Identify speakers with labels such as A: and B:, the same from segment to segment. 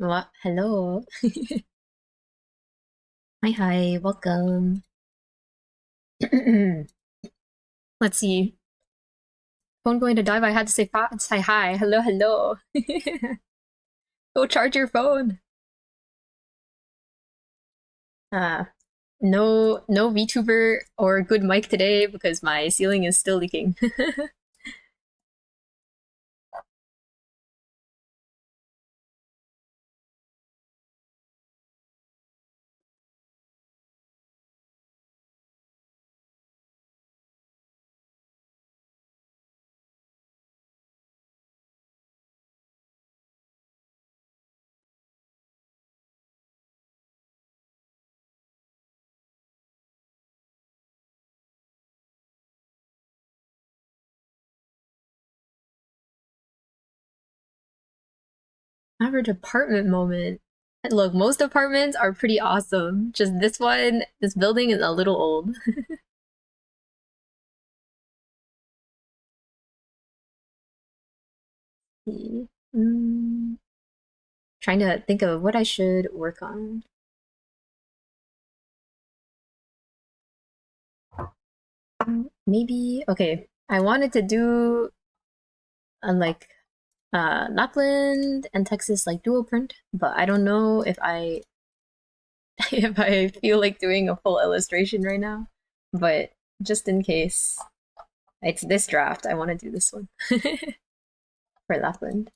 A: What? Hello. Hi, hi, welcome. Let's see. Phone going to die, but I had to say hi. Hello, hello. Go charge your phone. Uh, no VTuber or good mic today because my ceiling is still leaking. Average apartment moment. Look, most apartments are pretty awesome. Just this building is a little old. Mm, trying to think of what I should work on. Maybe okay. I wanted to do like Lapland and Texas like dual print, but I don't know if I if I feel like doing a full illustration right now. But just in case it's this draft, I want to do this one for Lapland.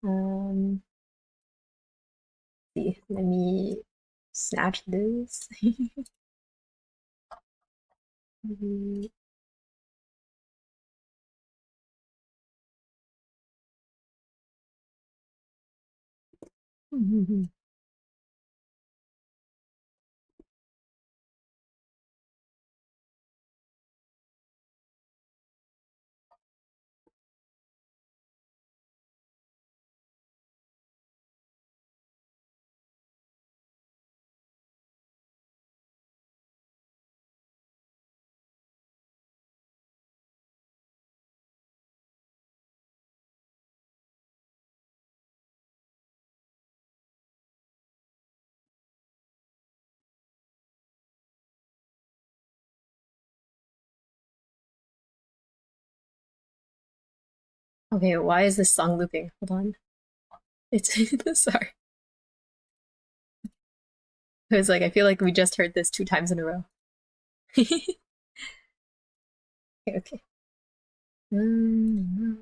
A: Um, see, let me snatch this. Okay, why is this song looping? Hold on. It's sorry. It was like I feel like we just heard this two times in a row. Okay, okay. Mm.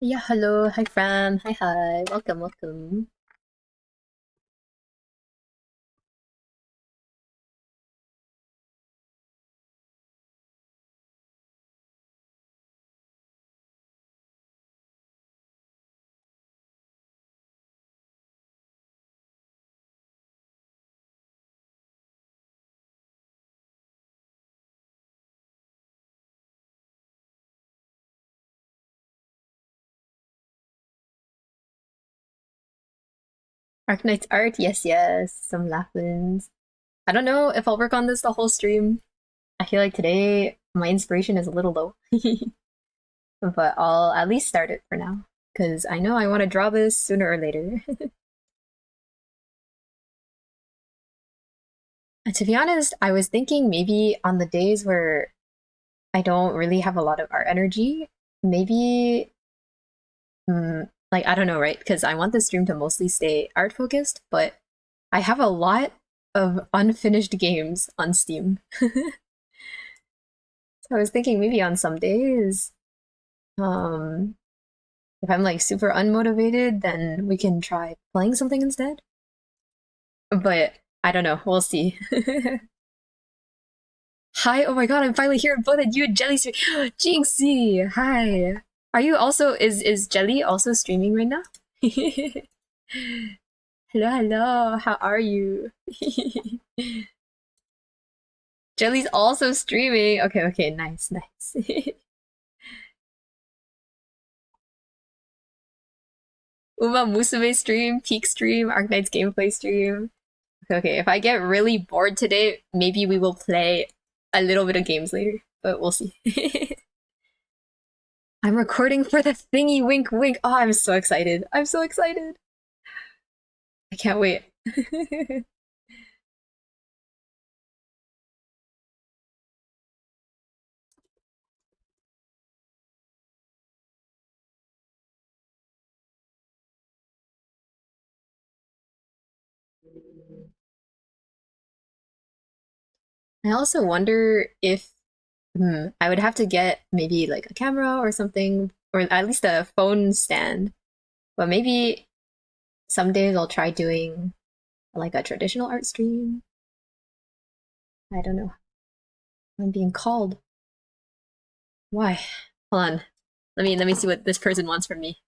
A: Yeah, hello. Hi, Fran. Hi, hi. Welcome, welcome. Arknight's art. Yes, yes. Some Laplands. I don't know if I'll work on this the whole stream. I feel like today my inspiration is a little low, but I'll at least start it for now because I know I want to draw this sooner or later. To be honest, I was thinking maybe on the days where I don't really have a lot of art energy, maybe like I don't know, right? Because I want the stream to mostly stay art focused, but I have a lot of unfinished games on Steam. So I was thinking maybe on some days, um, if I'm like super unmotivated, then we can try playing something instead. But I don't know. We'll see. Hi, oh my god, I'm finally here both at you and Jelly stream. Jinxie, hi. Are you also is Jelly also streaming right now? Hello, hello. How are you? Jelly's also streaming. Okay, okay, nice, nice. Uma Musume stream, Peak stream, Arknight's gameplay stream. Okay, okay. If I get really bored today, maybe we will play a little bit of games later, but we'll see. I'm recording for the thingy wink wink. Oh, I'm so excited. I'm so excited. I can't wait. I also wonder if I would have to get maybe like a camera or something, or at least a phone stand. But maybe some days I'll try doing like a traditional art stream. I don't know. I'm being called. Why? Hold on. Let me see what this person wants from me.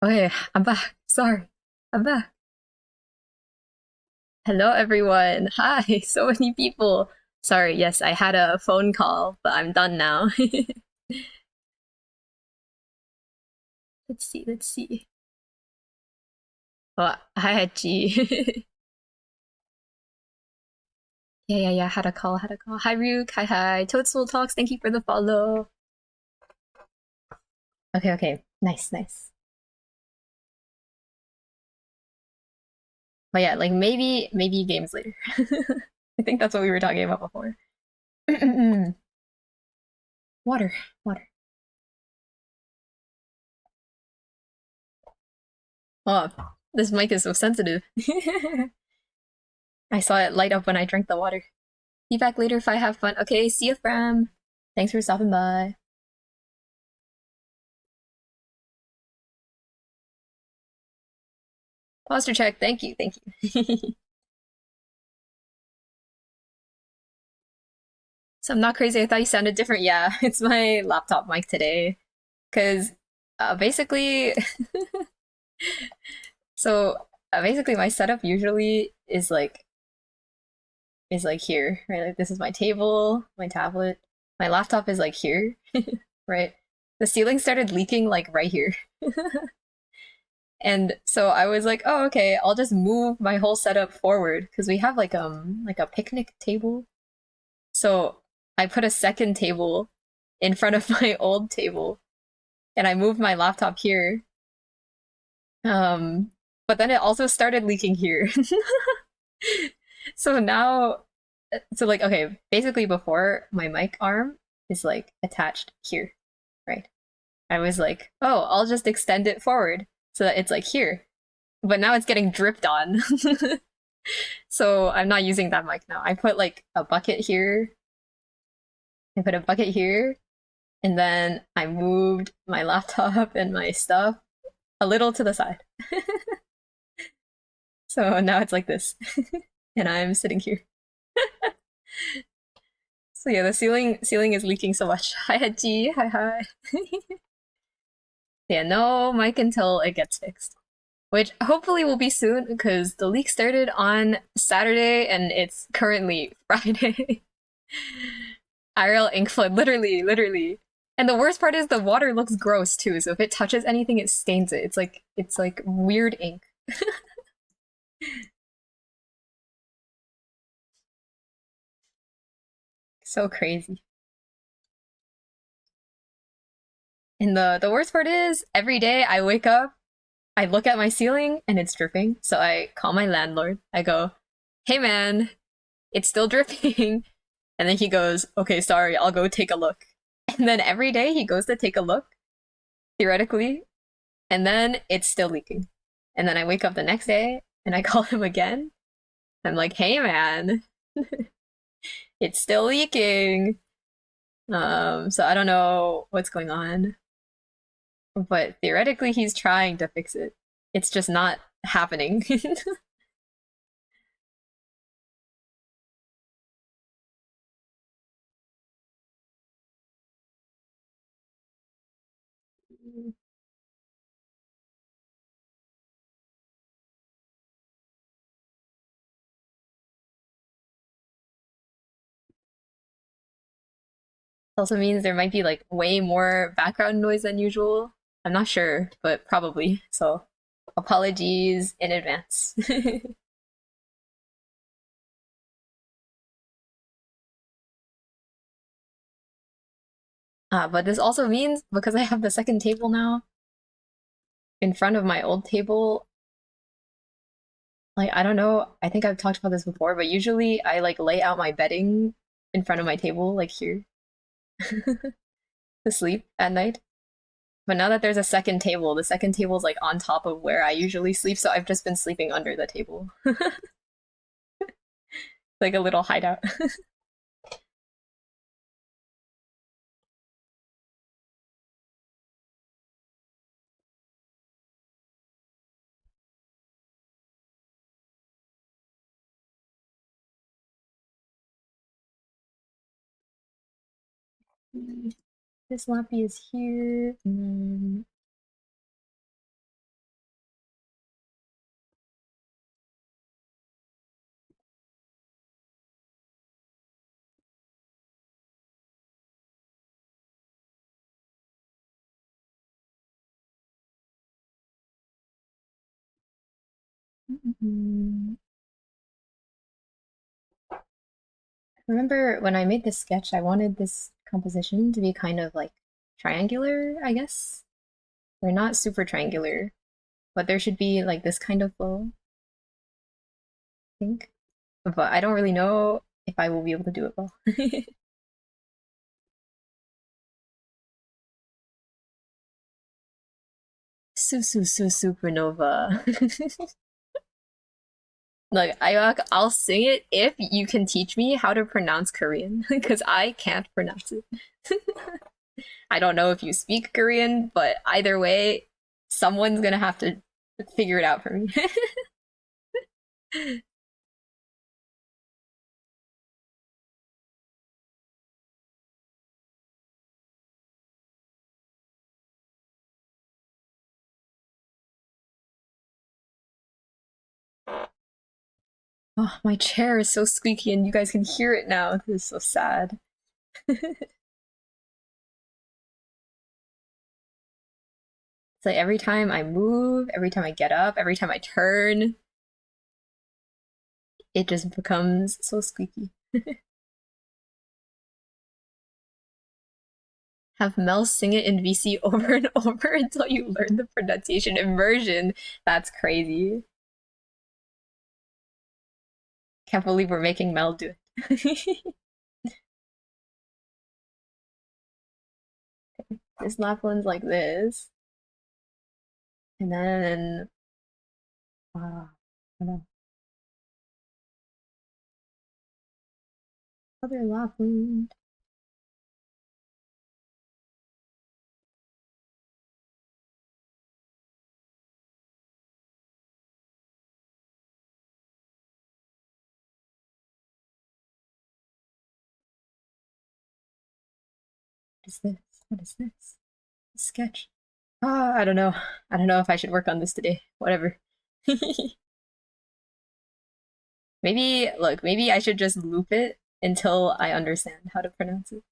A: Okay, I'm back. Sorry. I'm back. Hello, everyone. Hi, so many people. Sorry, yes, I had a phone call, but I'm done now. Let's see, let's see. Oh, hi, G. Yeah, had a call. Hi, Ryuk. Hi. Toadstool Talks, thank you for the follow. Okay. Nice. But yeah, like maybe games later. I think that's what we were talking about before. Water, water. Oh, this mic is so sensitive. I saw it light up when I drank the water. Be back later if I have fun. Okay, see you, Fram. Thanks for stopping by. Posture check. Thank you. So I'm not crazy. I thought you sounded different. Yeah, it's my laptop mic today. Because basically, so basically my setup usually is like here, right? Like this is my table, my tablet. My laptop is like here, right? The ceiling started leaking like right here. And so I was like, oh, okay, I'll just move my whole setup forward because we have like a picnic table. So I put a second table in front of my old table and I moved my laptop here. Um, but then it also started leaking here. So now, so like, okay, basically before my mic arm is like attached here, right? I was like, oh, I'll just extend it forward so that it's like here. But now it's getting dripped on. So I'm not using that mic now. I put like a bucket here. I put a bucket here, and then I moved my laptop and my stuff a little to the side. So now it's like this. And I'm sitting here. So yeah, the ceiling is leaking so much. Hi Haji, hi. Yeah, no mic until it gets fixed. Which hopefully will be soon because the leak started on Saturday and it's currently Friday. IRL ink flood, literally. And the worst part is the water looks gross too. So if it touches anything, it stains it. It's like weird ink. So crazy. And the worst part is every day I wake up, I look at my ceiling and it's dripping. So I call my landlord. I go, "Hey man, it's still dripping." And then he goes, "Okay, sorry, I'll go take a look." And then every day he goes to take a look, theoretically, and then it's still leaking. And then I wake up the next day and I call him again. I'm like, "Hey man, it's still leaking." So I don't know what's going on, but theoretically he's trying to fix it. It's just not happening. Also means there might be like way more background noise than usual. I'm not sure, but probably. So apologies in advance. But this also means because I have the second table now in front of my old table, like I don't know, I think I've talked about this before, but usually I like lay out my bedding in front of my table, like here, to sleep at night. But now that there's a second table, the second table's like on top of where I usually sleep, so I've just been sleeping under the table. Like a little hideout. This lappy is here. Mm. Remember when I made this sketch, I wanted this composition to be kind of like triangular, I guess. They're not super triangular, but there should be like this kind of flow, I think. But I don't really know if I will be able to do it well. Supernova. Like I'll sing it if you can teach me how to pronounce Korean because I can't pronounce it. I don't know if you speak Korean, but either way, someone's gonna have to figure it out for me. Oh, my chair is so squeaky and you guys can hear it now. This is so sad. It's like every time I move, every time I get up, every time I turn, it just becomes so squeaky. Have Mel sing it in VC over and over until you learn the pronunciation. Immersion. That's crazy. Can't believe we're making Mel do it. This lap one's like this. And then, I don't know. Other Lapland. What is this? What is this? A sketch. Ah, I don't know. I don't know if I should work on this today. Whatever. Maybe, look, maybe I should just loop it until I understand how to pronounce it.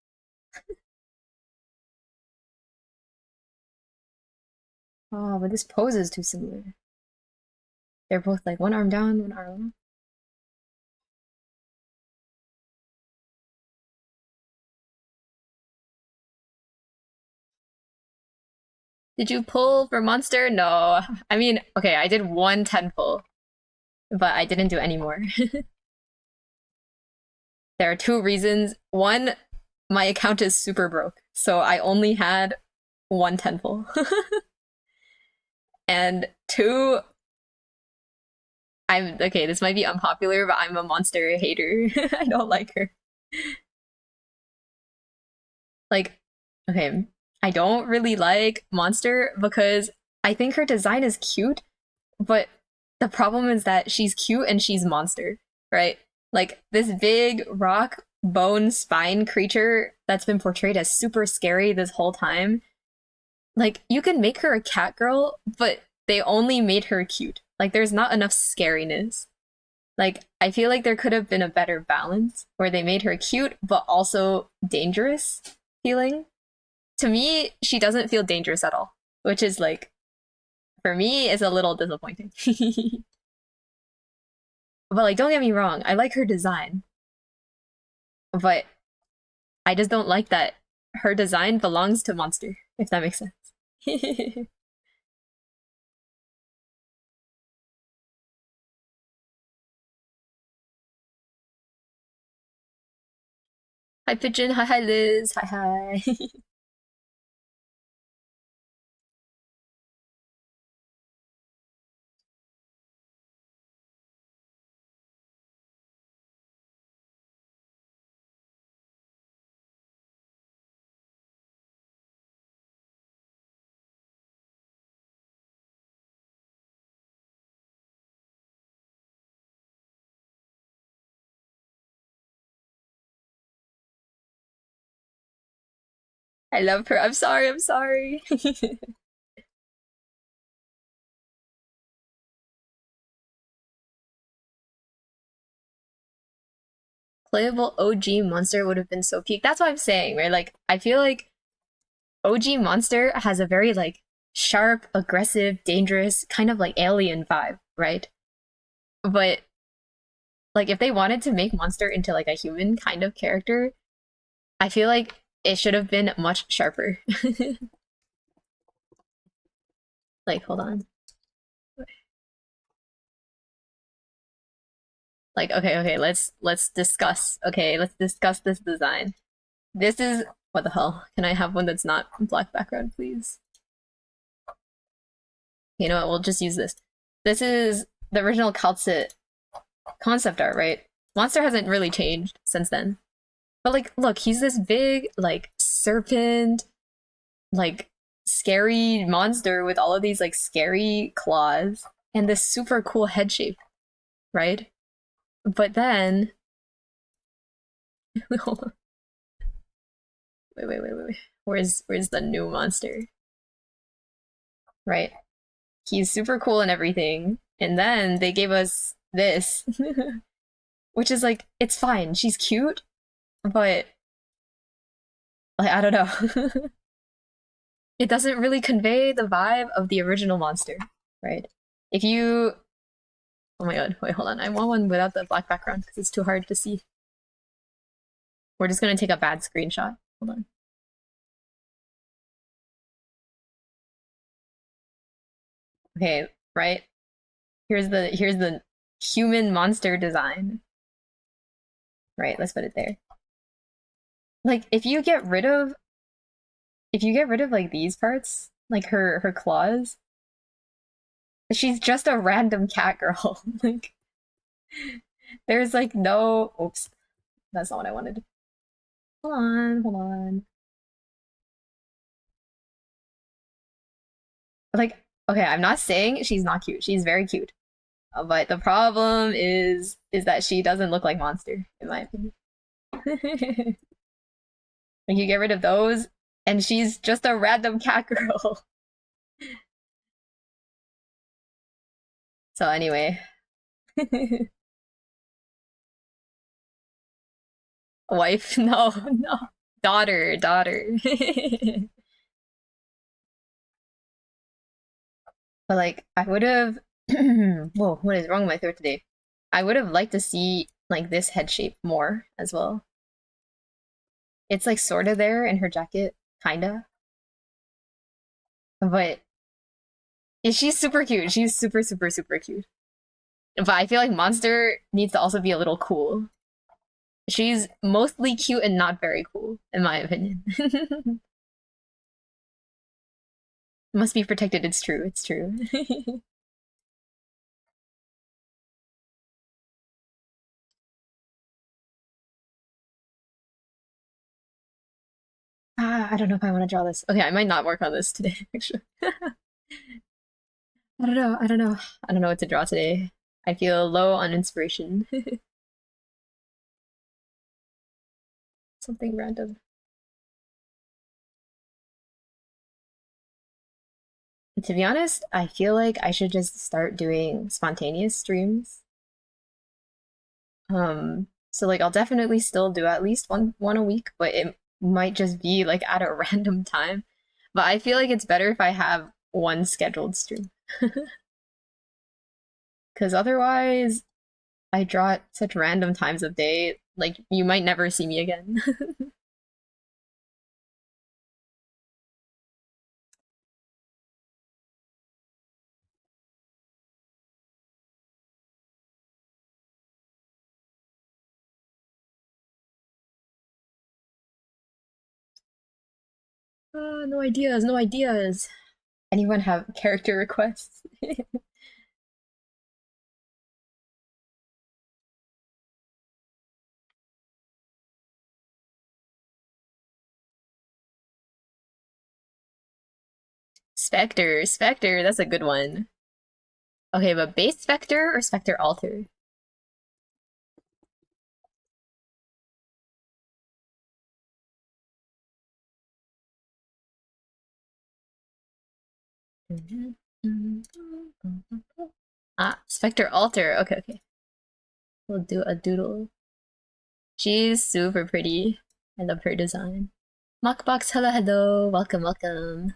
A: Oh, but this pose is too similar. They're both like one arm down, one arm up. Did you pull for Monster? No. I mean, okay, I did one 10 pull, but I didn't do any more. There are two reasons. One, my account is super broke, so I only had one 10 pull. And two, I'm okay, this might be unpopular, but I'm a Monster hater. I don't like her. Like, okay, I don't really like Monster because I think her design is cute, but the problem is that she's cute and she's Monster, right? Like this big rock bone spine creature that's been portrayed as super scary this whole time. Like you can make her a cat girl, but they only made her cute. Like there's not enough scariness. Like I feel like there could have been a better balance where they made her cute but also dangerous feeling. To me, she doesn't feel dangerous at all, which is like for me is a little disappointing. But like don't get me wrong, I like her design. But I just don't like that her design belongs to Monster, if that makes sense. Hi Pigeon, hi Liz, hi. I love her. I'm sorry, I'm sorry. Playable OG Monster would have been so peak. That's what I'm saying, right? Like I feel like OG Monster has a very like sharp, aggressive, dangerous, kind of like alien vibe, right? But like if they wanted to make Monster into like a human kind of character, I feel like it should have been much sharper. Like, hold on. Like, okay, let's discuss. Okay, let's discuss this design. This is what the hell? Can I have one that's not black background, please? You know what? We'll just use this. This is the original Calcit concept art, right? Monster hasn't really changed since then. But like, look, he's this big, like, serpent, like, scary monster with all of these like scary claws and this super cool head shape, right? But then wait. Where's the new monster? Right? He's super cool and everything. And then they gave us this, which is like, it's fine. She's cute, but like, I don't know. It doesn't really convey the vibe of the original monster, right? If you, oh my god, wait, hold on. I want one without the black background because it's too hard to see. We're just gonna take a bad screenshot. Hold on. Okay, right? Here's the human monster design. Right, let's put it there. Like if you get rid of like these parts, like her claws, she's just a random cat girl. Like there's like no oops. That's not what I wanted. Hold on. Like, okay, I'm not saying she's not cute. She's very cute. But the problem is that she doesn't look like Monster, in my opinion. Like you get rid of those, and she's just a random cat girl. So anyway, wife, no, daughter. But like, I would have. Whoa, what is wrong with my throat today? I would have liked to see like this head shape more as well. It's like sort of there in her jacket, kinda, but she's super cute. She's super cute. But I feel like Monster needs to also be a little cool. She's mostly cute and not very cool, in my opinion. Must be protected. It's true. It's true. I don't know if I want to draw this. Okay, I might not work on this today, actually. I don't know. I don't know. I don't know what to draw today. I feel low on inspiration. Something random. To be honest, I feel like I should just start doing spontaneous streams. So like I'll definitely still do at least one a week, but it might just be like at a random time. But I feel like it's better if I have one scheduled stream. Because otherwise I draw at such random times of day, like you might never see me again. No ideas, no ideas. Anyone have character requests? Spectre, that's a good one. Okay, but base Spectre or Spectre Alter? Ah, Spectre Alter. Okay. We'll do a doodle. She's super pretty. I love her design. Mockbox, hello. Welcome.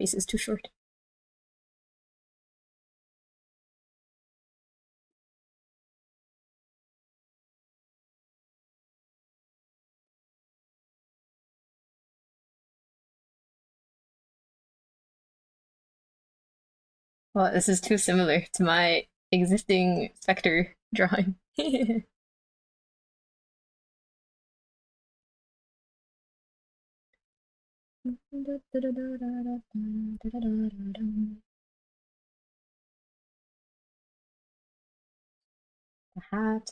A: face is too short. Well, this is too similar to my existing Spectre drawing. The hat.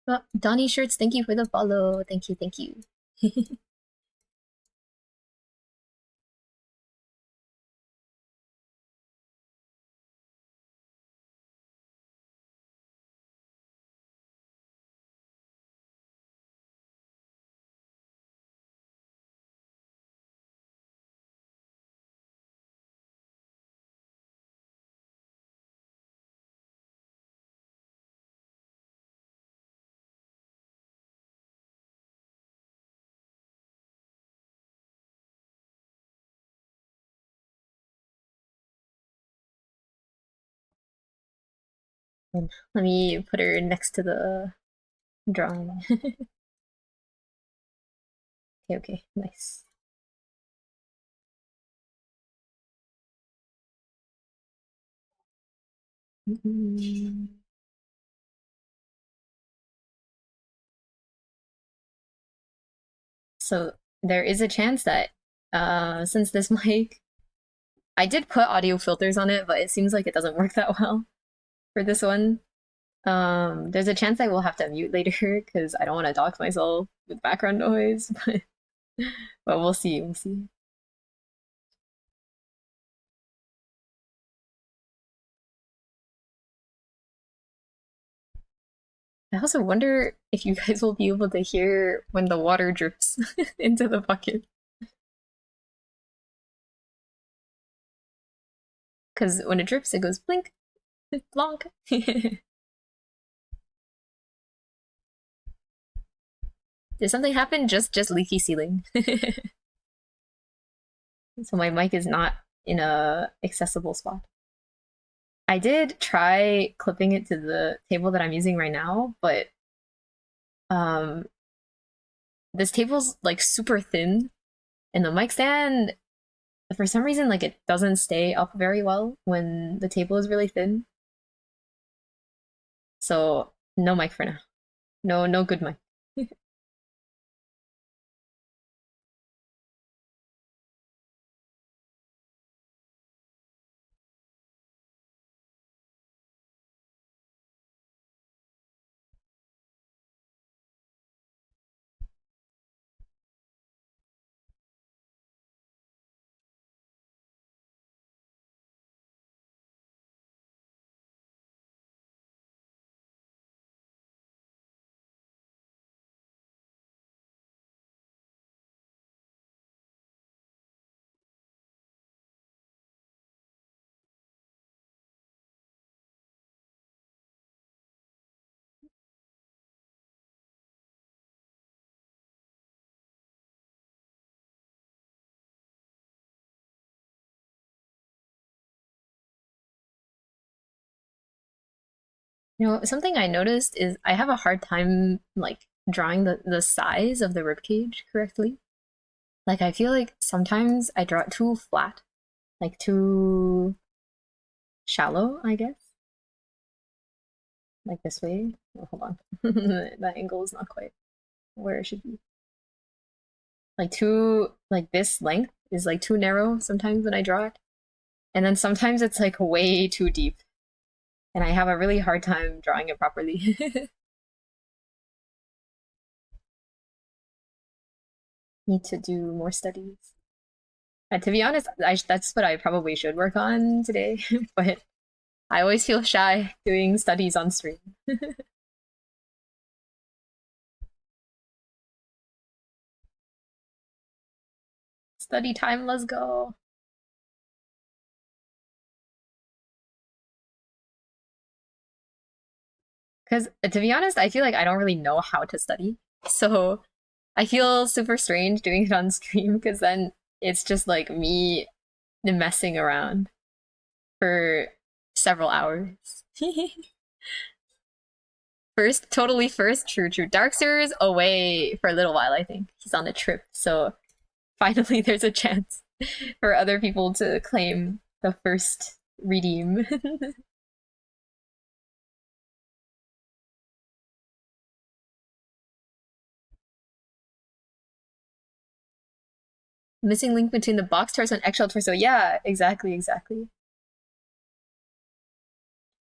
A: Well, Donnie Shirts, thank you for the follow. Thank you, thank you. Let me put her next to the drawing. Okay, okay, nice. So there is a chance that since this mic, I did put audio filters on it, but it seems like it doesn't work that well for this one. There's a chance I will have to mute later because I don't want to dox myself with background noise, but we'll see, we'll see. I also wonder if you guys will be able to hear when the water drips into the bucket. Because when it drips, it goes blink, blonk. Did something happen? Just leaky ceiling. So my mic is not in a accessible spot. I did try clipping it to the table that I'm using right now, but um this table's like super thin and the mic stand for some reason like it doesn't stay up very well when the table is really thin. So no mic for now. No good mic. You know, something I noticed is I have a hard time like drawing the size of the ribcage correctly. Like I feel like sometimes I draw it too flat, like too shallow, I guess. like this way. Oh, hold on. That angle is not quite where it should be. Like too, like this length is like too narrow sometimes when I draw it. And then sometimes it's like way too deep. And I have a really hard time drawing it properly. Need to do more studies. To be honest, that's what I probably should work on today, but I always feel shy doing studies on stream. Study time, let's go. Because to be honest, I feel like I don't really know how to study. So I feel super strange doing it on stream because then it's just like me messing around for several hours. First, totally first, true, true. Darkster's away for a little while, I think. He's on a trip, so finally there's a chance for other people to claim the first redeem. Missing link between the box torso and eggshell torso. Yeah, exactly, exactly.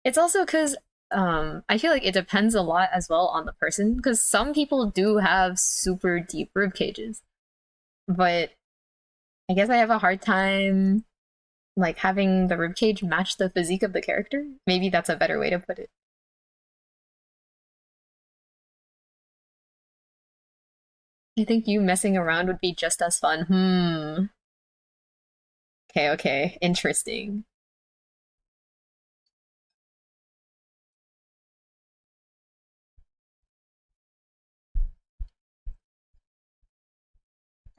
A: It's also because I feel like it depends a lot as well on the person because some people do have super deep rib cages, but I guess I have a hard time like having the rib cage match the physique of the character. Maybe that's a better way to put it. I think you messing around would be just as fun. Hmm. Okay, okay. Interesting.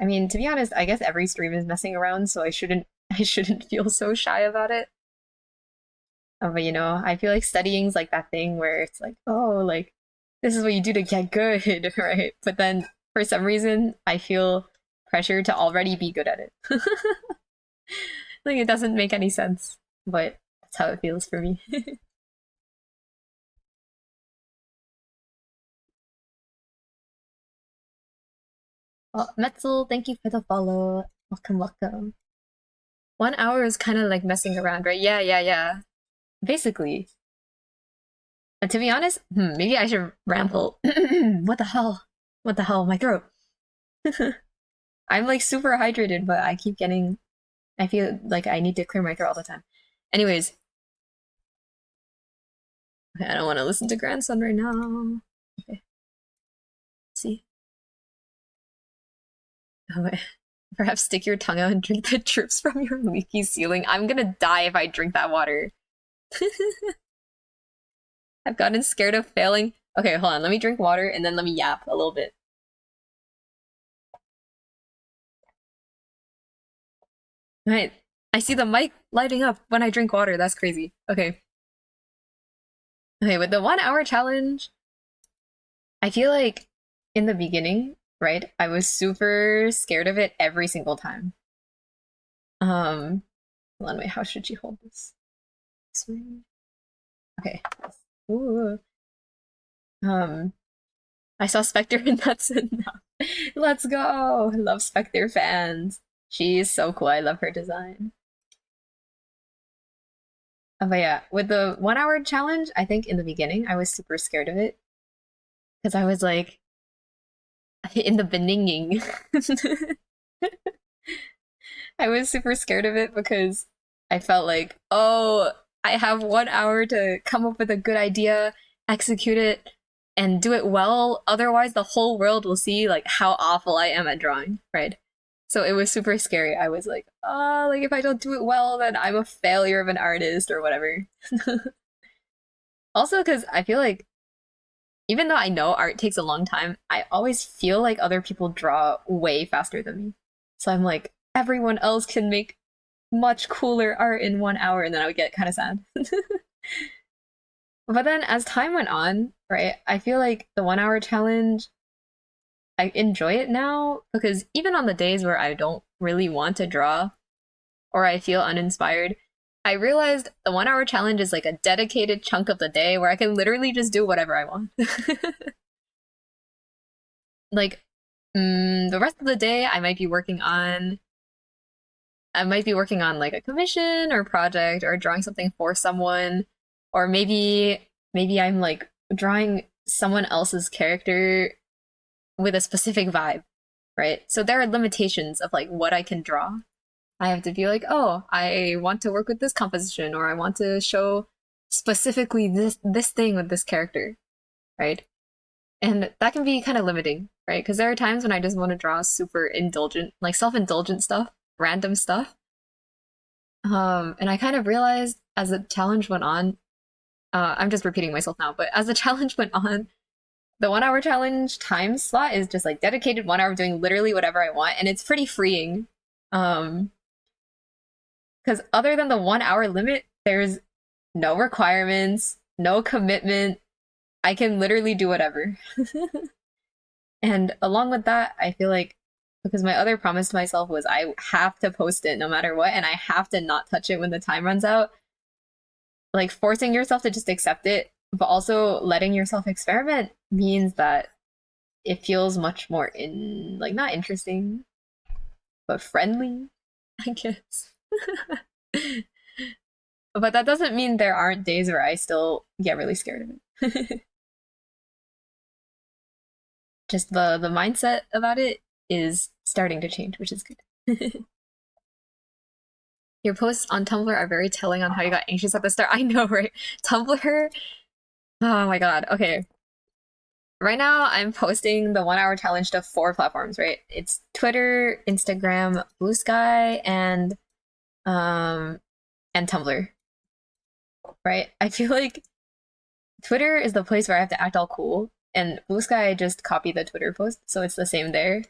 A: I mean, to be honest, I guess every stream is messing around, so I shouldn't feel so shy about it. But I feel like studying's like that thing where it's like, oh, like this is what you do to get good, right? But then for some reason, I feel pressure to already be good at it. Like it doesn't make any sense, but that's how it feels for me. Well, Metzel, thank you for the follow. Welcome, welcome. 1 hour is kind of like messing around, right? Yeah, yeah, yeah. Basically. And to be honest, maybe I should ramble. What the hell? What the hell? My throat. I'm like super hydrated, but I keep getting. I feel like I need to clear my throat all the time. Anyways, okay, I don't want to listen to grandson right now. Okay, let's see. Okay. Perhaps stick your tongue out and drink the drips from your leaky ceiling. I'm gonna die if I drink that water. I've gotten scared of failing. Okay, hold on. Let me drink water and then let me yap a little bit. All right. I see the mic lighting up when I drink water. That's crazy. Okay. Okay, with the 1 hour challenge, I feel like in the beginning, right, I was super scared of it every single time. Hold on, wait, how should you hold this? This way? Okay. Ooh. I saw Spectre and that's enough. Let's go! I love Spectre fans. She's so cool. I love her design. But yeah, with the 1 hour challenge, I think in the beginning I was super scared of it because I was like in the beginning. I was super scared of it because I felt like, oh, I have 1 hour to come up with a good idea, execute it, and do it well. Otherwise, the whole world will see like how awful I am at drawing, right? So it was super scary. I was like, oh, like if I don't do it well, then I'm a failure of an artist or whatever. Also, because I feel like even though I know art takes a long time, I always feel like other people draw way faster than me. So I'm like, everyone else can make much cooler art in 1 hour, and then I would get kind of sad. But then as time went on, right, I feel like the 1 hour challenge, I enjoy it now because even on the days where I don't really want to draw or I feel uninspired, I realized the 1 hour challenge is like a dedicated chunk of the day where I can literally just do whatever I want. Like, the rest of the day, I might be working on like a commission or project or drawing something for someone, or maybe I'm like drawing someone else's character with a specific vibe, right? So there are limitations of like what I can draw. I have to be like, oh, I want to work with this composition, or I want to show specifically this thing with this character, right? And that can be kind of limiting, right? Because there are times when I just want to draw super indulgent, like self-indulgent stuff, random stuff. And I kind of realized as the challenge went on, I'm just repeating myself now, but as the challenge went on, the 1 hour challenge time slot is just like dedicated 1 hour doing literally whatever I want, and it's pretty freeing. Because other than the 1 hour limit, there's no requirements, no commitment. I can literally do whatever. And along with that, I feel like because my other promise to myself was I have to post it no matter what, and I have to not touch it when the time runs out. Like forcing yourself to just accept it, but also letting yourself experiment means that it feels much more like not interesting, but friendly, I guess. But that doesn't mean there aren't days where I still get really scared of it. Just the mindset about it is starting to change, which is good. Your posts on Tumblr are very telling on how you got anxious at the start. I know, right? Tumblr. Oh my god. Okay. Right now, I'm posting the 1 hour challenge to 4 platforms, right? It's Twitter, Instagram, Blue Sky, um and Tumblr, right? I feel like Twitter is the place where I have to act all cool, and Blue Sky I just copy the Twitter post, so it's the same there.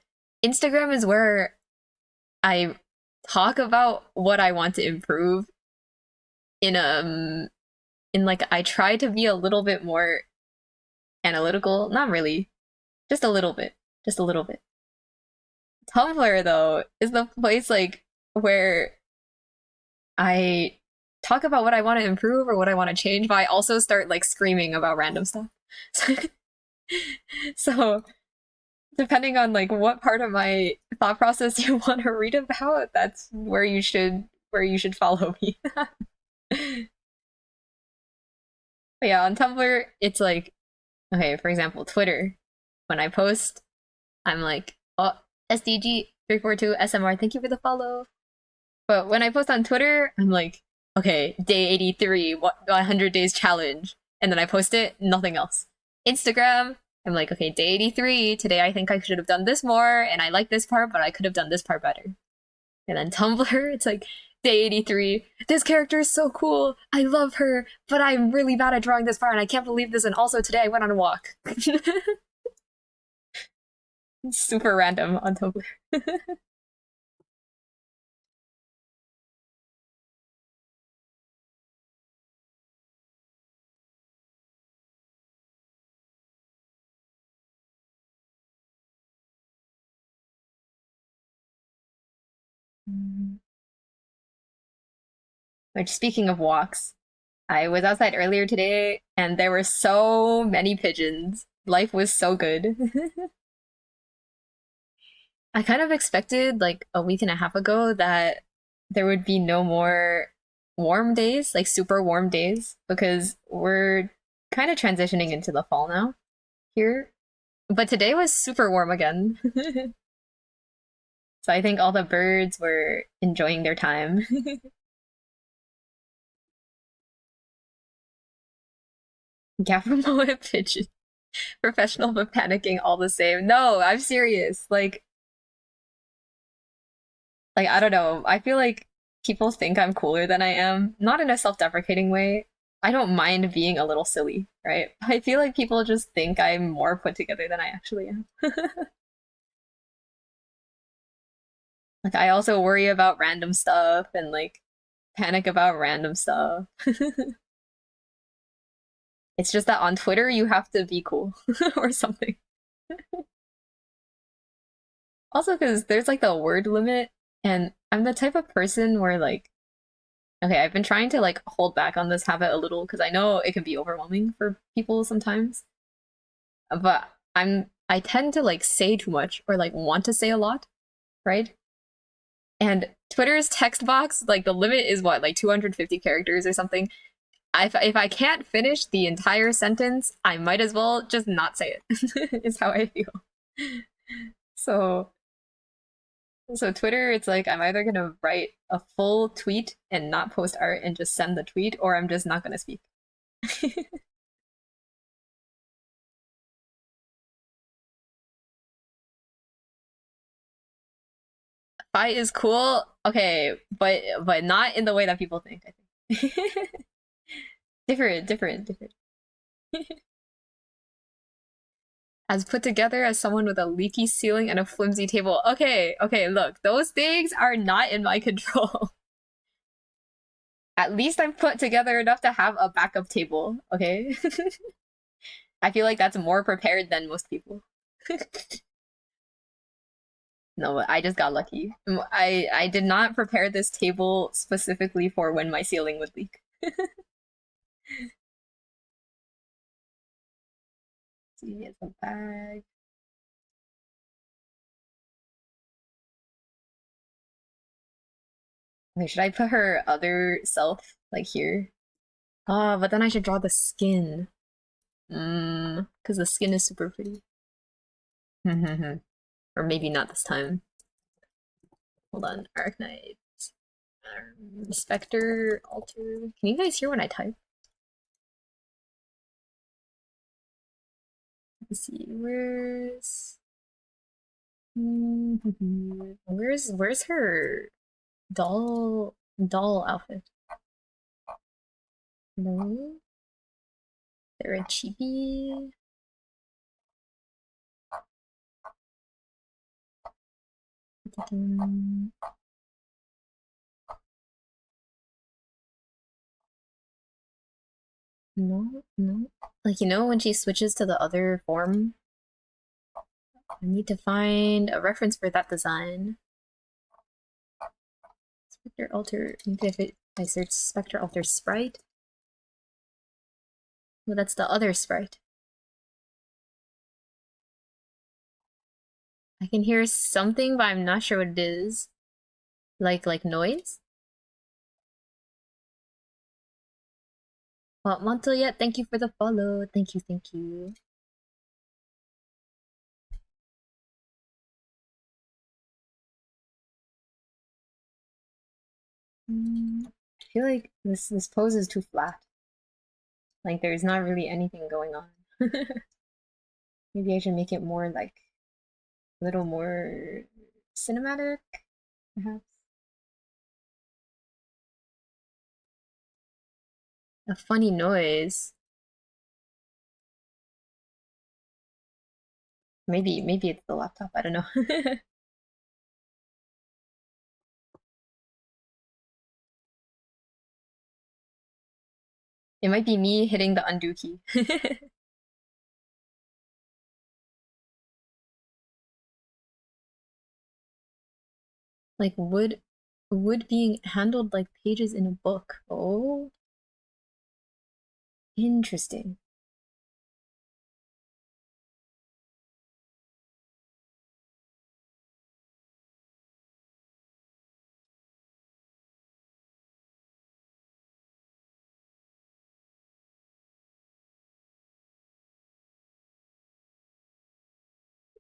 A: Instagram is where I talk about what I want to improve in like I try to be a little bit more analytical, not really, just a little bit, just a little bit. Tumblr though is the place like where I talk about what I want to improve or what I want to change, but I also start like screaming about random stuff. So depending on like what part of my thought process you want to read about, that's where you should follow me. But yeah, on Tumblr, it's like okay, for example, Twitter. When I post, I'm like, oh, SDG342 SMR, thank you for the follow. But when I post on Twitter, I'm like, okay, day 83, 100 days challenge. And then I post it, nothing else. Instagram, I'm like, okay, day 83, today I think I should have done this more, and I like this part, but I could have done this part better. And then Tumblr, it's like, day 83, this character is so cool, I love her, but I'm really bad at drawing this part, and I can't believe this, and also today I went on a walk. Super random on Tumblr. Which, speaking of walks, I was outside earlier today and there were so many pigeons. Life was so good. I kind of expected like a week and a half ago that there would be no more warm days, like super warm days, because we're kind of transitioning into the fall now here. But today was super warm again. So I think all the birds were enjoying their time. Gavrimoa pigeon. Professional but panicking all the same. No, I'm serious. Like I don't know. I feel like people think I'm cooler than I am, not in a self-deprecating way. I don't mind being a little silly, right? I feel like people just think I'm more put together than I actually am. Like I also worry about random stuff and like panic about random stuff. It's just that on Twitter you have to be cool or something. Also because there's like the word limit, and I'm the type of person where like Okay, I've been trying to like hold back on this habit a little because I know it can be overwhelming for people sometimes. But I tend to like say too much or like want to say a lot, right? And Twitter's text box, like the limit is what, like 250 characters or something. If I can't finish the entire sentence, I might as well just not say it. Is how I feel. So Twitter, it's like I'm either gonna write a full tweet and not post art and just send the tweet, or I'm just not gonna speak. Fight is cool, okay, but not in the way that people think, I think. Different. As put together as someone with a leaky ceiling and a flimsy table. Okay, look, those things are not in my control. At least I'm put together enough to have a backup table, okay? I feel like that's more prepared than most people. No, but I just got lucky. I did not prepare this table specifically for when my ceiling would leak. See, it's a bag. Wait, should I put her other self like here? Oh, but then I should draw the skin. Because the skin is super pretty. Or maybe not this time. Hold on, Arknight. Spectre, Alter. Can you guys hear when I type? Let's see, where's her doll outfit? No, they're a chibi. No. Like, you know, when she switches to the other form, I need to find a reference for that design. Spectre Alter. Maybe if I search Spectre Alter sprite. Well, that's the other sprite. I can hear something, but I'm not sure what it is. Like noise? Well, Montoya, thank you for the follow. Thank you. I feel like this pose is too flat. Like there's not really anything going on. Maybe I should make it more like a little more cinematic, perhaps. A funny noise. Maybe it's the laptop. I don't know. It might be me hitting the undo key. Like wood being handled like pages in a book. Oh, interesting.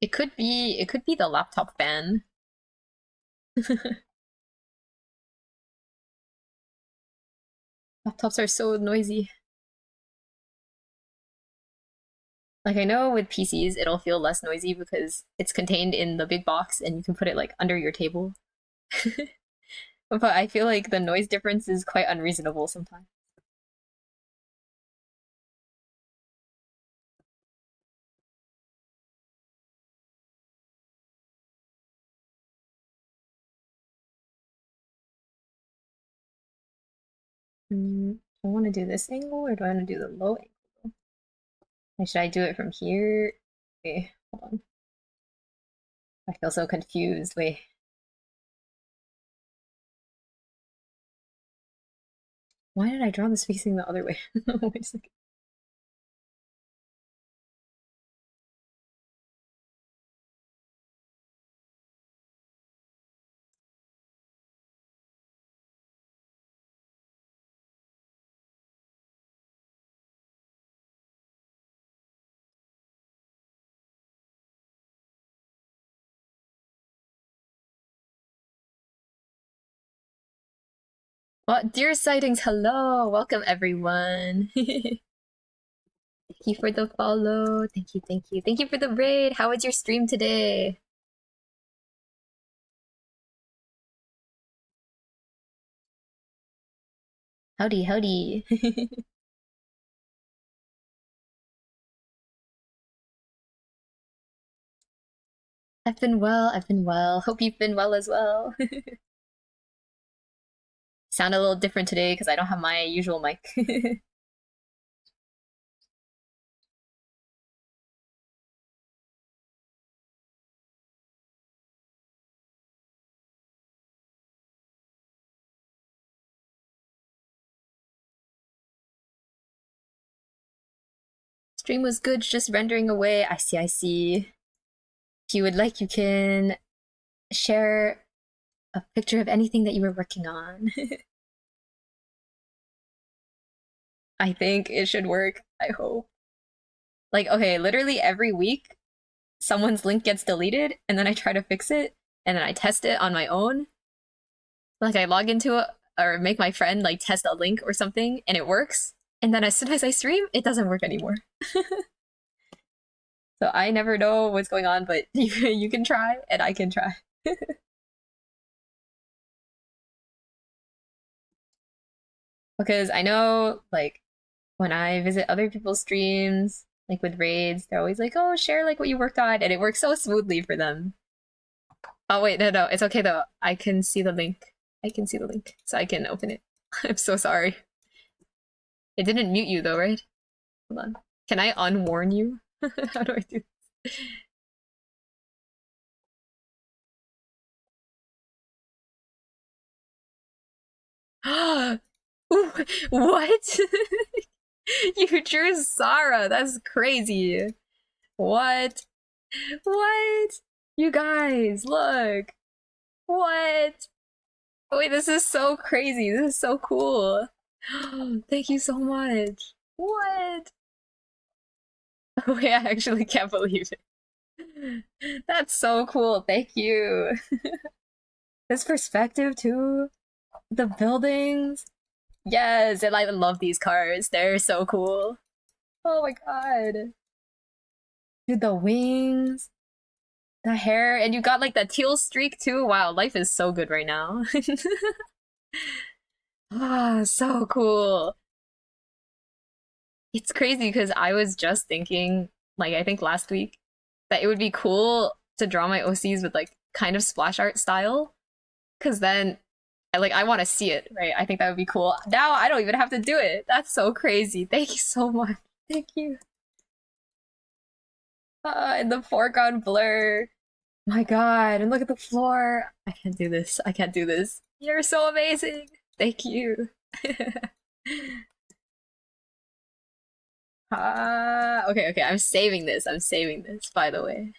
A: It could be the laptop fan. Laptops are so noisy. Like I know with PCs it'll feel less noisy because it's contained in the big box and you can put it like under your table. But I feel like the noise difference is quite unreasonable sometimes. Do I want to do this angle or do I want to do the low angle? Like, should I do it from here? Okay, hold on. I feel so confused. Wait. Why did I draw this facing the other way? Wait a second. Well, dear sightings, hello! Welcome everyone. Thank you for the follow. Thank you, thank you. Thank you for the raid. How was your stream today? Howdy, howdy. I've been well, I've been well. Hope you've been well as well. Sound a little different today because I don't have my usual mic. Stream was good, just rendering away. I see, I see. If you would like, you can share a picture of anything that you were working on. I think it should work. I hope. Like, okay, literally every week, someone's link gets deleted, and then I try to fix it, and then I test it on my own. Like, I log into it, or make my friend, like, test a link or something, and it works. And then as soon as I stream, it doesn't work anymore. So I never know what's going on, but you can try, and I can try. Because I know, like, when I visit other people's streams, like with raids, they're always like, oh, share like what you worked on, and it works so smoothly for them. Oh wait, no, no, it's okay though. I can see the link. I can see the link, so I can open it. I'm so sorry. It didn't mute you though, right? Hold on. Can I unwarn you? How do I do this? What? You drew Sarah. That's crazy. What? What? You guys, look. What? Wait, this is so crazy. This is so cool. Thank you so much. What? Wait, I actually can't believe it. That's so cool. Thank you. This perspective too. The buildings. Yes, and I love these cars. They're so cool. Oh my god. Dude, the wings, the hair, and you got like the teal streak too. Wow, life is so good right now. Ah, so cool. It's crazy because I was just thinking, like, I think last week, that it would be cool to draw my OCs with like kind of splash art style. Because then, I want to see it, right? I think that would be cool. Now I don't even have to do it. That's so crazy. Thank you so much. Thank you. And the foreground blur. My god, and look at the floor. I can't do this. I can't do this. You're so amazing. Thank you. Okay, okay. I'm saving this. I'm saving this, by the way.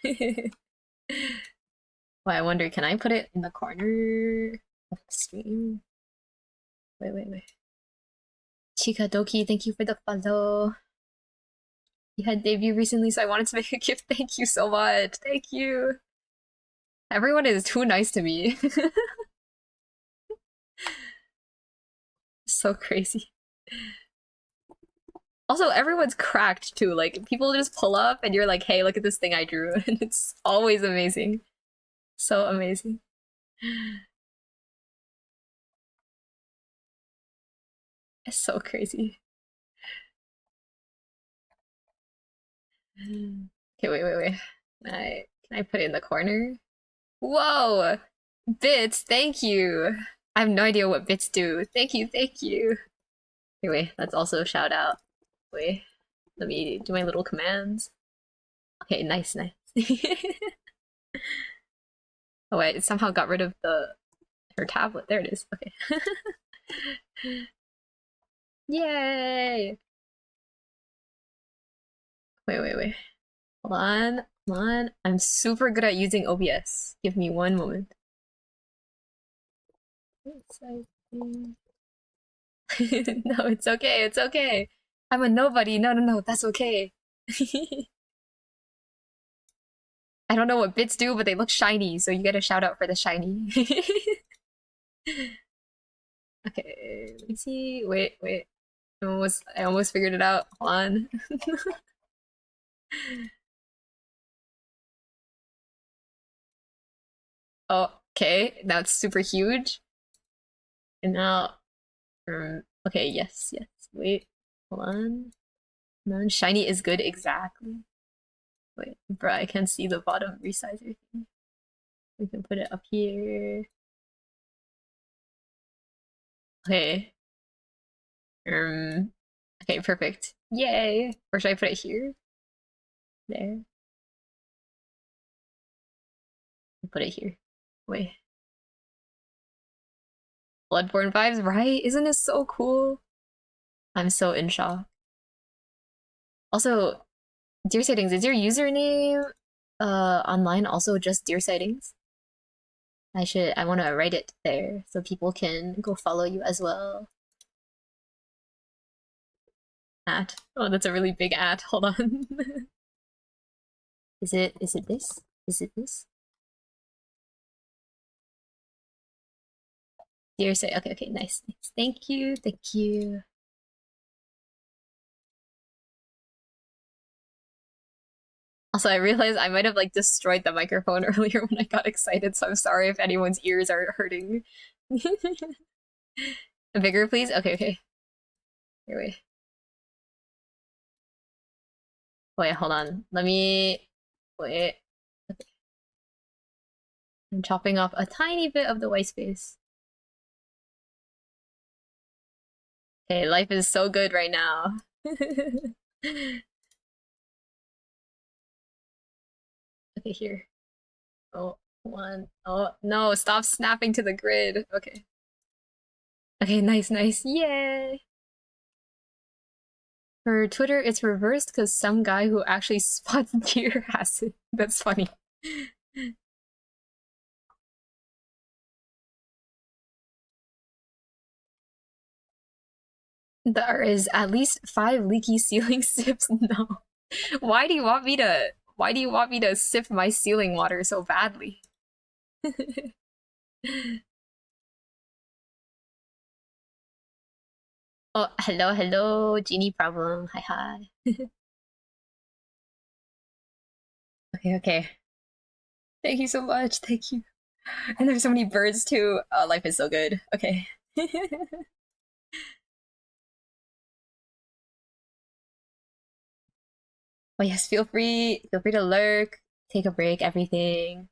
A: Well, I wonder, can I put it in the corner of the stream? Wait, wait, wait. Chika Doki, thank you for the follow. You had debut recently, so I wanted to make a gift. Thank you so much. Thank you. Everyone is too nice to me. So crazy. Also, everyone's cracked too. Like, people just pull up and you're like, hey, look at this thing I drew. And it's always amazing. So amazing. It's so crazy. Okay, wait, wait, wait. Can I put it in the corner? Whoa! Bits, thank you. I have no idea what bits do. Thank you, thank you. Anyway, let's also shout out. Wait, let me do my little commands. Okay, nice, nice. Oh wait, it somehow got rid of her tablet. There it is. Okay. Yay! Wait. Hold on, hold on. I'm super good at using OBS. Give me one moment. No, it's okay, it's okay. I'm a nobody. No, that's okay. I don't know what bits do, but they look shiny, so you get a shout out for the shiny. Okay, let me see. Wait. I almost figured it out. Hold on. Oh, okay, that's super huge. And now, okay, yes. Wait, hold on. No, shiny is good, exactly. Wait, bro, I can't see the bottom resizer thing. We can put it up here. Okay. Um, okay, perfect. Yay! Or should I put it here? There. Put it here. Wait. Bloodborne vibes, right? Isn't it so cool? I'm so in shock. Also, Dear Sightings, is your username online also just Dear Sightings? I want to write it there so people can go follow you as well. At. Oh, that's a really big at. Hold on. Is it this? Is it this? Dear say okay, nice. Thank you. Also, I realized I might have like destroyed the microphone earlier when I got excited, so I'm sorry if anyone's ears are hurting. Bigger, please? Okay. Here, wait. Wait, hold on. Let me wait. Okay. I'm chopping off a tiny bit of the white space. Okay, life is so good right now. Okay, here. Oh, one. Oh, no, stop snapping to the grid. Okay. Okay, nice. Yay! For Twitter, it's reversed because some guy who actually spots deer has it. That's funny. There is at least 5 leaky ceiling sips. No. Why do you want me to sip my ceiling water so badly? Oh, hello, genie problem. Hi. Okay. Thank you so much. Thank you. And there's so many birds too. Oh, life is so good. Okay. Oh yes, feel free to lurk, take a break, everything.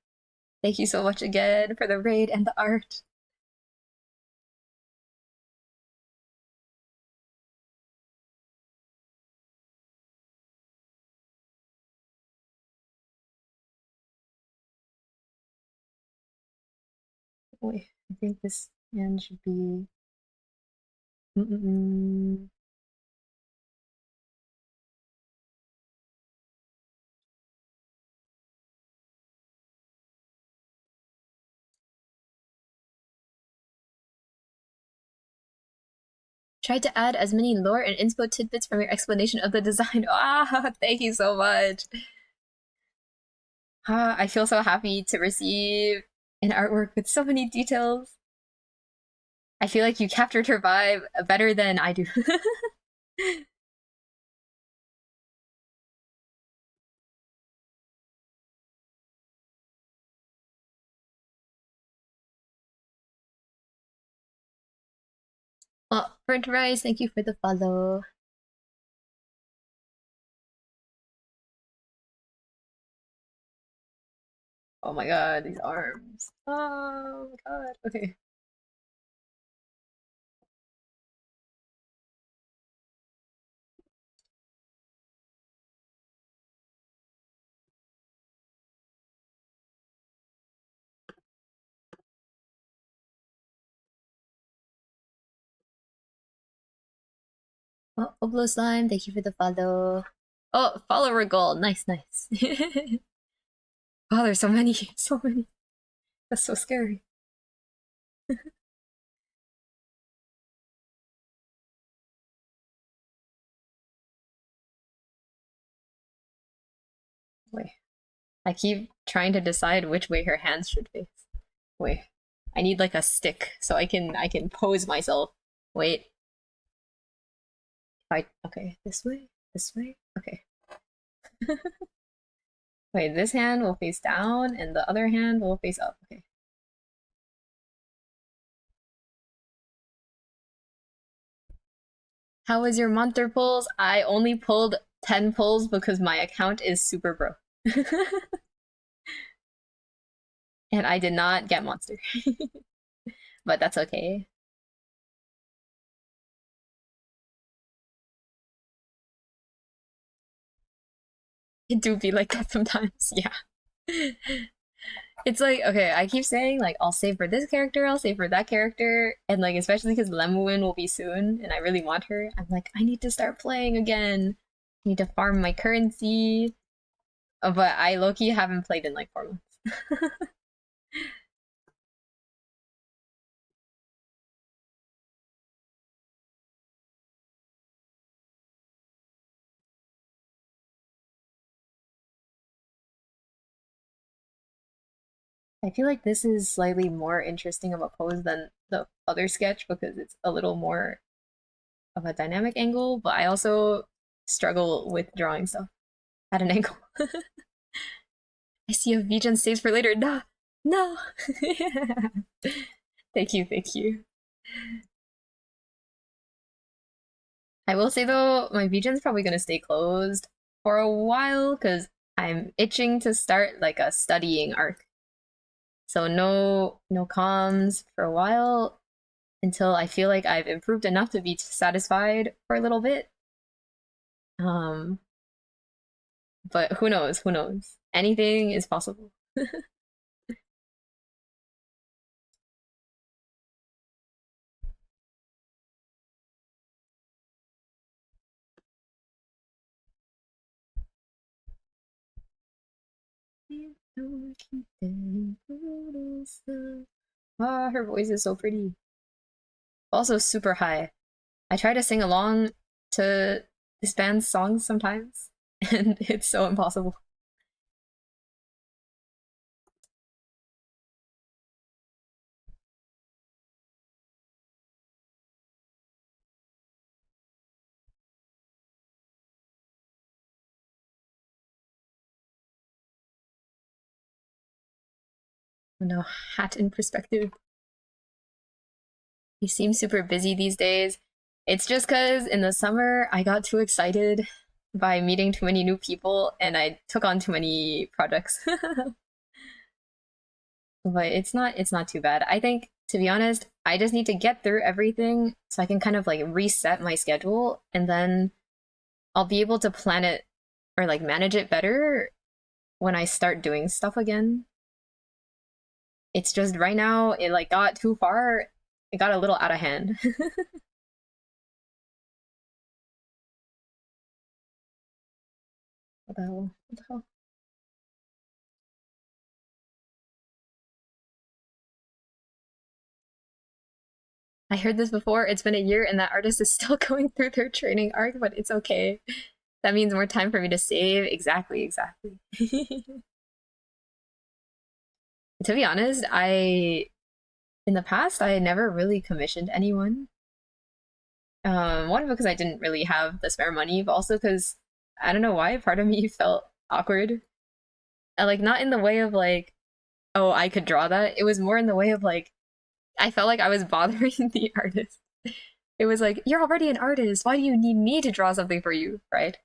A: Thank you so much again for the raid and the art. Wait, I think this end should be. Mm-mm-mm. Try to add as many lore and inspo tidbits from your explanation of the design. Ah, thank you so much. Ah, I feel so happy to receive an artwork with so many details. I feel like you captured her vibe better than I do. Well, Burnt Rice, thank you for the follow. Oh my god, these arms. Oh my god. Okay. Oh, Oblo Slime, thank you for the follow. Oh, follower goal. Nice, nice. Oh, there's so many. So many. That's so scary. Wait. I keep trying to decide which way her hands should face. Wait. I need like a stick so I can pose myself. Wait. Okay, this way? This way? Okay. Wait, this hand will face down and the other hand will face up. Okay. How was your monster pulls? I only pulled 10 pulls because my account is super broke. And I did not get monster. But that's okay. It do be like that sometimes, yeah. It's like, okay, I keep saying like I'll save for this character, I'll save for that character, and like especially because Lemuin will be soon, and I really want her. I'm like, I need to start playing again. I need to farm my currency. But I low-key haven't played in like 4 months. I feel like this is slightly more interesting of a pose than the other sketch because it's a little more of a dynamic angle, but I also struggle with drawing stuff at an angle. I see a Vision saves for later. No, no. Thank you, thank you. I will say though, my Vision's probably gonna stay closed for a while because I'm itching to start like a studying arc. So no comms for a while until I feel like I've improved enough to be satisfied for a little bit. Um, but who knows? Who knows? Anything is possible. Ah, her voice is so pretty. Also super high. I try to sing along to this band's songs sometimes, and it's so impossible. No, hat in perspective. He seems super busy these days. It's just because in the summer I got too excited by meeting too many new people and I took on too many projects. But it's not too bad. I think to be honest, I just need to get through everything so I can kind of like reset my schedule and then I'll be able to plan it or like manage it better when I start doing stuff again. It's just right now it like got too far. It got a little out of hand. What the hell? What the hell? I heard this before. It's been a year and that artist is still going through their training arc, but it's okay. That means more time for me to save. Exactly, exactly. To be honest, I in the past I never really commissioned anyone. One because I didn't really have the spare money, but also because I don't know why part of me felt awkward. Like not in the way of like, oh, I could draw that. It was more in the way of like I felt like I was bothering the artist. It was like, you're already an artist. Why do you need me to draw something for you, right?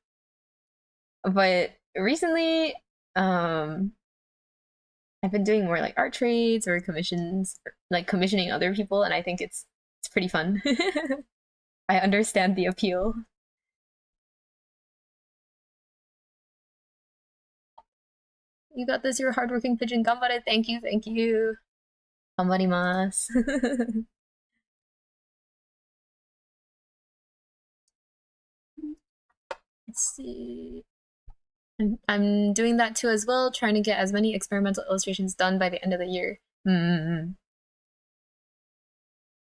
A: But recently, um, I've been doing more like art trades or commissions, like commissioning other people, and I think it's pretty fun. I understand the appeal. You got this. You're a hardworking pigeon. Gambare. Thank you. Thank you. Gambarimasu. Let's see. I'm doing that too as well, trying to get as many experimental illustrations done by the end of the year. Mm-hmm.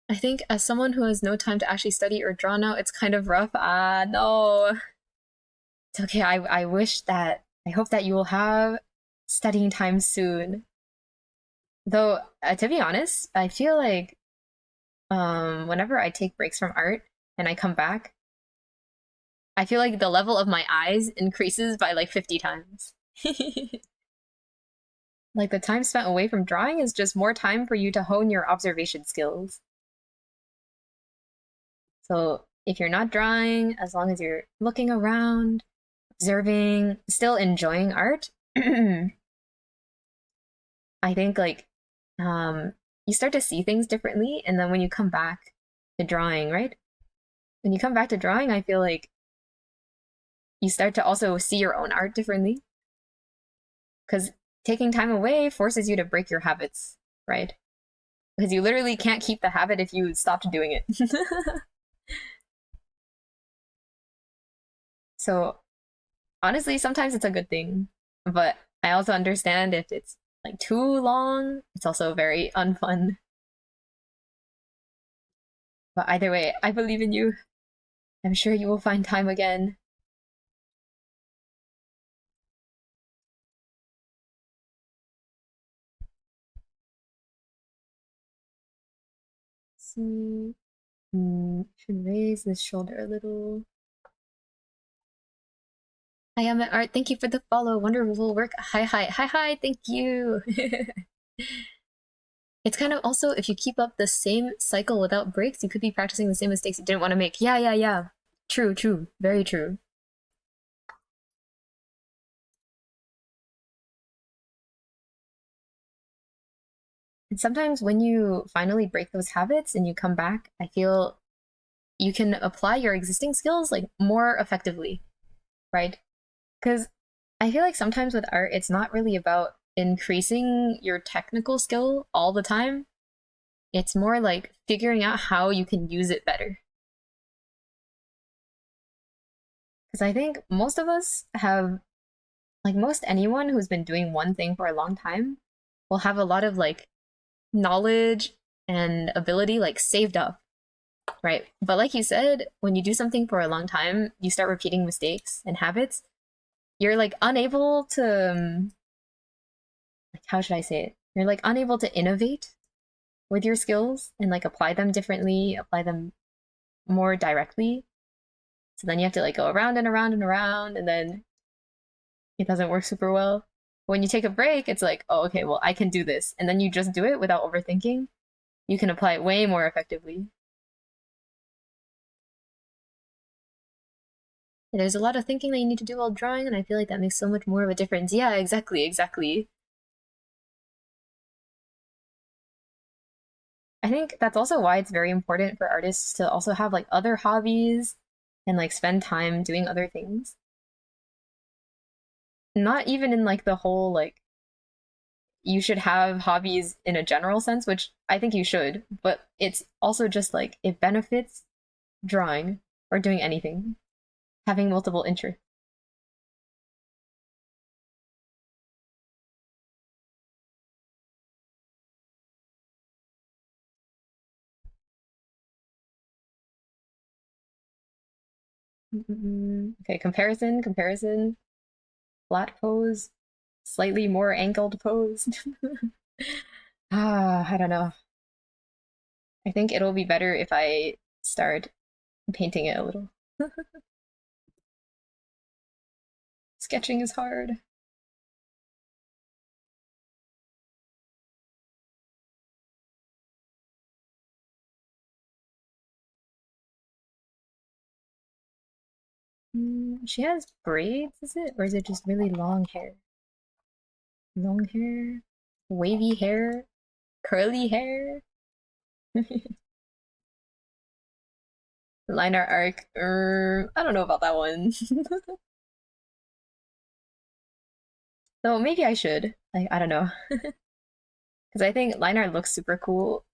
A: I think as someone who has no time to actually study or draw now, it's kind of rough. Ah, no. It's okay. I wish that, I hope that you will have studying time soon. Though, to be honest, I feel like whenever I take breaks from art and I come back, I feel like the level of my eyes increases by like 50 times. Like the time spent away from drawing is just more time for you to hone your observation skills. So if you're not drawing, as long as you're looking around, observing, still enjoying art, I think like you start to see things differently. And then when you come back to drawing, right? When you come back to drawing, I feel like you start to also see your own art differently. Because taking time away forces you to break your habits, right? Because you literally can't keep the habit if you stopped doing it. So honestly, sometimes it's a good thing, but I also understand if it's like too long, it's also very unfun. But either way, I believe in you. I'm sure you will find time again. Let's see. Should raise this shoulder a little. I am at art. Thank you for the follow. Wonderful work. Hi, hi, hi, hi. Thank you. It's kind of also, if you keep up the same cycle without breaks, you could be practicing the same mistakes you didn't want to make. Yeah, yeah, yeah. True, true. Very true. And sometimes when you finally break those habits and you come back, I feel you can apply your existing skills like more effectively, right? Because I feel like sometimes with art, it's not really about increasing your technical skill all the time. It's more like figuring out how you can use it better. Because I think most of us have, like most anyone who's been doing one thing for a long time, will have a lot of like knowledge and ability like saved up, right? But like you said, when you do something for a long time, you start repeating mistakes and habits. You're like unable to, like, how should I say it? You're like unable to innovate with your skills and like apply them differently, apply them more directly. So then you have to like go around and around and around, and then it doesn't work super well. When you take a break, it's like, oh, okay, well, I can do this. And then you just do it without overthinking. You can apply it way more effectively. There's a lot of thinking that you need to do while drawing, and I feel like that makes so much more of a difference. Yeah, exactly, exactly. I think that's also why it's very important for artists to also have like other hobbies and like spend time doing other things. Not even in like the whole like you should have hobbies in a general sense, which I think you should, but it's also just like it benefits drawing or doing anything, having multiple interests. Okay, comparison, flat pose, slightly more angled pose. I don't know. I think it'll be better if I start painting it a little. Sketching is hard. She has braids, is it? Or is it just really long hair? Long hair? Wavy hair? Curly hair? Line art arc. I don't know about that one. So maybe I should. Like, I don't know. Because I think line art looks super cool.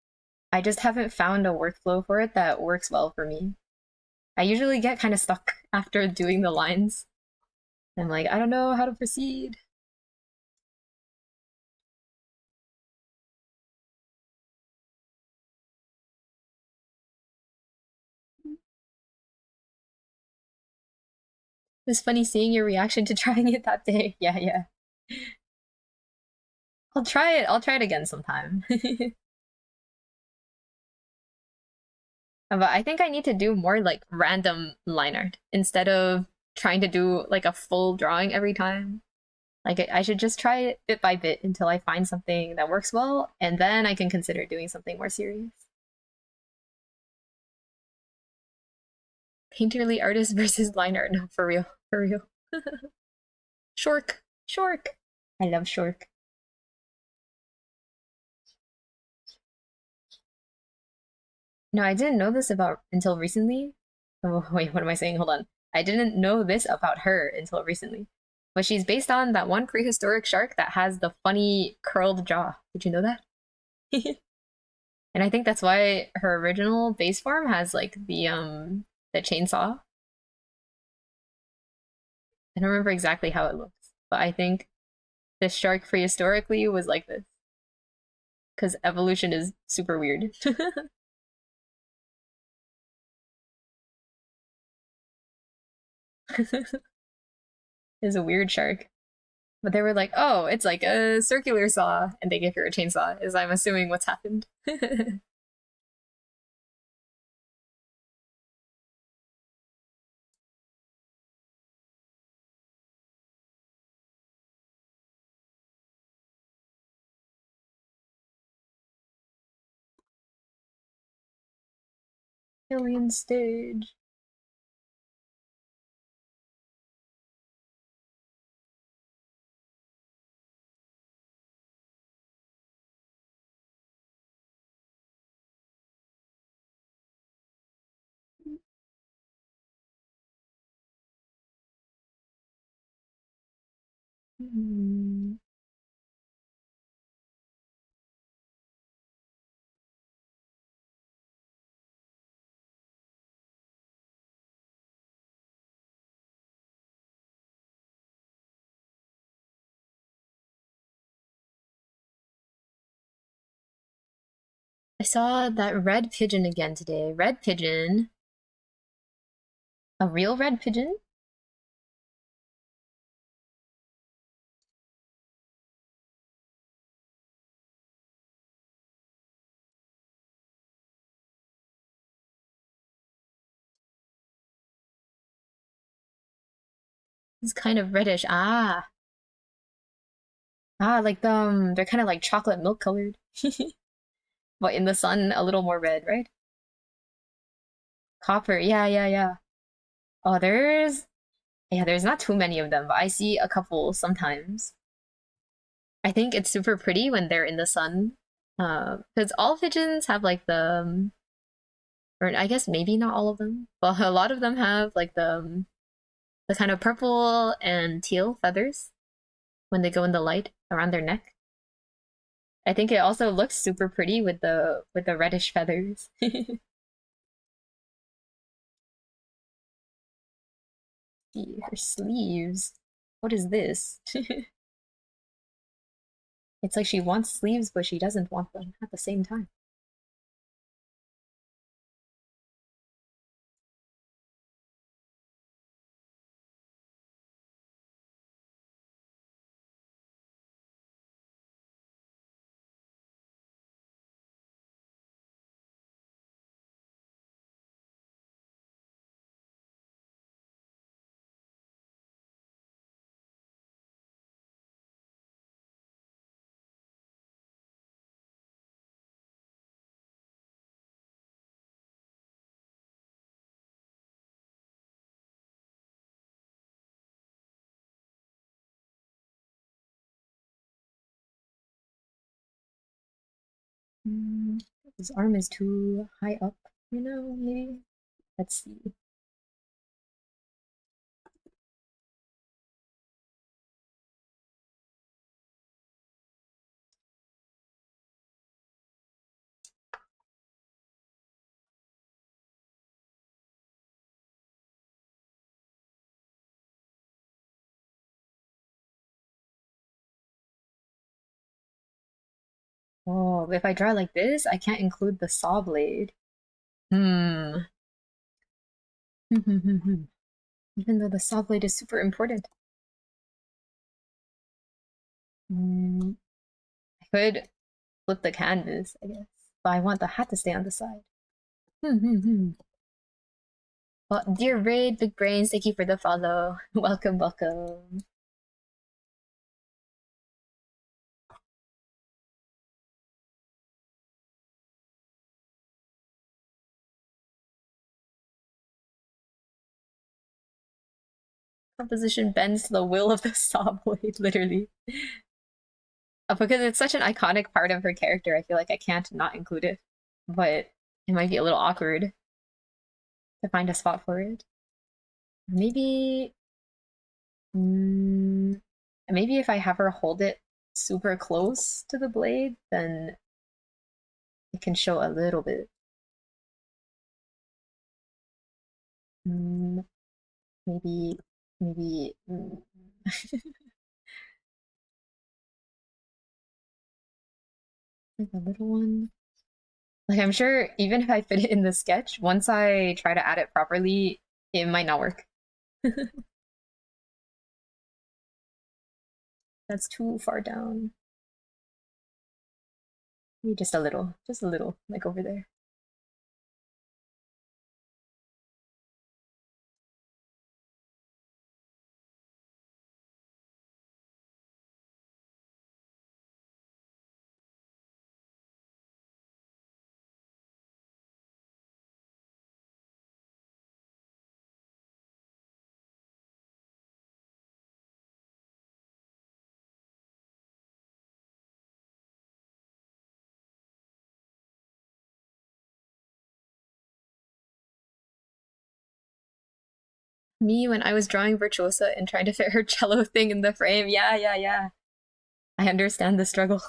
A: I just haven't found a workflow for it that works well for me. I usually get kind of stuck after doing the lines. I'm like, I don't know how to proceed. It was funny seeing your reaction to trying it that day. Yeah, yeah. I'll try it. I'll try it again sometime. But I think I need to do more like random line art instead of trying to do like a full drawing every time. Like I should just try it bit by bit until I find something that works well, and then I can consider doing something more serious. Painterly artist versus line art. No, for real. For real. Shork. Shork. I love Shork. No, I didn't know this about until recently. Oh, wait, what am I saying? Hold on. I didn't know this about her until recently. But she's based on that one prehistoric shark that has the funny curled jaw. Did you know that? And I think that's why her original base form has like the chainsaw. I don't remember exactly how it looks, but I think this shark prehistorically was like this because evolution is super weird. It's a weird shark. But they were like, oh, it's like a circular saw, and they gave her a chainsaw, is I'm assuming what's happened. Alien stage. Hmm. I saw that red pigeon again today. Red pigeon. A real red pigeon? It's kind of reddish. Ah. Ah, like they're kind of like chocolate milk colored. But in the sun, a little more red, right? Copper. Yeah, yeah, yeah. Oh, there's not too many of them, but I see a couple sometimes. I think it's super pretty when they're in the sun. Because all pigeons have like or I guess maybe not all of them, but a lot of them have like the kind of purple and teal feathers when they go in the light around their neck. I think it also looks super pretty with the reddish feathers. Her sleeves. What is this? It's like she wants sleeves, but she doesn't want them at the same time. Mm, his arm is too high up, maybe? Let's see. Oh, if I draw like this, I can't include the saw blade. Hmm. Even though the saw blade is super important. Hmm. I could flip the canvas, I guess. But I want the hat to stay on the side. Well, dear Raid, Big Brains, thank you for the follow. Welcome, welcome. Composition bends to the will of the saw blade, literally. Because it's such an iconic part of her character, I feel like I can't not include it. But it might be a little awkward to find a spot for it. Maybe, mm, maybe if I have her hold it super close to the blade, then it can show a little bit. Mm, maybe, maybe. Like a little one. Like I'm sure even if I fit it in the sketch, once I try to add it properly, it might not work. That's too far down. Maybe just a little, like over there. Me when I was drawing Virtuosa and trying to fit her cello thing in the frame. Yeah, yeah, yeah. I understand the struggle.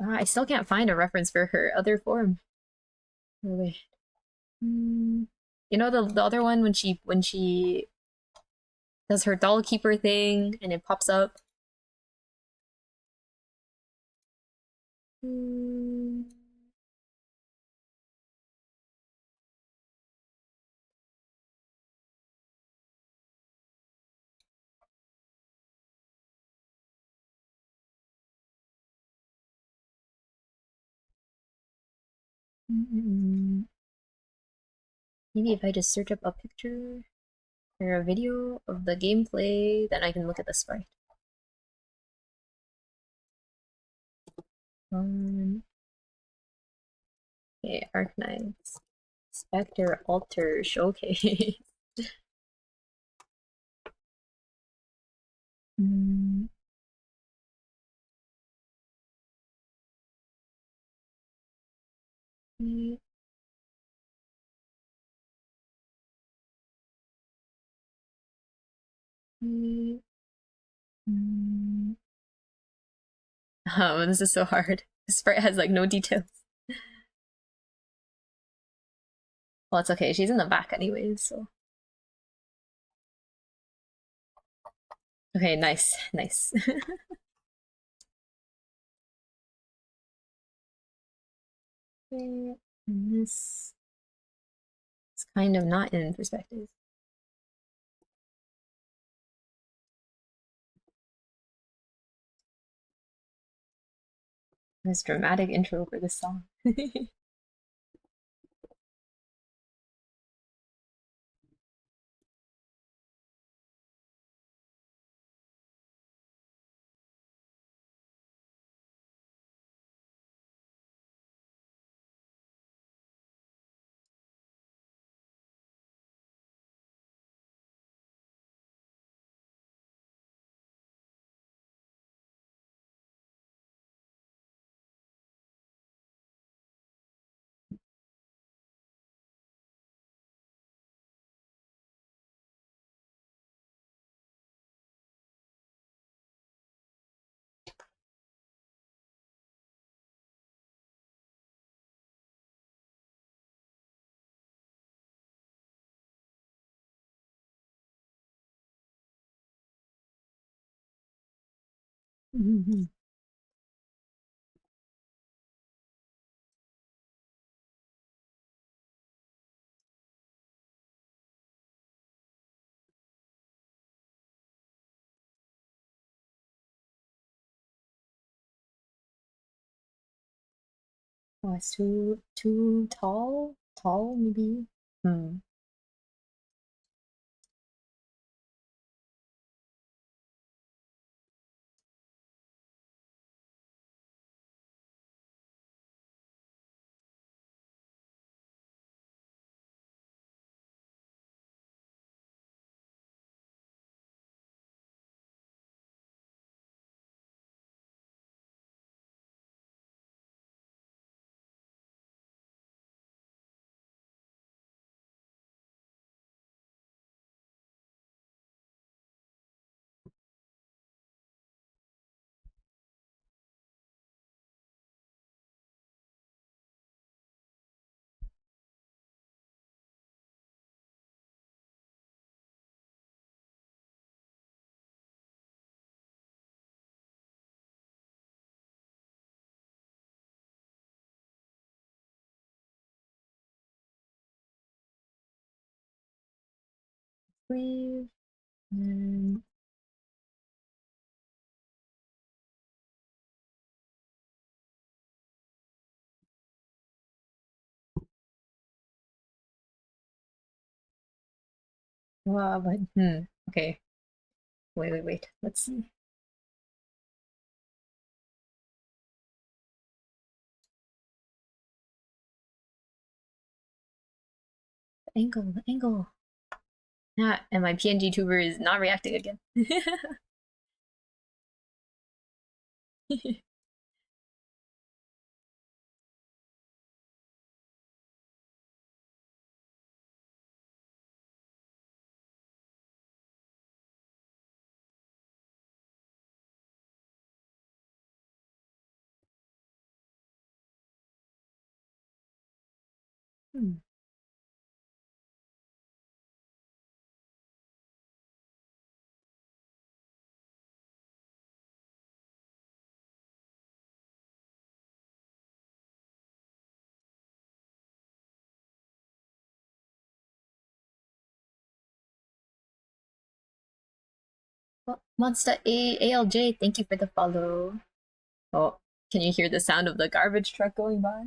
A: I still can't find a reference for her other form. Oh, wait. You know the other one when she does her doll keeper thing and it pops up. Mm, Maybe if I just search up a picture or a video of the gameplay, then I can look at the sprite. Um, okay, Arknights. Spectre Alter Showcase. Mm, mm, mm, mm. Oh, this is so hard. The sprite has like no details. Well, it's okay. She's in the back anyways, so. Okay, nice, nice. Okay, and this is kind of not in perspective. This dramatic intro for this song. Mhm. Oh, it's too tall? Tall, maybe? Hmm. Leave. And but okay. Wait. Let's see. The angle. Yeah, and my PNG tuber is not reacting again. Hmm. Well, Monster ALJ, thank you for the follow. Oh, can you hear the sound of the garbage truck going by?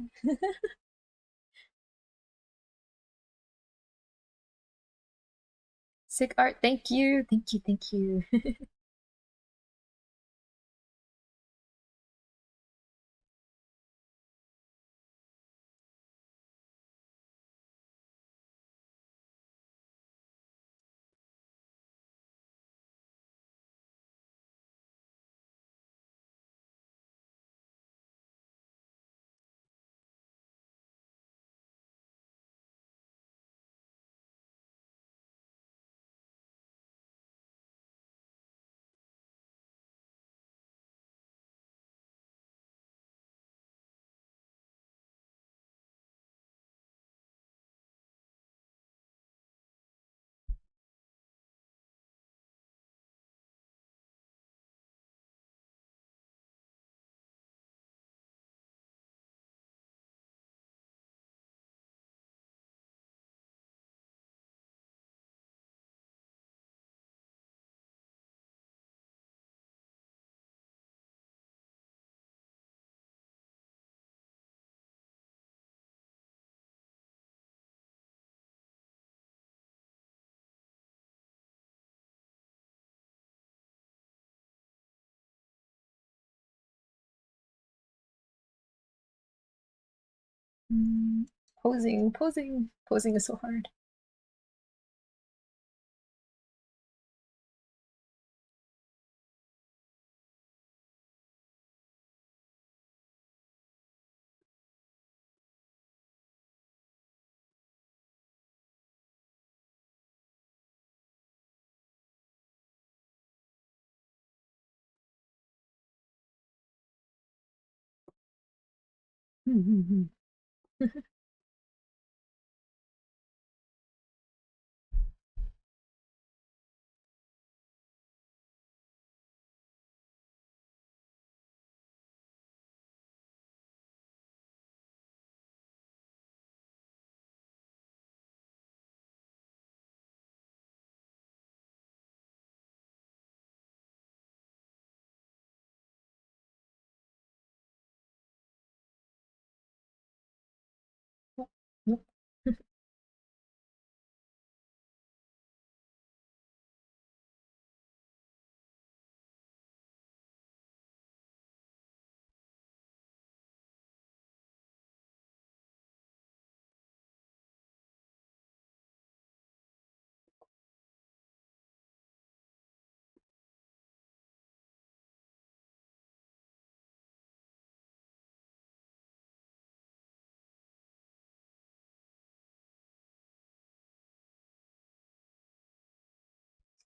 A: Sick art, thank you. Mm, posing is so hard.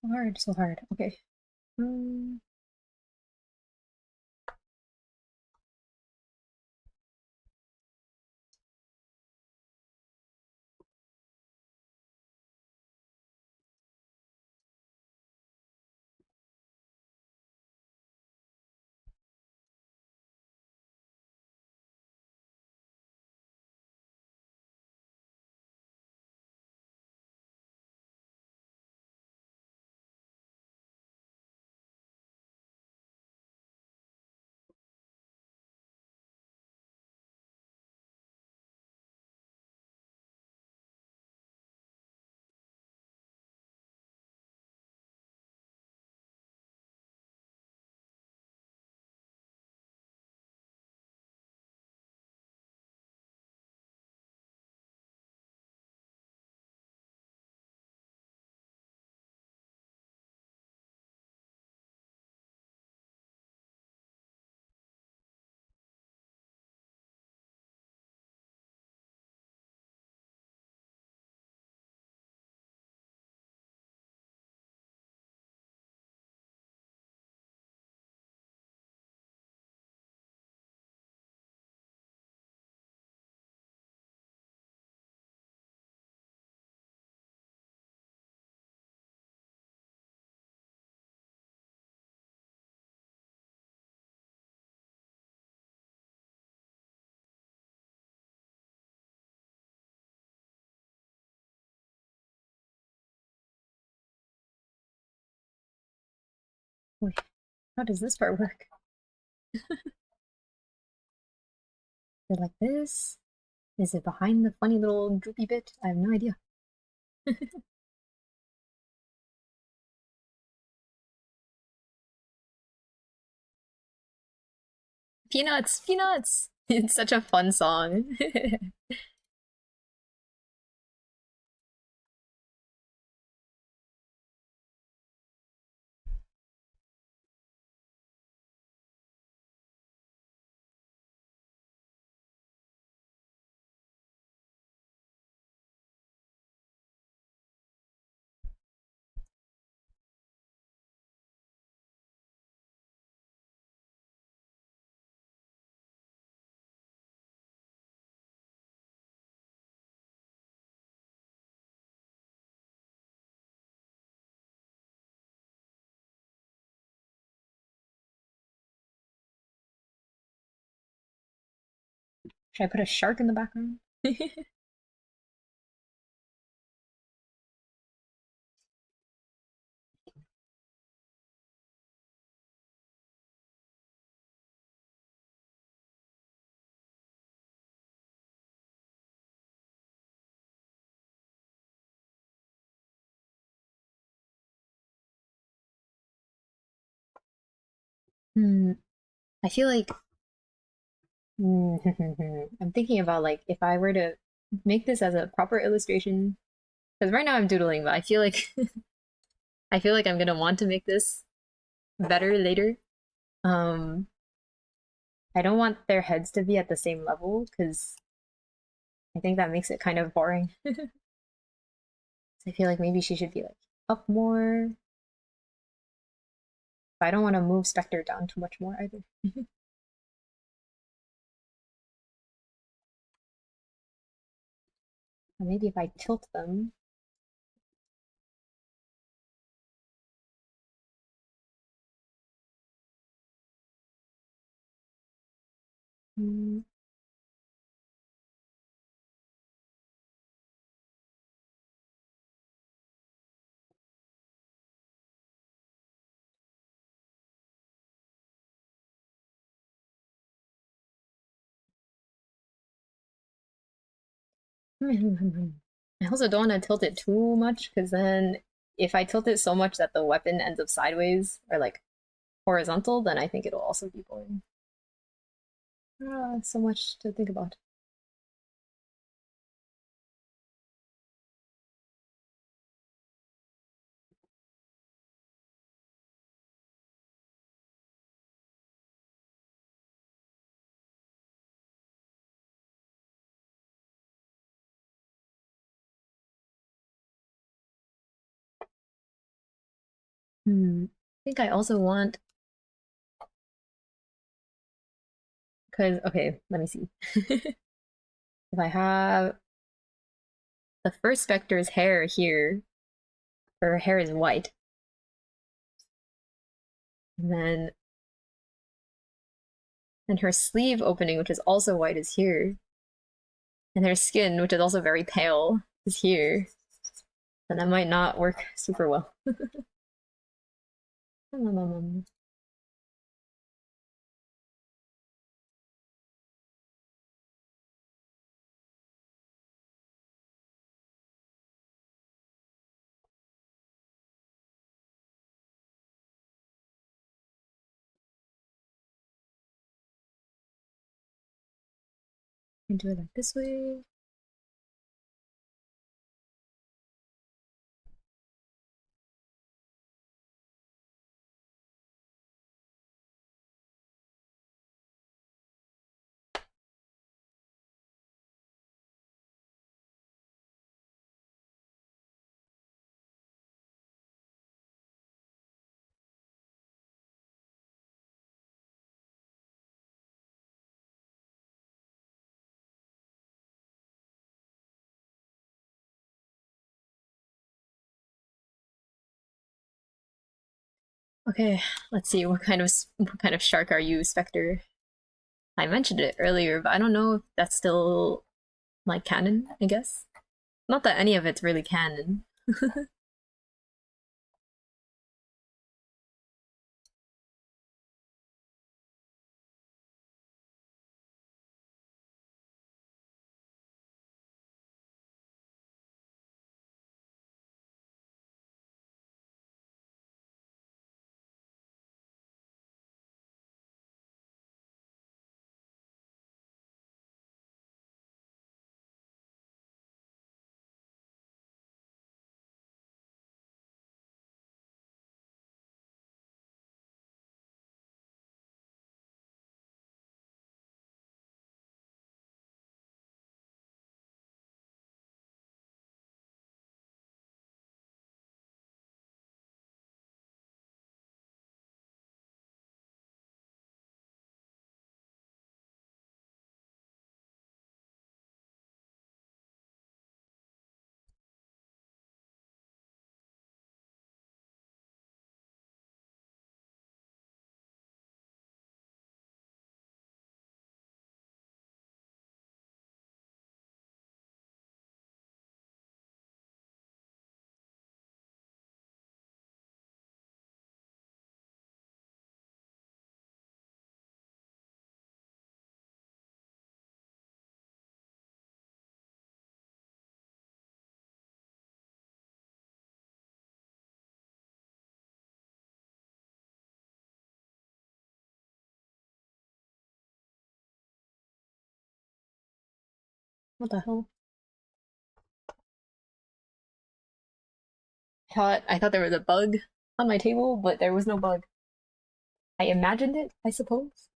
A: So hard, so hard. Okay. Wait, how does this part work? Is it like this? Is it behind the funny little droopy bit? I have no idea. Peanuts! Peanuts! It's such a fun song. Should I put a shark in the background? Hmm. I feel like I'm thinking about like if I were to make this as a proper illustration, because right now I'm doodling, but I feel like I feel like I'm gonna want to make this better later. Um, I don't want their heads to be at the same level because I think that makes it kind of boring. So I feel like maybe she should be like up more. But I don't want to move Spectre down too much more either. Or maybe if I tilt them. Mm, I also don't want to tilt it too much because then if I tilt it so much that the weapon ends up sideways or like horizontal, then I think it'll also be boring. So much to think about. I think I also want, because, okay, let me see. If I have the first Spectre's hair here, her hair is white, and then her sleeve opening, which is also white, is here, and her skin, which is also very pale, is here. Then that might not work super well. Can do it like this way. Okay, let's see. What kind of shark are you, Spectre? I mentioned it earlier, but I don't know if that's still like canon, I guess. Not that any of it's really canon. What the hell? I thought there was a bug on my table, but there was no bug. I imagined it, I suppose.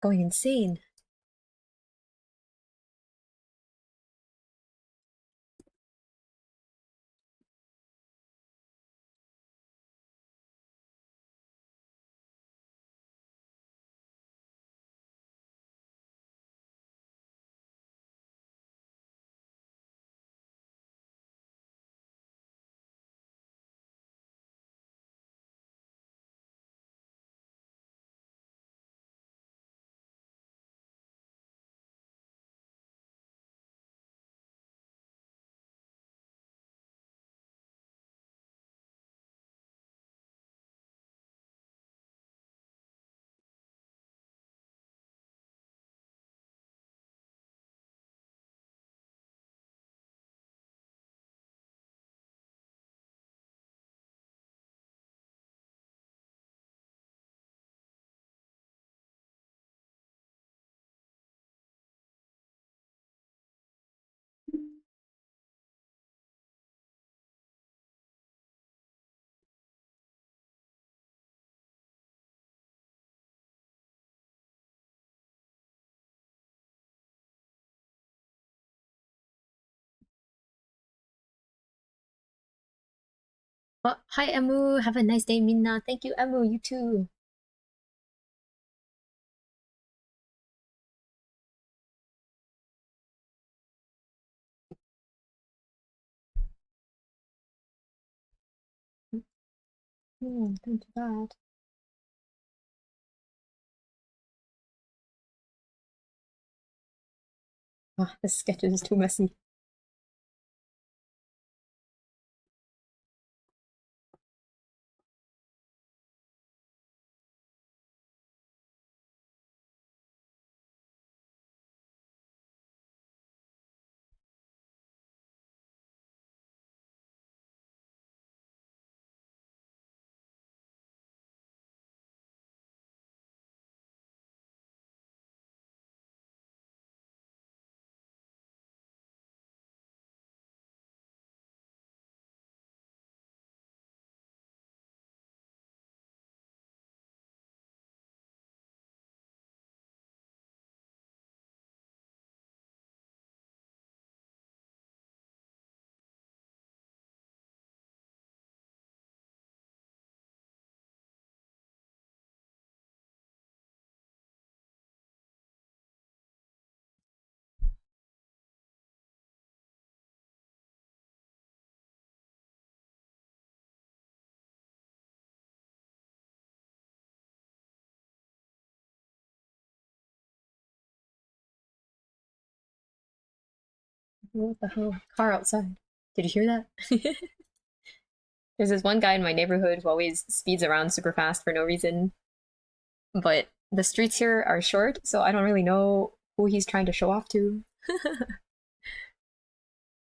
A: Going insane. Oh, hi, Emu. Have a nice day, Minna. Thank you, Emu. You too. Don't do that. Oh, this sketch is too messy. What the hell? Car outside. Did you hear that? There's this one guy in my neighborhood who always speeds around super fast for no reason, but the streets here are short, so I don't really know who he's trying to show off to.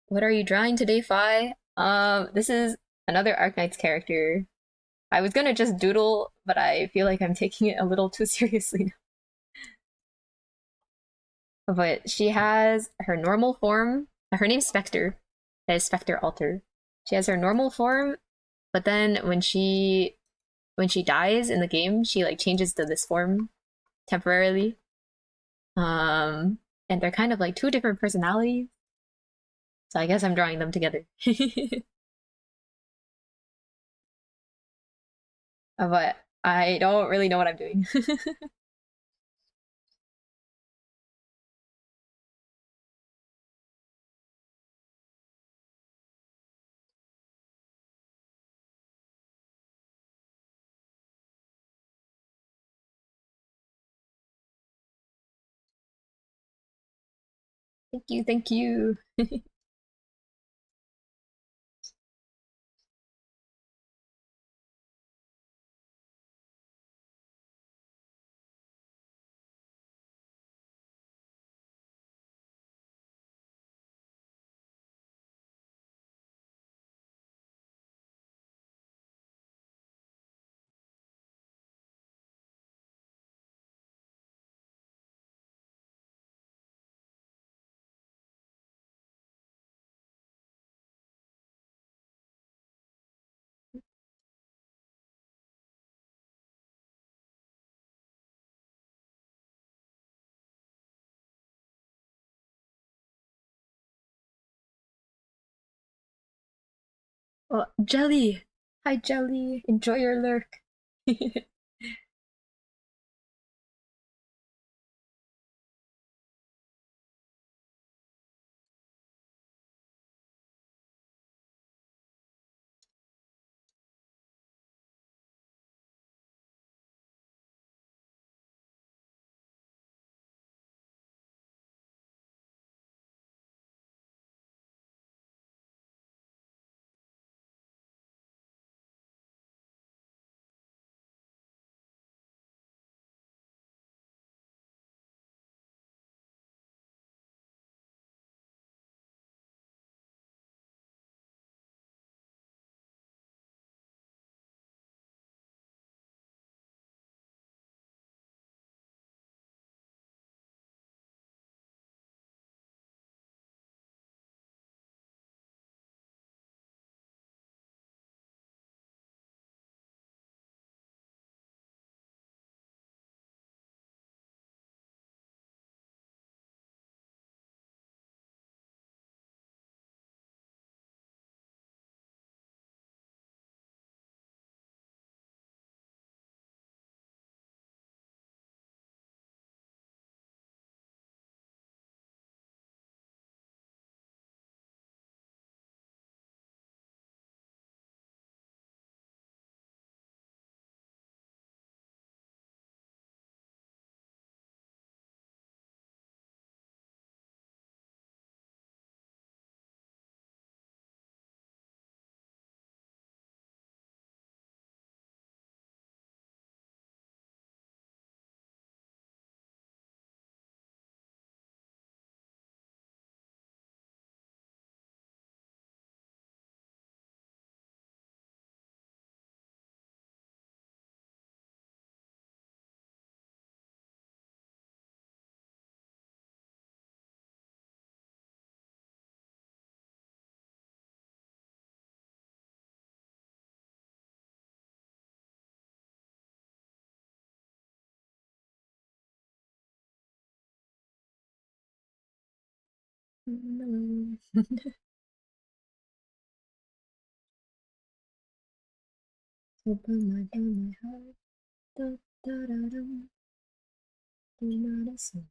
A: What are you drawing today, Fi? This is another Arknights character. I was gonna just doodle, but I feel like I'm taking it a little too seriously now. But she has her normal form. Her name's Spectre. That is Spectre Alter. She has her normal form, but then when she dies in the game, she like changes to this form temporarily. Um, and they're kind of like two different personalities. So I guess I'm drawing them together. But I don't really know what I'm doing. Thank you, thank you. Oh, Jelly! Hi, Jelly. Enjoy your lurk. Open my heart. Da, da, da, dum. Do not assume.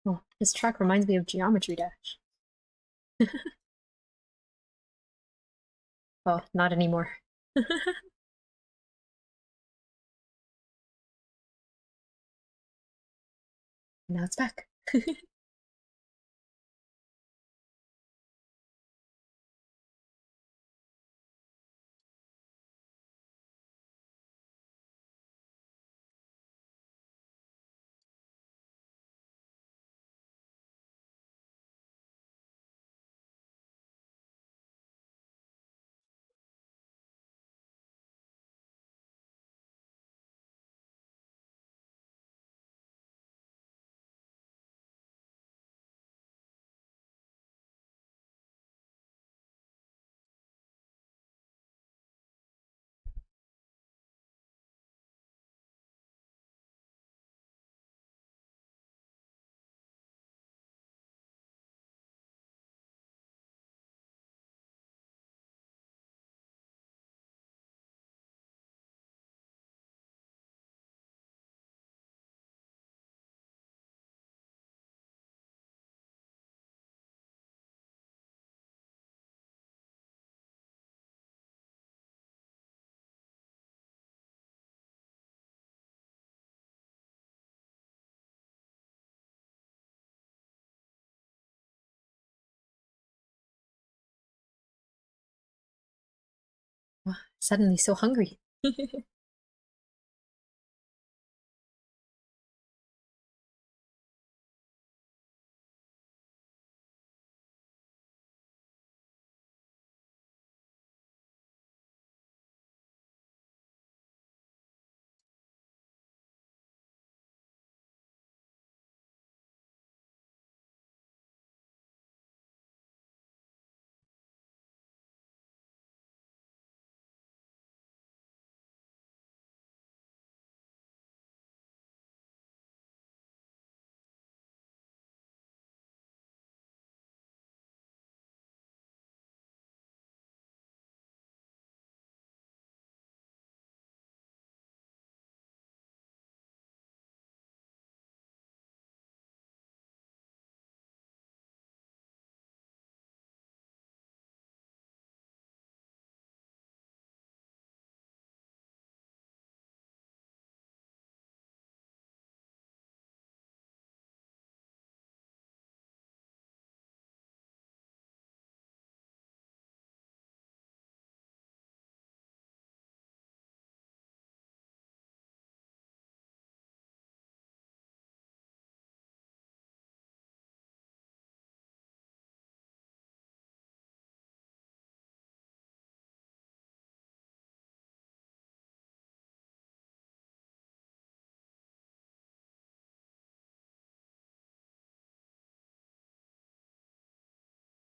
A: Oh, this track reminds me of Geometry Dash. Oh, not anymore. Now it's back. Wow, suddenly so hungry.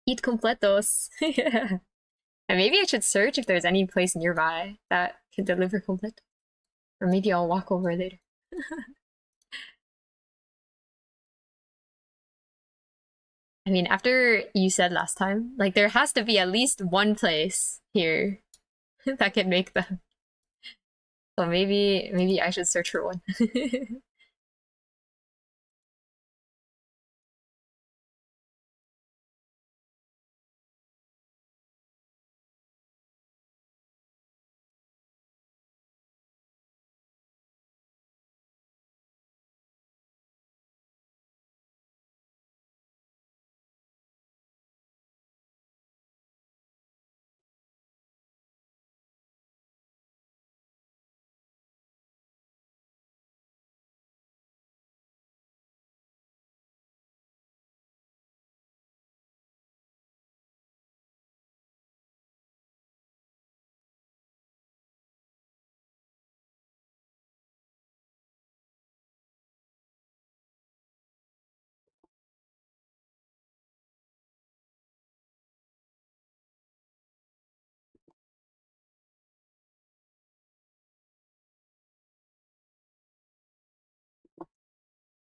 A: Eat completos. Yeah. And maybe I should search if there's any place nearby that can deliver completo. Or maybe I'll walk over later. I mean, after you said last time, like there has to be at least one place here that can make them. So maybe I should search for one.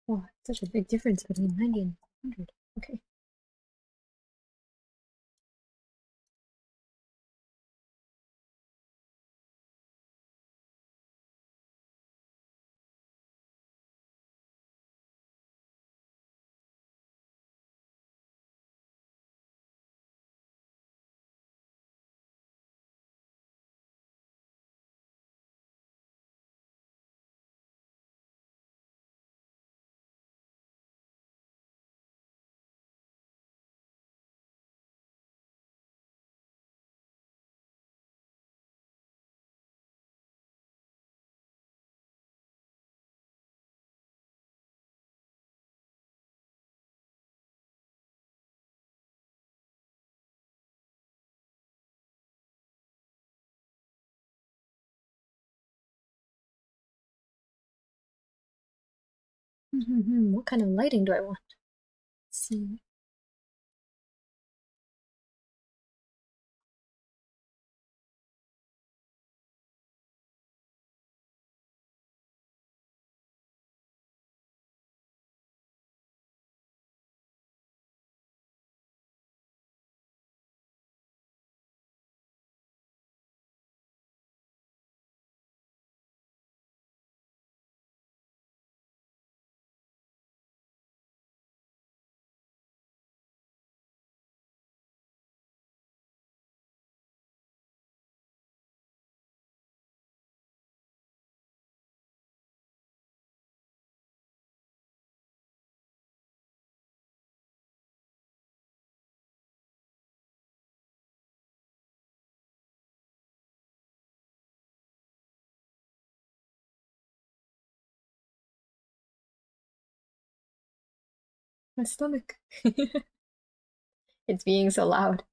A: Wow, such a big difference between 90 and 100. Okay. What kind of lighting do I want? Let's see. My stomach. It's being so loud.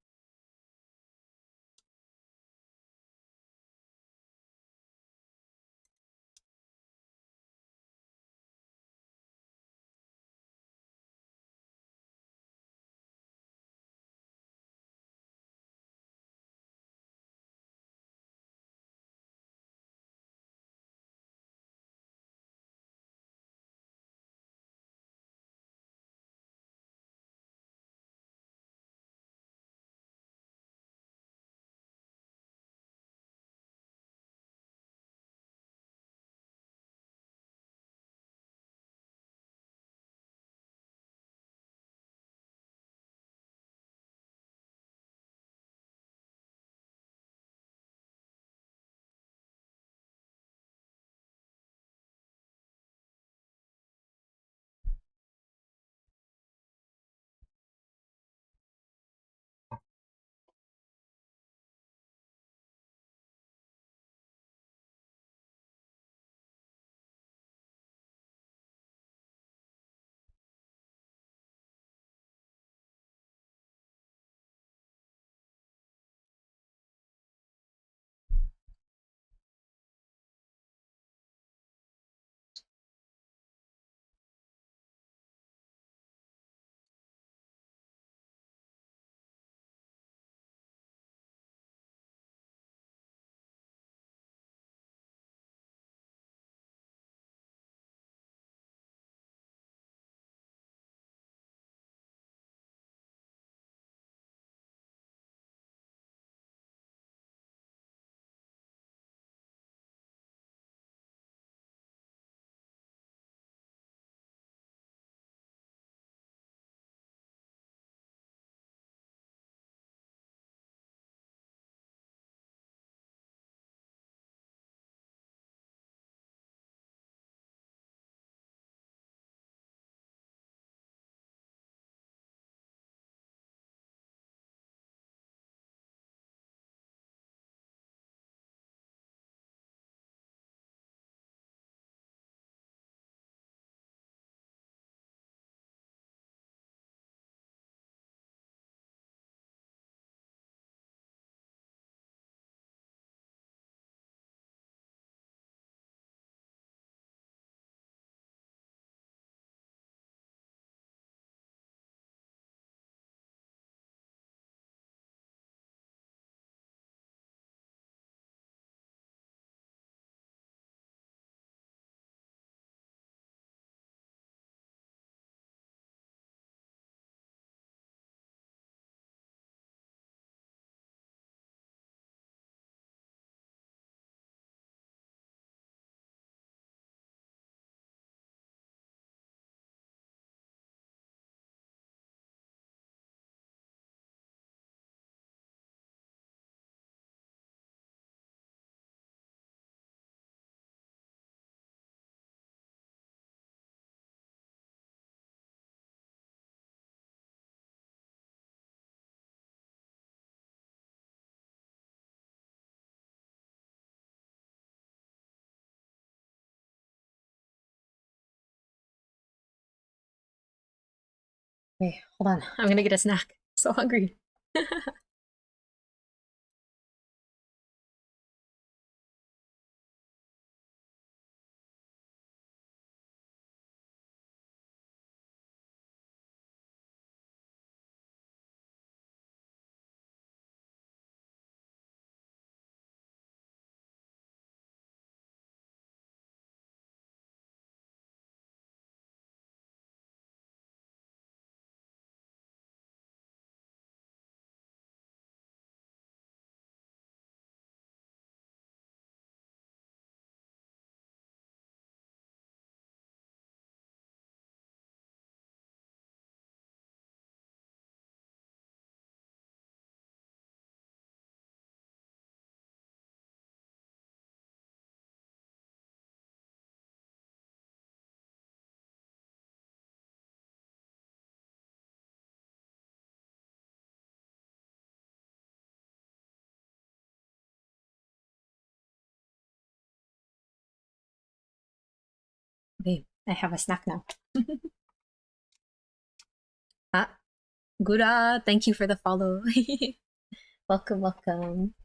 A: Wait, hold on. I'm gonna get a snack. So hungry. Okay, I have a snack now. Ah, Gura, thank you for the follow. Welcome, welcome.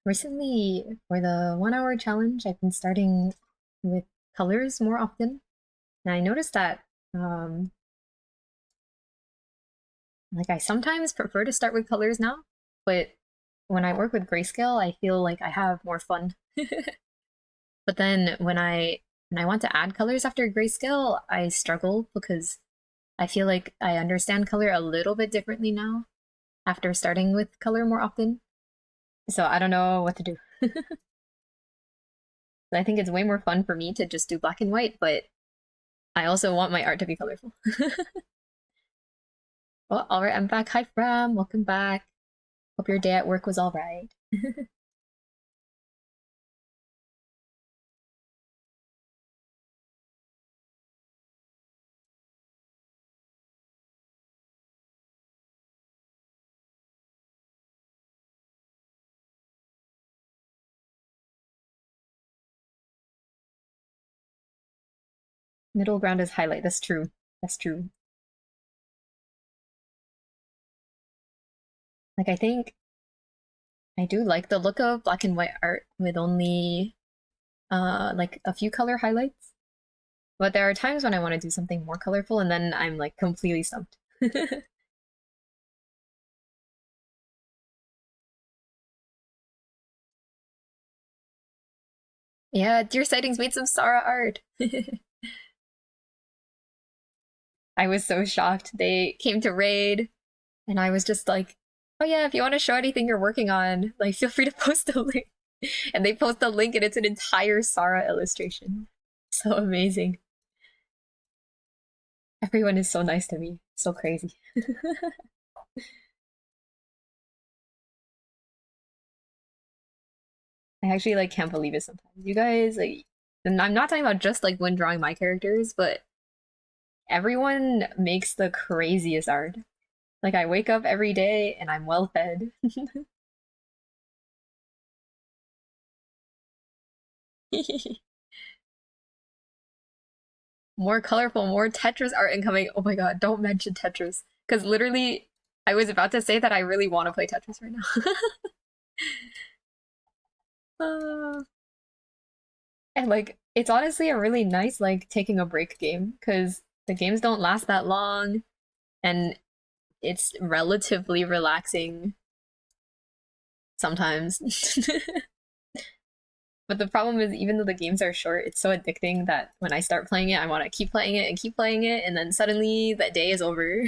A: Recently, for the 1 hour challenge, I've been starting with colors more often. And I noticed that, um, like, I sometimes prefer to start with colors now, but when I work with grayscale, I feel like I have more fun. But then when I want to add colors after grayscale, I struggle because I feel like I understand color a little bit differently now after starting with color more often. So I don't know what to do. I think it's way more fun for me to just do black and white, but I also want my art to be colorful. Well, all right, I'm back. Hi, Fram. Welcome back. Hope your day at work was all right. Middle ground is highlight. That's true. That's true. Like, I think I do like the look of black and white art with only like a few color highlights. But there are times when I want to do something more colorful and then I'm like completely stumped. Yeah, Dear Sightings made some Sarah art. I was so shocked. They came to raid, and I was just like, "Oh yeah, if you want to show anything you're working on, like feel free to post a link." And they post a link, and it's an entire Sarah illustration. So amazing. Everyone is so nice to me. So crazy. I actually like can't believe it sometimes. You guys like, and I'm not talking about just like when drawing my characters, but everyone makes the craziest art. Like I wake up every day and I'm well fed. More colorful, more Tetris art incoming. Oh my god, don't mention Tetris. Because literally, I was about to say that I really want to play Tetris right now. uh, and like, it's honestly a really nice, like, taking a break game. Because the games don't last that long. And it's relatively relaxing sometimes. But the problem is, even though the games are short, it's so addicting that when I start playing it, I want to keep playing it and keep playing it, and then suddenly that day is over.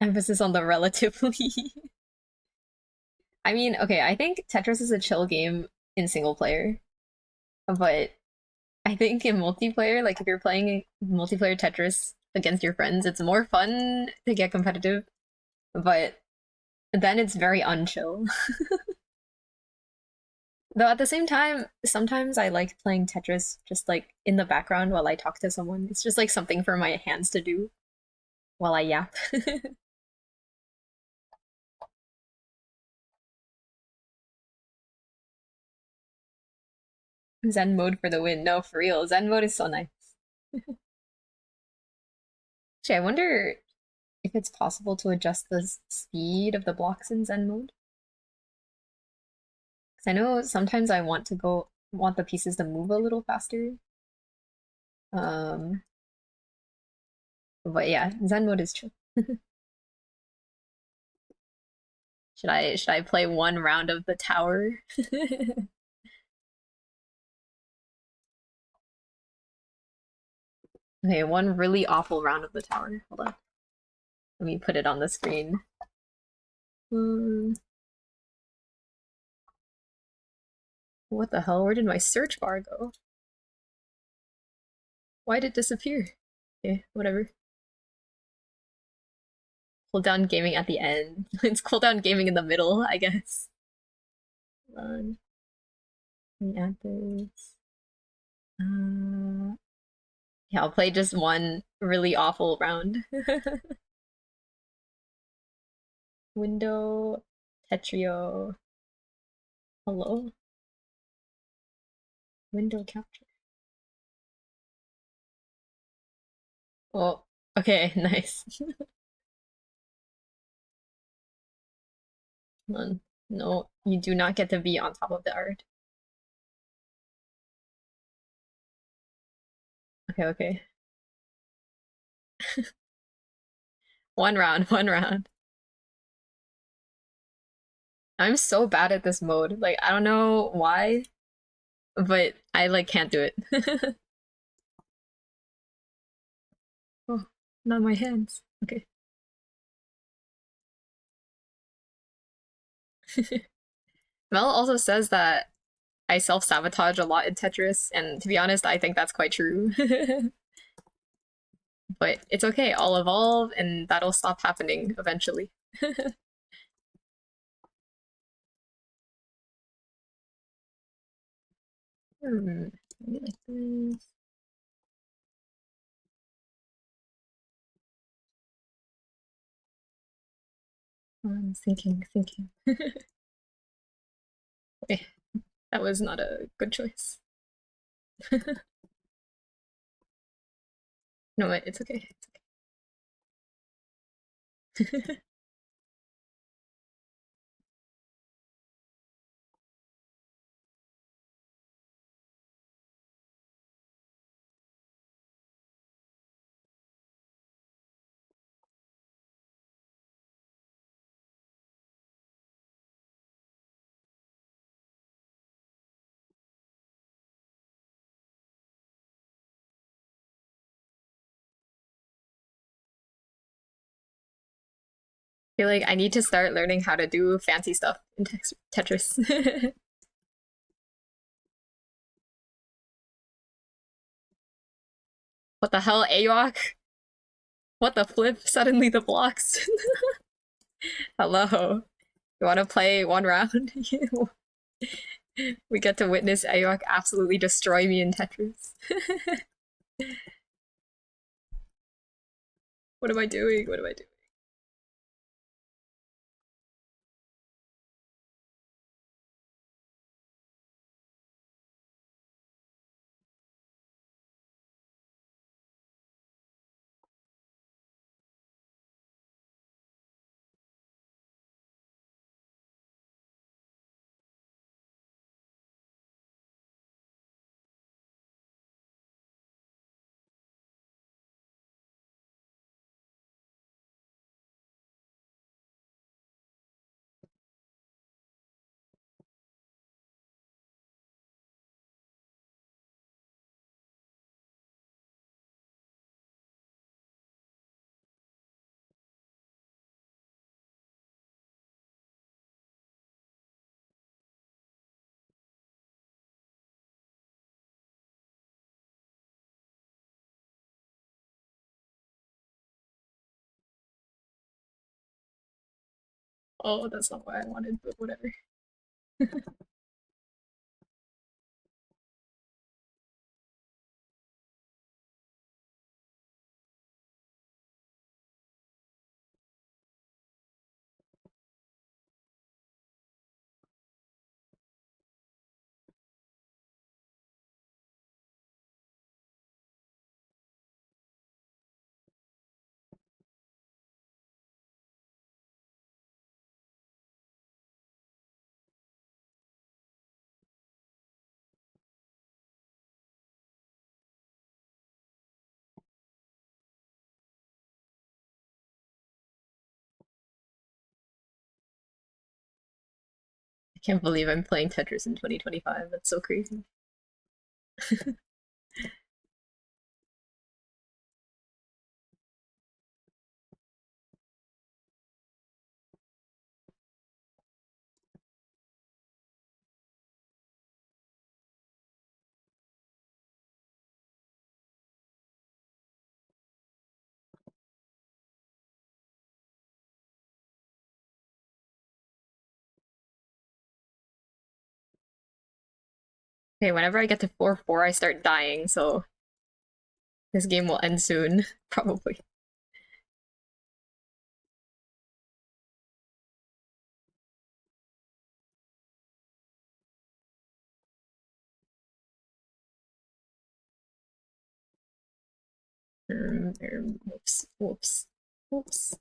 A: Emphasis on the relatively. I mean, okay, I think Tetris is a chill game in single player, but I think in multiplayer, like if you're playing multiplayer Tetris against your friends, it's more fun to get competitive, but then it's very unchill. Though at the same time, sometimes I like playing Tetris just like in the background while I talk to someone. It's just like something for my hands to do while I yap. Zen mode for the win. No, for real. Zen mode is so nice. Actually, I wonder if it's possible to adjust the speed of the blocks in Zen mode. Because I know sometimes I want the pieces to move a little faster. Um, but yeah, Zen mode is true. Should I play one round of the tower? Okay, one really awful round of the tower. Hold on. Let me put it on the screen. Hmm, what the hell? Where did my search bar go? Why did it disappear? Okay, whatever. Cooldown gaming at the end. It's cooldown gaming in the middle, I guess. Hold on. Let me add this. Yeah, I'll play just one really awful round. Window. Tetrio. Hello? Window capture. Oh, okay, nice. No, you do not get to be on top of the art. Okay, okay. One round, one round. I'm so bad at this mode. Like, I don't know why, but I like can't do it. Oh, not my hands. Okay. Mel also says that I self-sabotage a lot in Tetris, and to be honest, I think that's quite true. But it's okay, I'll evolve and that'll stop happening eventually. Maybe like this. I'm thinking. Okay, that was not a good choice. No, it's okay. It's okay. Feel like I need to start learning how to do fancy stuff in Tetris. What the hell, AWOC? What the flip? Suddenly the blocks. Hello. You want to play one round? We get to witness AWOC absolutely destroy me in Tetris. What am I doing? What am I doing? Oh, that's not what I wanted, but whatever. I can't believe I'm playing Tetris in 2025. That's so crazy. Okay, whenever I get to 4-4, I start dying, so this game will end soon, probably. Whoops, whoops, whoops.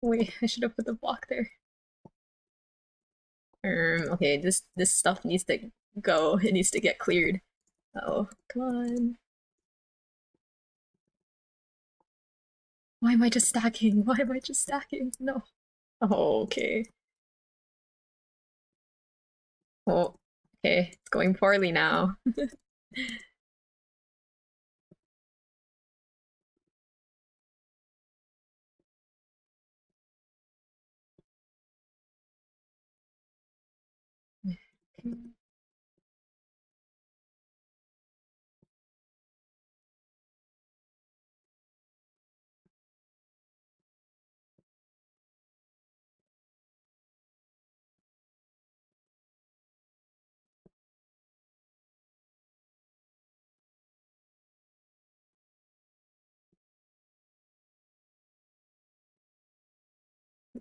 A: Wait, I should have put the block there. Okay, this stuff needs to go. It needs to get cleared. Oh, come on. Why am I just stacking? Why am I just stacking? No. Oh, okay. Oh, okay. It's going poorly now.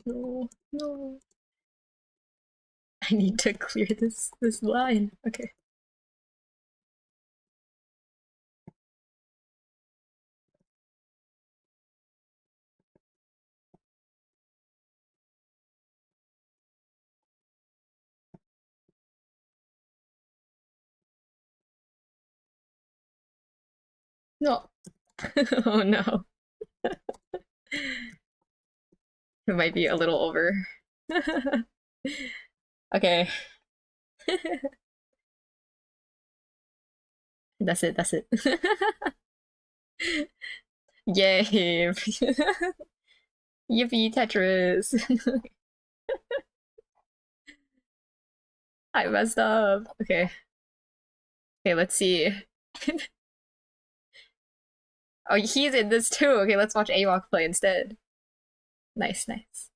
A: No, no. I need to clear this line. Okay. No. Oh no. It might be a little over. Okay. That's it, that's it. Yay. Yippee Tetris. I messed up. Okay. Okay, let's see. Oh, he's in this too. Okay, let's watch Awok play instead. Nice, nice.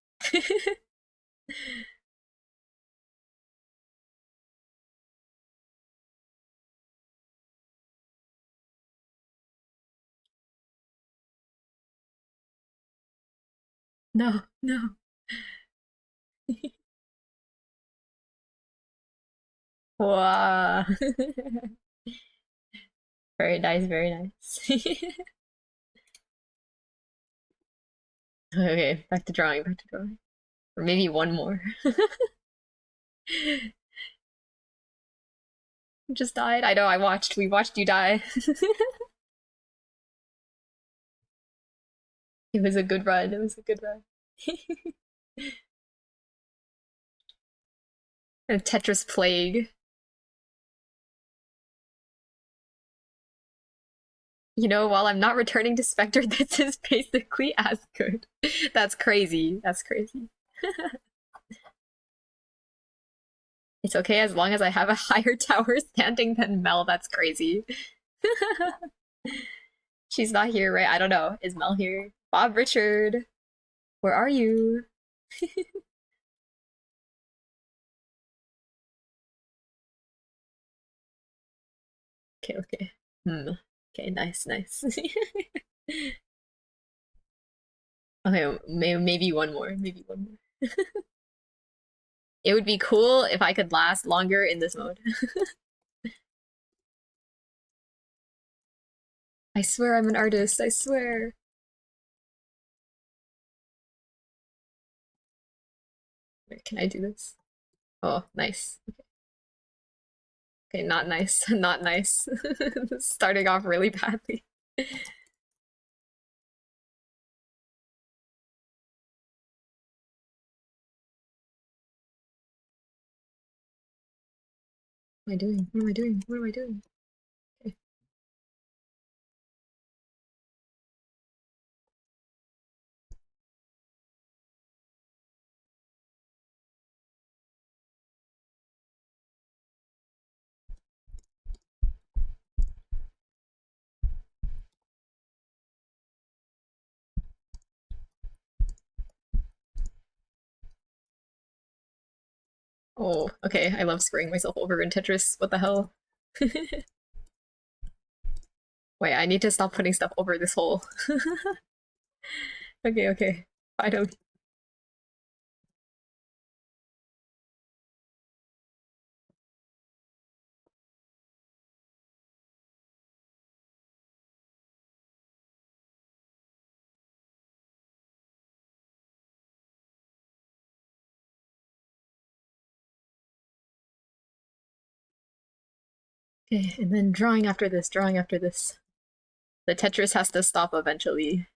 A: No, no. Wow. Very nice, very nice. Okay, back to drawing, back to drawing. Or maybe one more. Just died. I know, we watched you die. It was a good run, it was a good run. A Tetris plague. You know, while I'm not returning to Spectre, this is basically as good. That's crazy. That's crazy. It's okay as long as I have a higher tower standing than Mel. That's crazy. She's not here, right? I don't know. Is Mel here? Bob Richard, where are you? Okay, okay. Hmm. Okay, nice, nice. Okay, maybe one more. Maybe one more. It would be cool if I could last longer in this mode. I swear I'm an artist. I swear. Wait, can I do this? Oh, nice. Okay, not nice. Not nice. Starting off really badly. What am I doing? What am I doing? What am I doing? Okay. Oh, okay. I love spraying myself over in Tetris. What the hell? Wait, I need to stop putting stuff over this hole. Okay, okay. I don't. Okay, and then drawing after this, drawing after this. The Tetris has to stop eventually.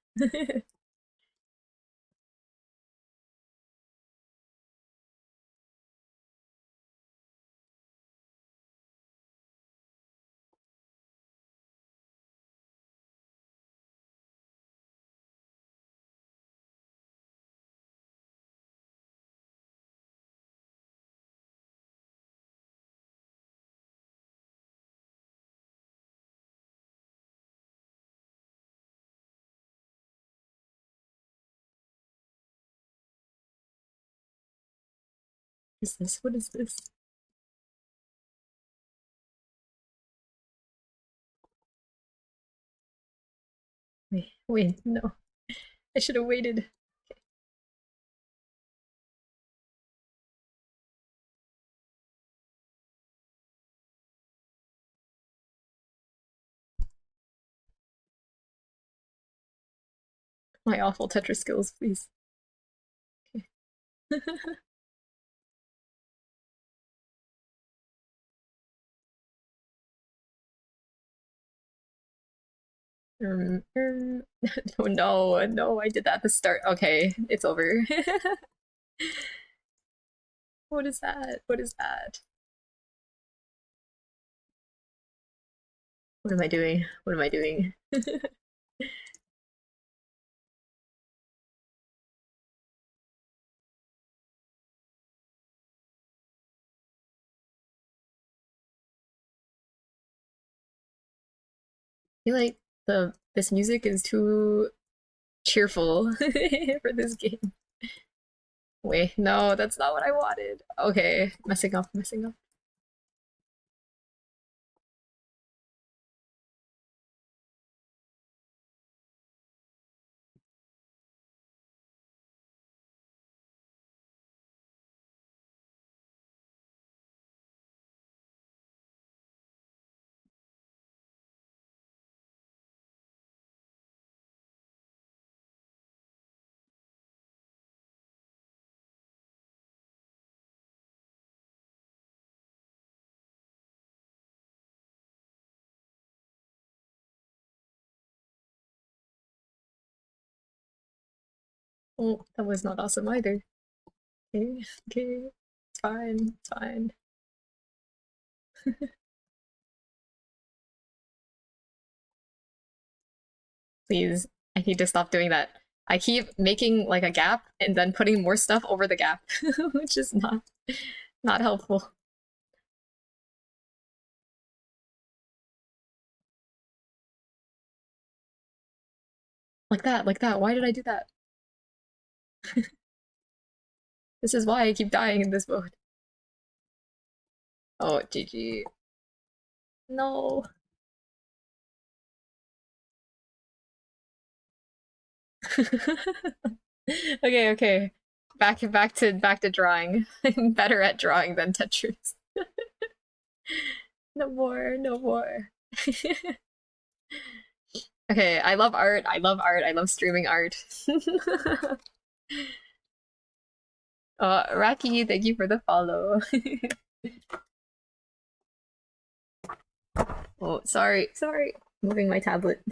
A: What is this? What is this? Wait, no. I should have waited. My awful Tetris skills, please. Okay. Oh no, no, I did that at the start. Okay, it's over. What is that? What is that? What am I doing? What am I doing? I feel like this music is too cheerful for this game. Wait, no, that's not what I wanted. Okay, messing up, messing up. Oh, that was not awesome either. Okay, okay, it's fine, it's fine. Please, I need to stop doing that. I keep making like a gap and then putting more stuff over the gap, which is not helpful. Like that, like that. Why did I do that? This is why I keep dying in this mode. Oh, GG. No. Okay, okay. Back to drawing. I'm better at drawing than Tetris. No more, no more. Okay, I love art. I love art. I love streaming art. Raki, thank you for the follow. Oh, sorry, sorry. Moving my tablet.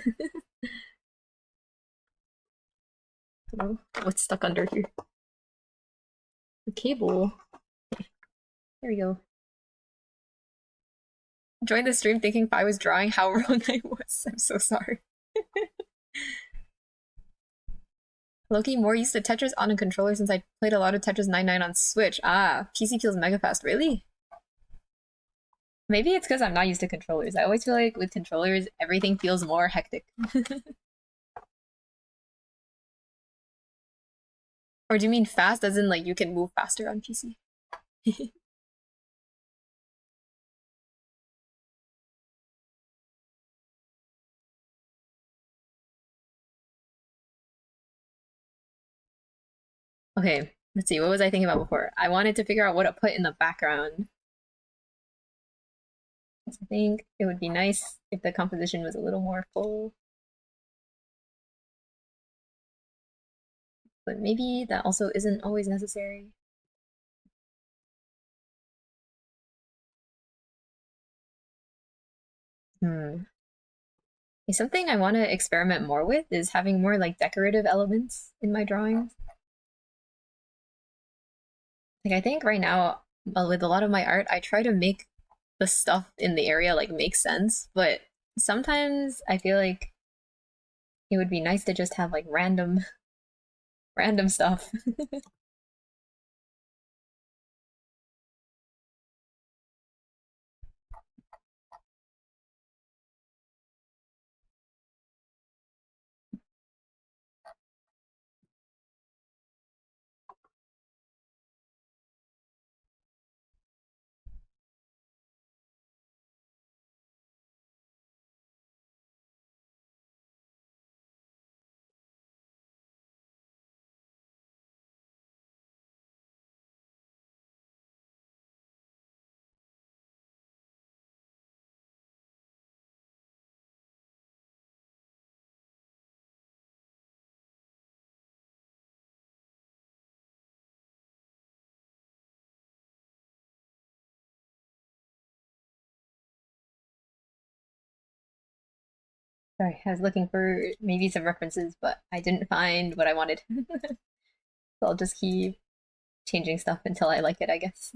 A: Oh, what's stuck under here? The cable. There we go. Joined the stream thinking if I was drawing how wrong I was. I'm so sorry. Loki more used to Tetris on a controller since I played a lot of Tetris 99 on Switch. Ah, PC feels mega fast. Really? Maybe it's because I'm not used to controllers. I always feel like with controllers, everything feels more hectic. Or do you mean fast as in like you can move faster on PC? Okay, let's see. What was I thinking about before? I wanted to figure out what to put in the background. I think it would be nice if the composition was a little more full. But maybe that also isn't always necessary. Hmm. Something I want to experiment more with is having more like decorative elements in my drawings. Like I think right now with a lot of my art, I try to make the stuff in the area like make sense, but sometimes I feel like it would be nice to just have like random stuff. Sorry, I was looking for maybe some references, but I didn't find what I wanted. So I'll just keep changing stuff until I like it, I guess.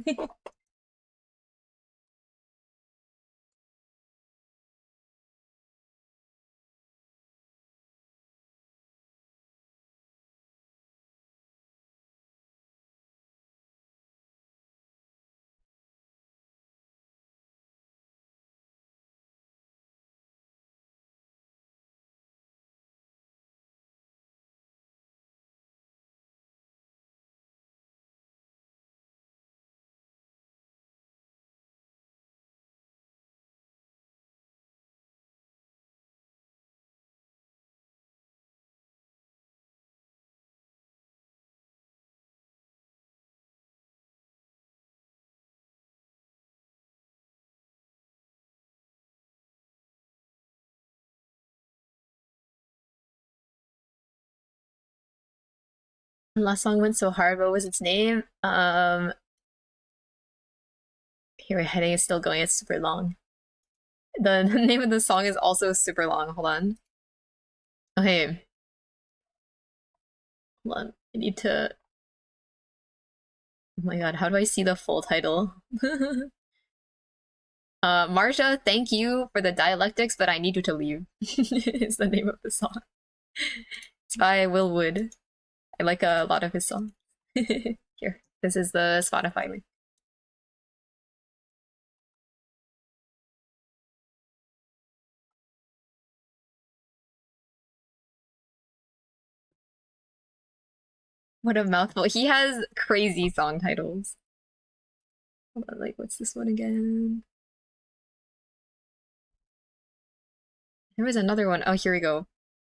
A: Last song went so hard. What was its name? Here, I think it's still going. It's super long. The name of the song is also super long. Hold on. Okay, hold on. I need to. Oh my god, how do I see the full title? Marsha, thank you for the dialectics, but I need you to leave. Is the name of the song. It's by Will Wood. I like a lot of his songs. Here, this is the Spotify link. What a mouthful. He has crazy song titles. Hold on, like, what's this one again? There was another one. Oh, here we go.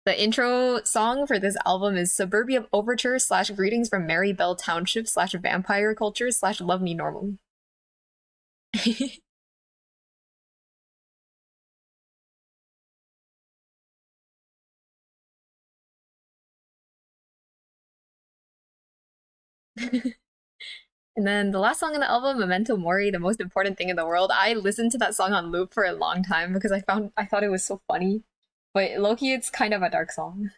A: The intro song for this album is Suburbia Overture slash Greetings from Mary Bell Township slash Vampire Culture slash Love Me Normally. And then the last song in the album, Memento Mori, the most important thing in the world. I listened to that song on loop for a long time because I thought it was so funny. But Loki, it's kind of a dark song.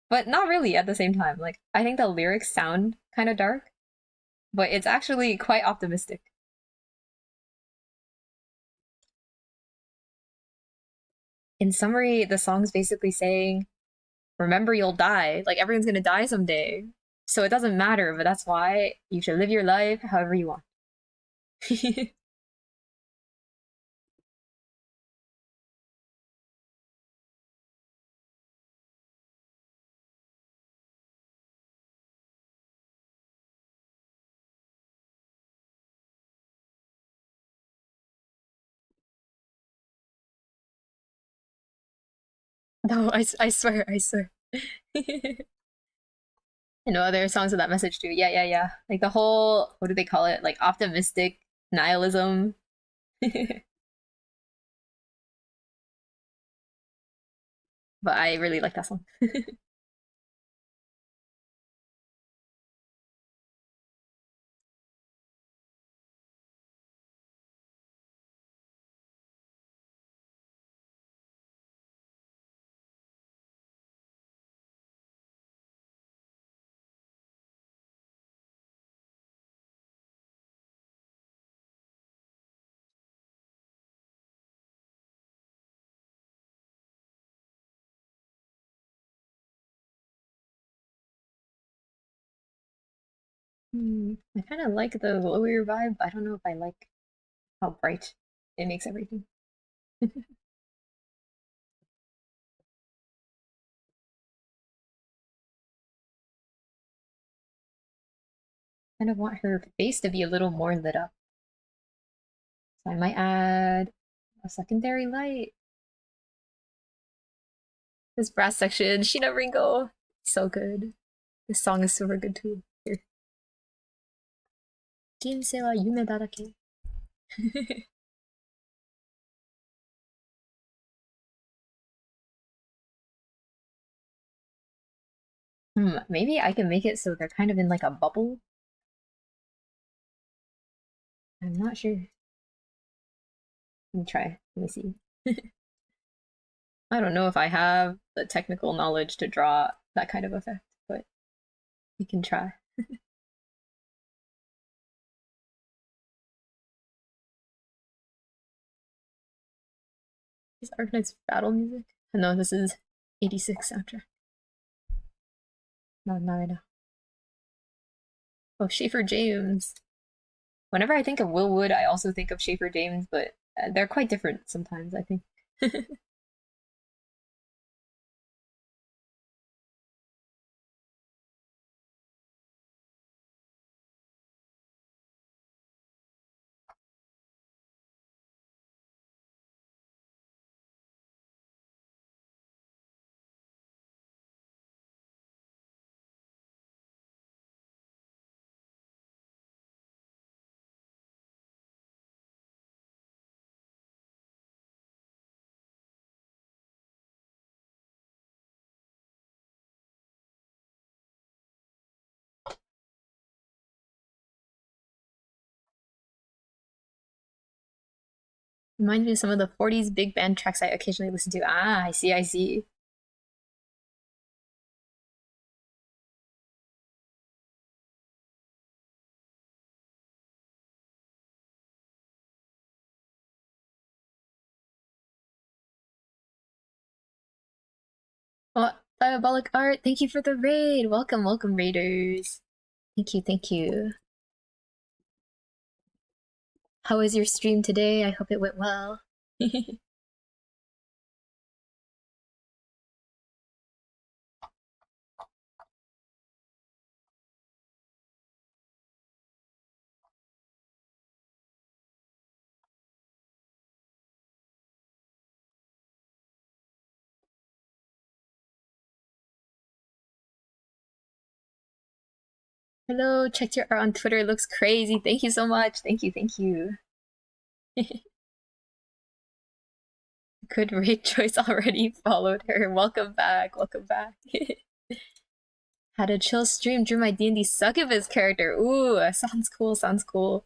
A: But not really at the same time. Like I think the lyrics sound kind of dark, but it's actually quite optimistic. In summary, the song's basically saying, remember you'll die. Like everyone's gonna die someday. So it doesn't matter, but that's why you should live your life however you want. No, I swear, I swear. You know, other songs with that message too. Yeah, yeah, yeah. Like the whole, what do they call it? Like optimistic nihilism. But I really like that song. I kind of like the glowier vibe. I don't know if I like how bright it makes everything. Kind of want her face to be a little more lit up. So I might add a secondary light. This brass section, Sheena Ringo, so good. This song is super good too. Here. 人生は夢だらけ. Maybe I can make it so they're kind of in like a bubble. I'm not sure. Let me try. Let me see. I don't know if I have the technical knowledge to draw that kind of effect, but we can try. Is Arknight's battle music? No, this is 86 soundtrack. No, not right now. Oh, Schaefer James. Whenever I think of Will Wood, I also think of Schaefer James, but they're quite different sometimes, I think. Reminds me of some of the 40s big band tracks I occasionally listen to. Ah, I see, I see. Oh, Diabolic Art, thank you for the raid. Welcome, welcome, raiders. Thank you, thank you. How was your stream today? I hope it went well. Hello, checked your art on Twitter. It looks crazy. Thank you so much. Thank you, thank you. Good raid choice already followed her. Welcome back, welcome back. Had a chill stream, drew my D&D succubus character. Ooh, sounds cool, sounds cool.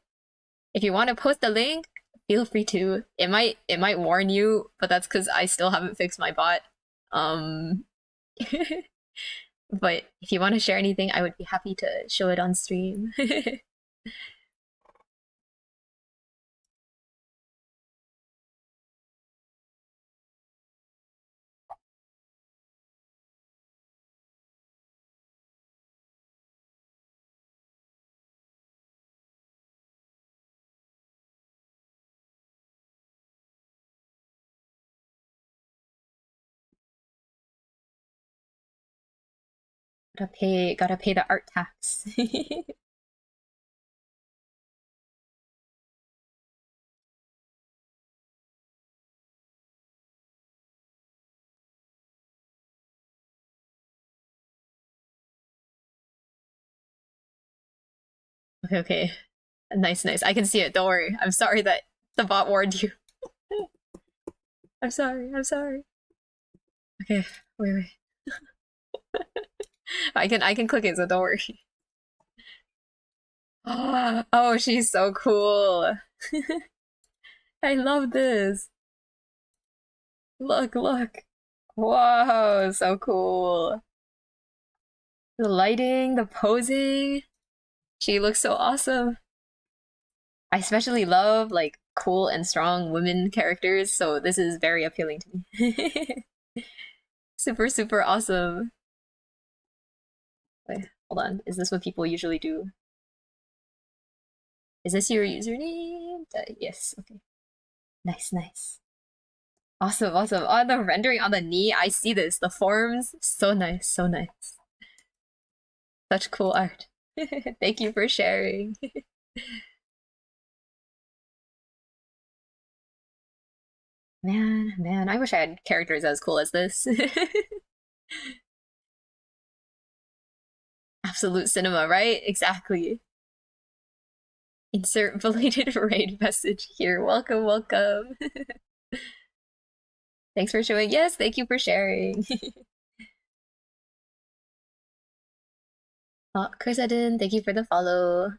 A: If you want to post a link, feel free to. It might warn you, but that's because I still haven't fixed my bot. Um, but if you want to share anything, I would be happy to show it on stream. Gotta pay the art tax. Okay, okay. Nice, nice. I can see it. Don't worry. I'm sorry that the bot warned you. I'm sorry. I'm sorry. Okay, wait, wait. I can click it, so don't worry. Oh, she's so cool. I love this. Look, look. Whoa, so cool. The lighting, the posing. She looks so awesome. I especially love like cool and strong women characters, so this is very appealing to me. Super, super awesome. Wait, hold on. Is this what people usually do? Is this your username? Yes, okay. Nice, nice. Awesome, awesome. Oh, the rendering on the knee, I see this. The forms, so nice, so nice. Such cool art. Thank you for sharing. Man, man, I wish I had characters as cool as this. Absolute cinema, right? Exactly. Insert belated raid message here. Welcome, welcome. Thanks for showing. Yes, thank you for sharing. Oh, Chris Eden, thank you for the follow.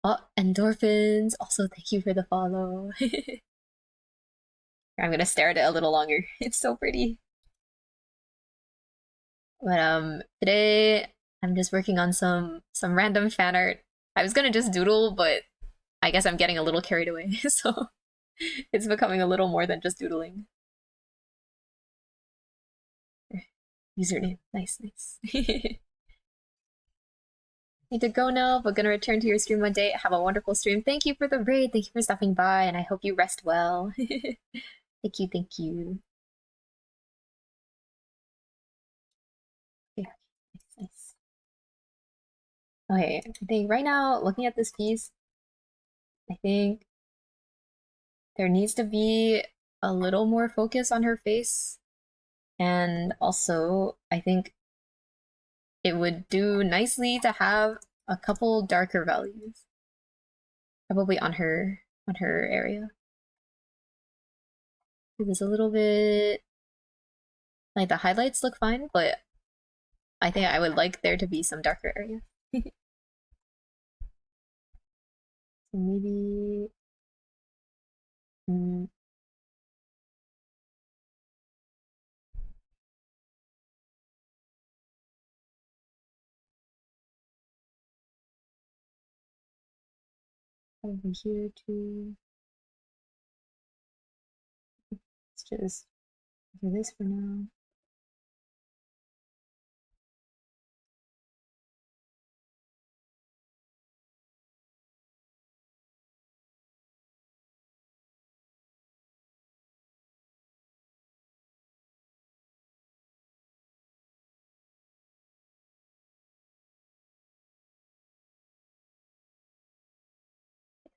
A: Oh, endorphins. Also, thank you for the follow. I'm gonna stare at it a little longer. It's so pretty. But today I'm just working on some random fan art. I was gonna just doodle, but I guess I'm getting a little carried away, so it's becoming a little more than just doodling. Username. Nice, nice. Need to go now, but gonna return to your stream one day. Have a wonderful stream. Thank you for the raid. Thank you for stopping by, and I hope you rest well. Thank you, thank you. Okay, nice, nice. Okay, I think right now, looking at this piece, I think there needs to be a little more focus on her face. And also, I think it would do nicely to have a couple darker values. Probably on her area. It was a little bit like the highlights look fine, but I think I would like there to be some darker area. So maybe mm, over here too. Let's just do this for now.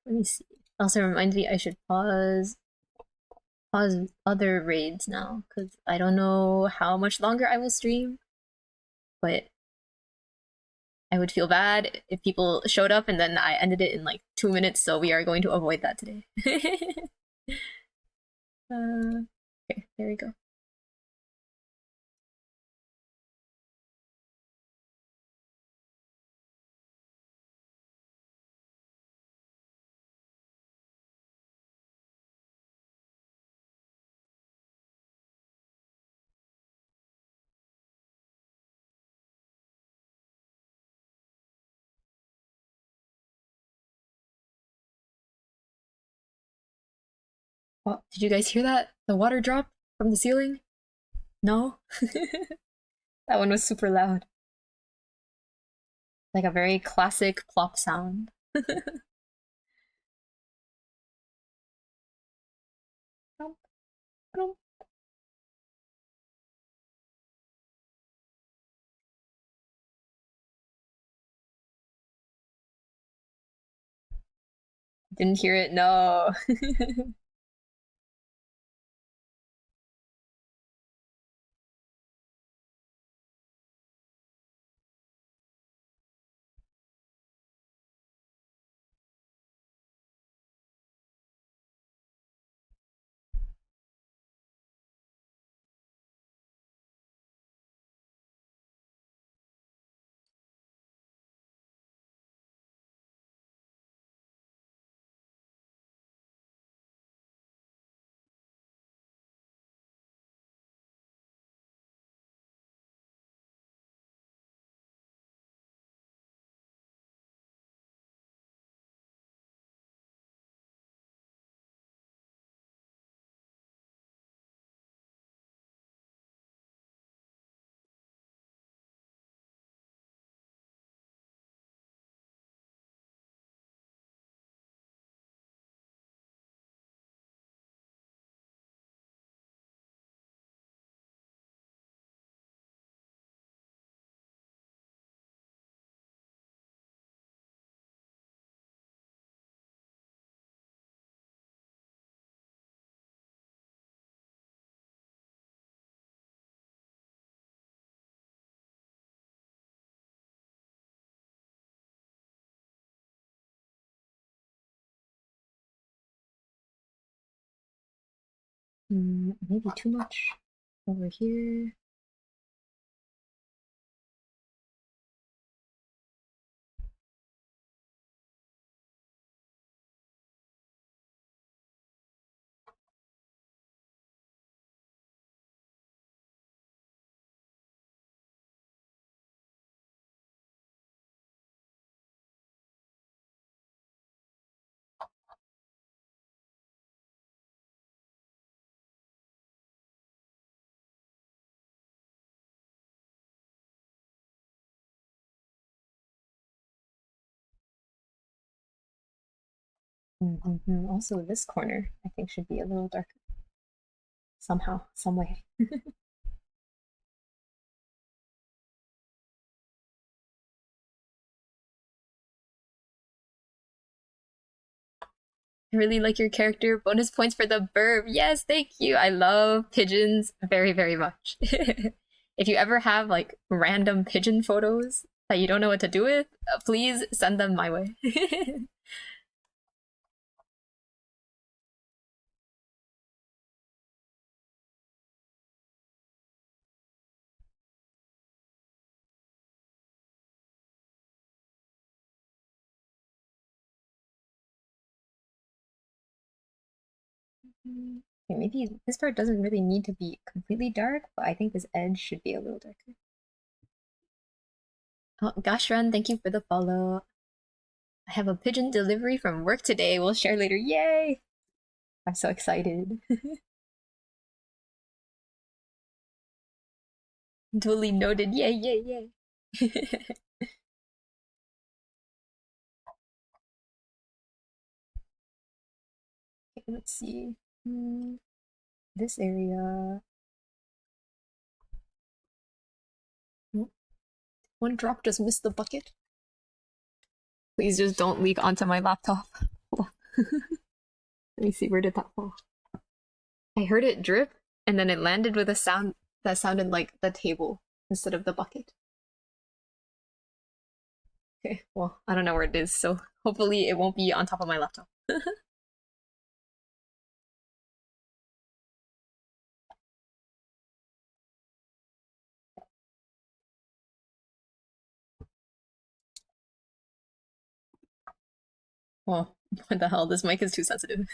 A: Let me see. Also reminds me I should pause other raids now because I don't know how much longer I will stream, but I would feel bad if people showed up and then I ended it in like 2 minutes, so we are going to avoid that today. Okay, there we go. Oh, did you guys hear that? The water drop from the ceiling? No? That one was super loud. Like a very classic plop sound. Didn't hear it? No. Maybe too much over here. Also, this corner I think should be a little darker somehow, some way. I really like your character. Bonus points for the burb. Yes, thank you. I love pigeons very, very much. If you ever have like random pigeon photos that you don't know what to do with, please send them my way. Okay, maybe this part doesn't really need to be completely dark, but I think this edge should be a little darker. Oh, Gashran, thank you for the follow. I have a pigeon delivery from work today. We'll share later. Yay! I'm so excited. Duly noted. Yay, yay, yay. Okay, let's see. This area. One drop just missed the bucket. Please just don't leak onto my laptop. Let me see, where did that fall? I heard it drip, and then it landed with a sound that sounded like the table instead of the bucket. Okay, well, I don't know where it is, so hopefully it won't be on top of my laptop. Well, what the hell? This mic is too sensitive.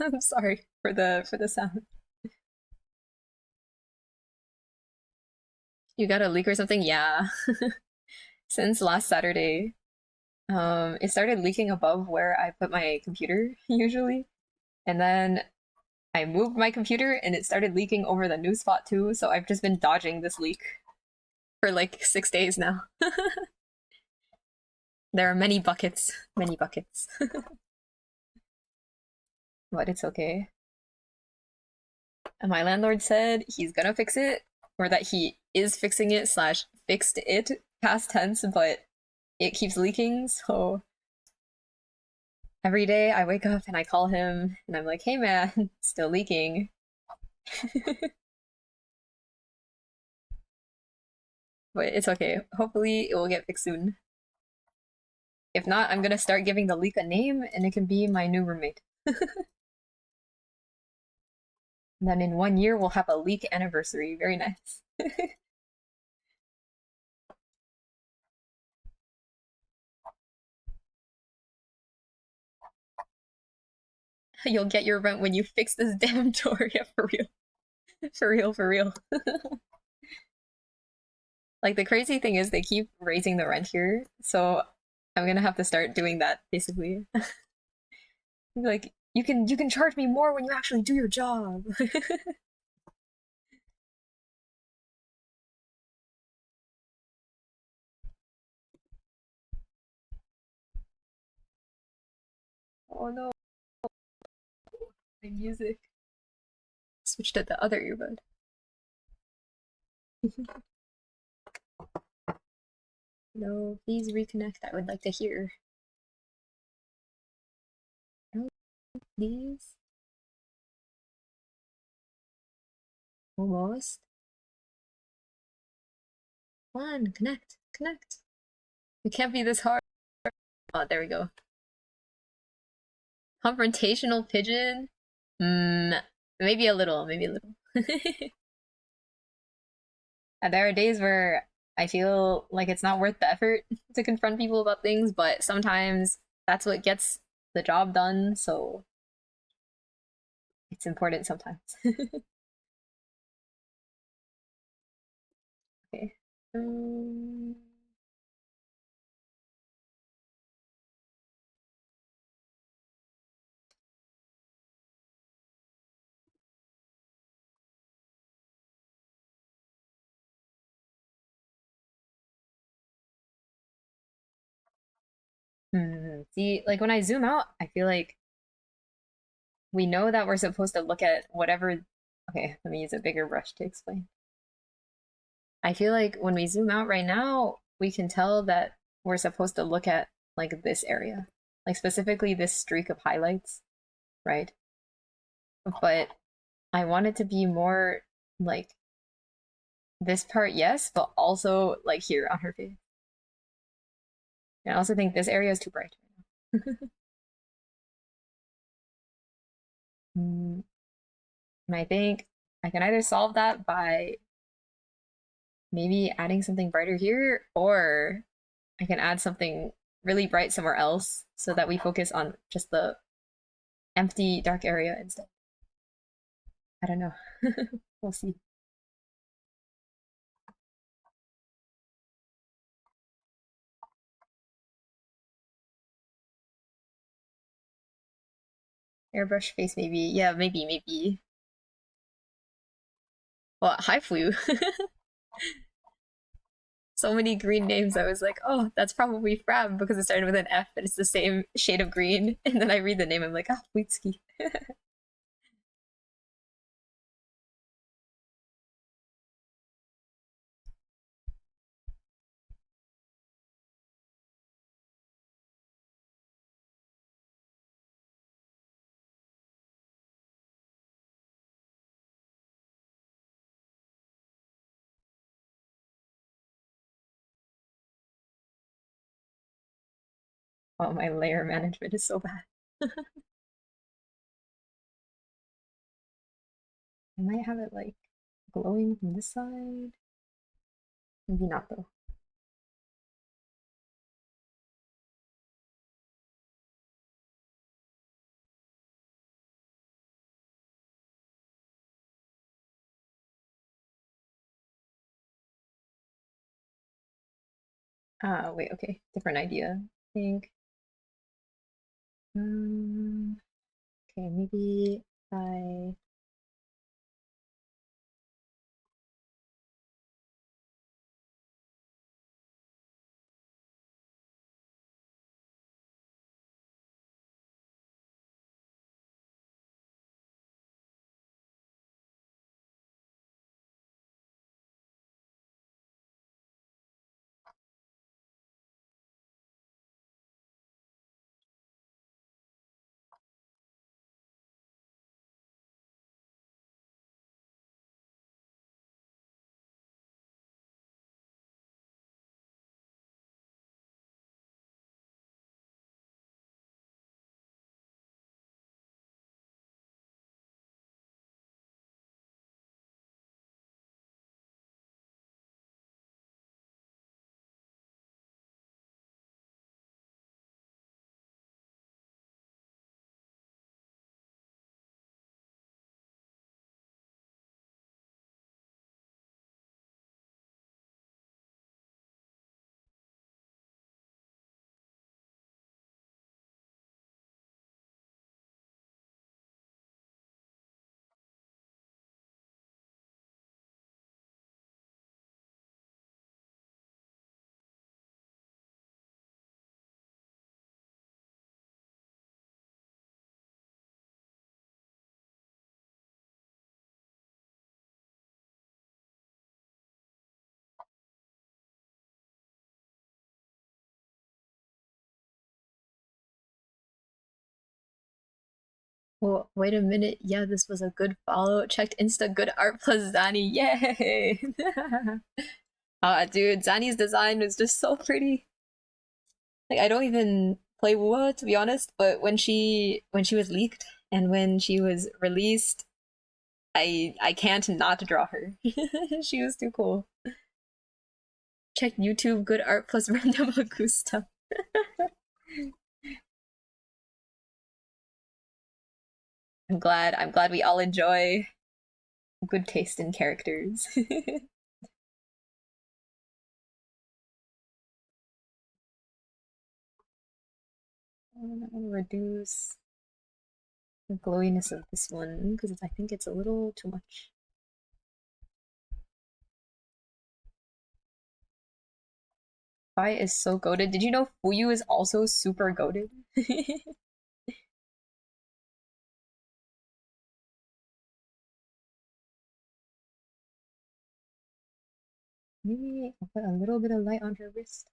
A: I'm sorry for the sound. You got a leak or something? Yeah. Since last Saturday, it started leaking above where I put my computer usually, and then I moved my computer and it started leaking over the new spot too. So I've just been dodging this leak for like 6 days now. There are many buckets, many buckets, but it's okay. And my landlord said he's gonna fix it, or that he is fixing it slash fixed it past tense, but it keeps leaking. So every day I wake up and I call him and I'm like, hey man, still leaking. But it's okay. Hopefully it will get fixed soon. If not, I'm gonna start giving the leak a name and it can be my new roommate. And then in 1 year we'll have a leak anniversary. Very nice. You'll get your rent when you fix this damn door. Yeah, for real. For real, for real. Like the crazy thing is they keep raising the rent here, so I'm gonna have to start doing that basically. Like you can charge me more when you actually do your job. Oh no, my music. Switched to the other earbud. No, please reconnect. I would like to hear. No, please. Almost. Come on, connect, connect. It can't be this hard. Oh, there we go. Confrontational pigeon. Maybe a little, maybe a little. And there are days where I feel like it's not worth the effort to confront people about things, but sometimes that's what gets the job done, so it's important sometimes. Okay. Um, See, like when I zoom out, I feel like we know that we're supposed to look at whatever. Okay, let me use a bigger brush to explain. I feel like when we zoom out right now, we can tell that we're supposed to look at like this area, like specifically this streak of highlights, right? But I want it to be more like this part, yes, but also like here on her face. And I also think this area is too bright. Mm, And I think I can either solve that by maybe adding something brighter here, or I can add something really bright somewhere else so that we focus on just the empty dark area instead. I don't know. We'll see. Airbrush face, maybe. Yeah, maybe, maybe. Well, hi, Flu. So many green names. I was like, oh, that's probably Frab because it started with an F, but it's the same shade of green. And then I read the name, I'm like, ah, Flutsky. Oh, my layer management is so bad. I might have it like glowing from this side. Maybe not though. Wait, okay. Different idea, I think. Um, okay, maybe I. Well, wait a minute. Yeah, this was a good follow. Checked Insta, good art plus Zani. Yay! Dude, Zani's design was just so pretty. Like I don't even play Wua to be honest, but when she was leaked and when she was released, I can't not draw her. She was too cool. Check YouTube, good art plus random Aku stuff. I'm glad we all enjoy good taste in characters. I'm gonna reduce the glowiness of this one because I think it's a little too much. Bai is so goaded. Did you know Fuyu is also super goaded? Maybe I'll put a little bit of light on her wrist.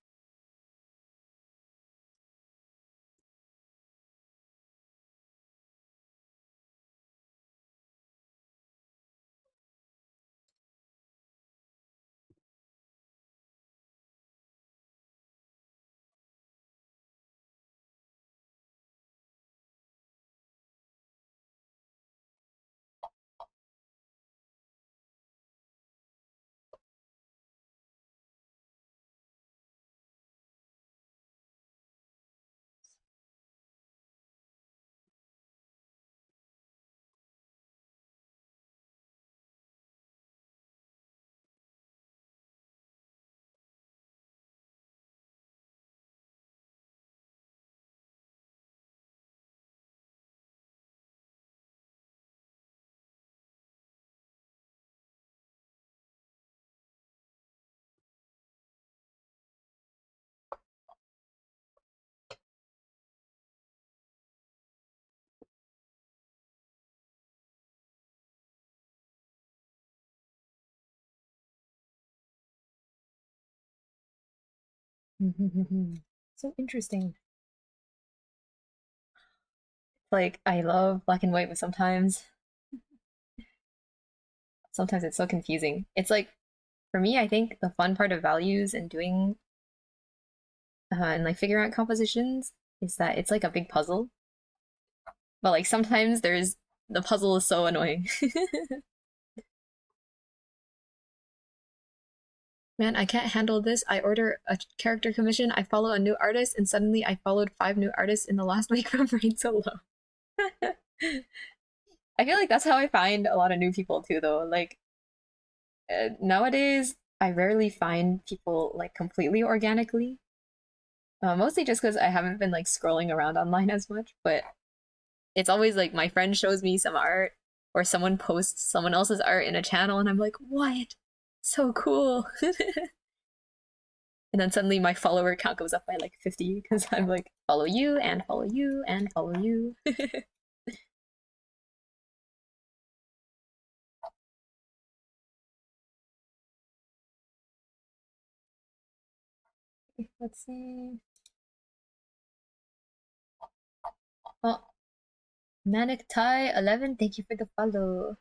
A: So interesting. Like I love black and white, but sometimes it's so confusing. It's like for me, I think the fun part of values and doing and like figuring out compositions is that it's like a big puzzle. But like sometimes there's the puzzle is so annoying. Man, I can't handle this. I order a character commission, I follow a new artist, and suddenly I followed 5 new artists in the last week from Raid Solo. I feel like that's how I find a lot of new people too, though. Like nowadays, I rarely find people like completely organically. Mostly just because I haven't been like scrolling around online as much. But it's always like my friend shows me some art, or someone posts someone else's art in a channel, and I'm like, what? So cool. And then suddenly my follower count goes up by like 50 because I'm like, follow you and follow you and follow you. Let's see. Oh, Manic Tie 11, thank you for the follow.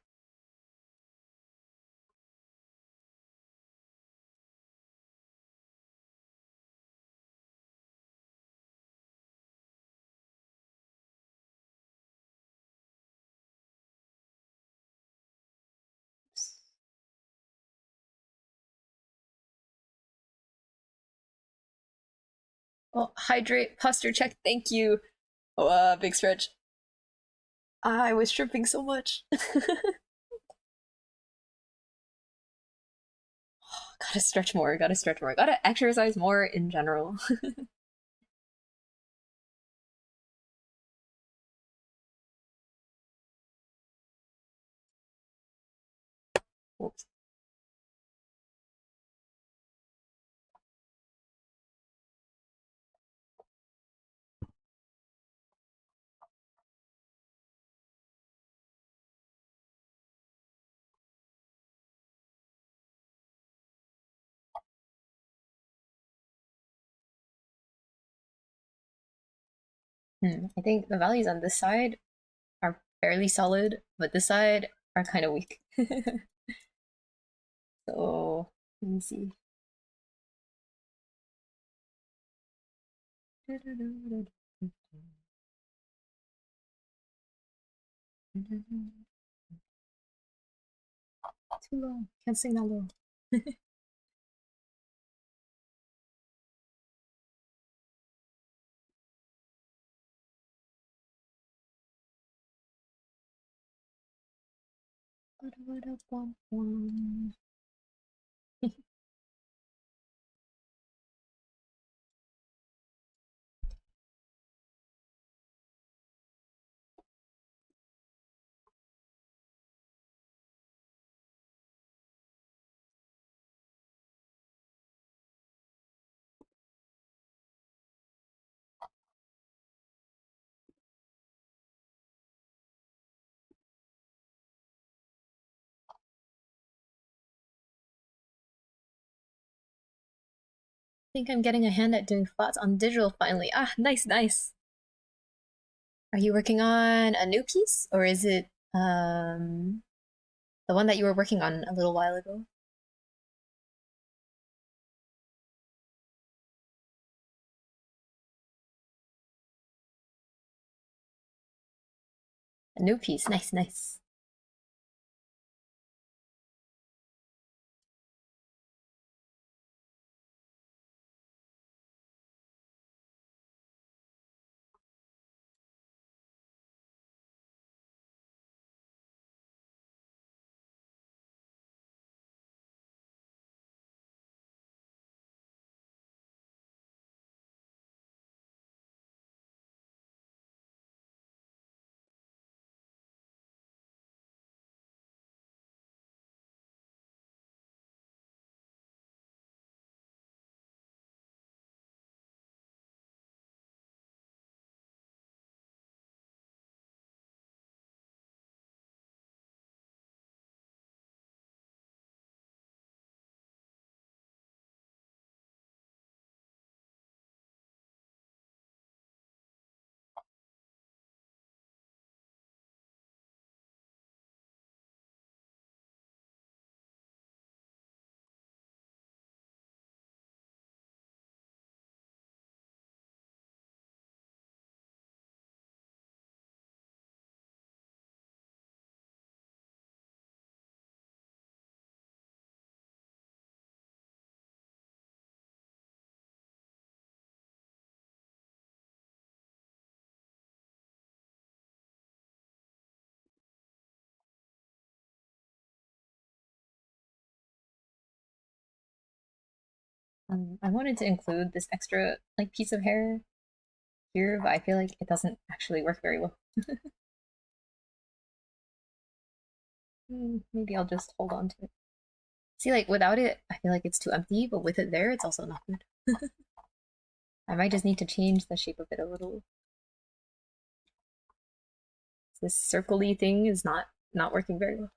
A: Oh, hydrate posture check, thank you. Oh, big stretch. I was tripping so much. Gotta stretch more, gotta stretch more, gotta exercise more in general. Whoops. I think the values on this side are fairly solid, but this side are kind of weak. So let me see. too low. Can't sing that low. Think I'm getting a hand at doing flats on digital finally. Ah, nice, nice. Are you working on a new piece or is it the one that you were working on a little while ago? A new piece. Nice, nice. I wanted to include this extra like piece of hair here, but I feel like it doesn't actually work very well. Maybe I'll just hold on to it. See, like without it, I feel like it's too empty, but with it there, it's also not good. I might just need to change the shape of it a little. This circly thing is not working very well.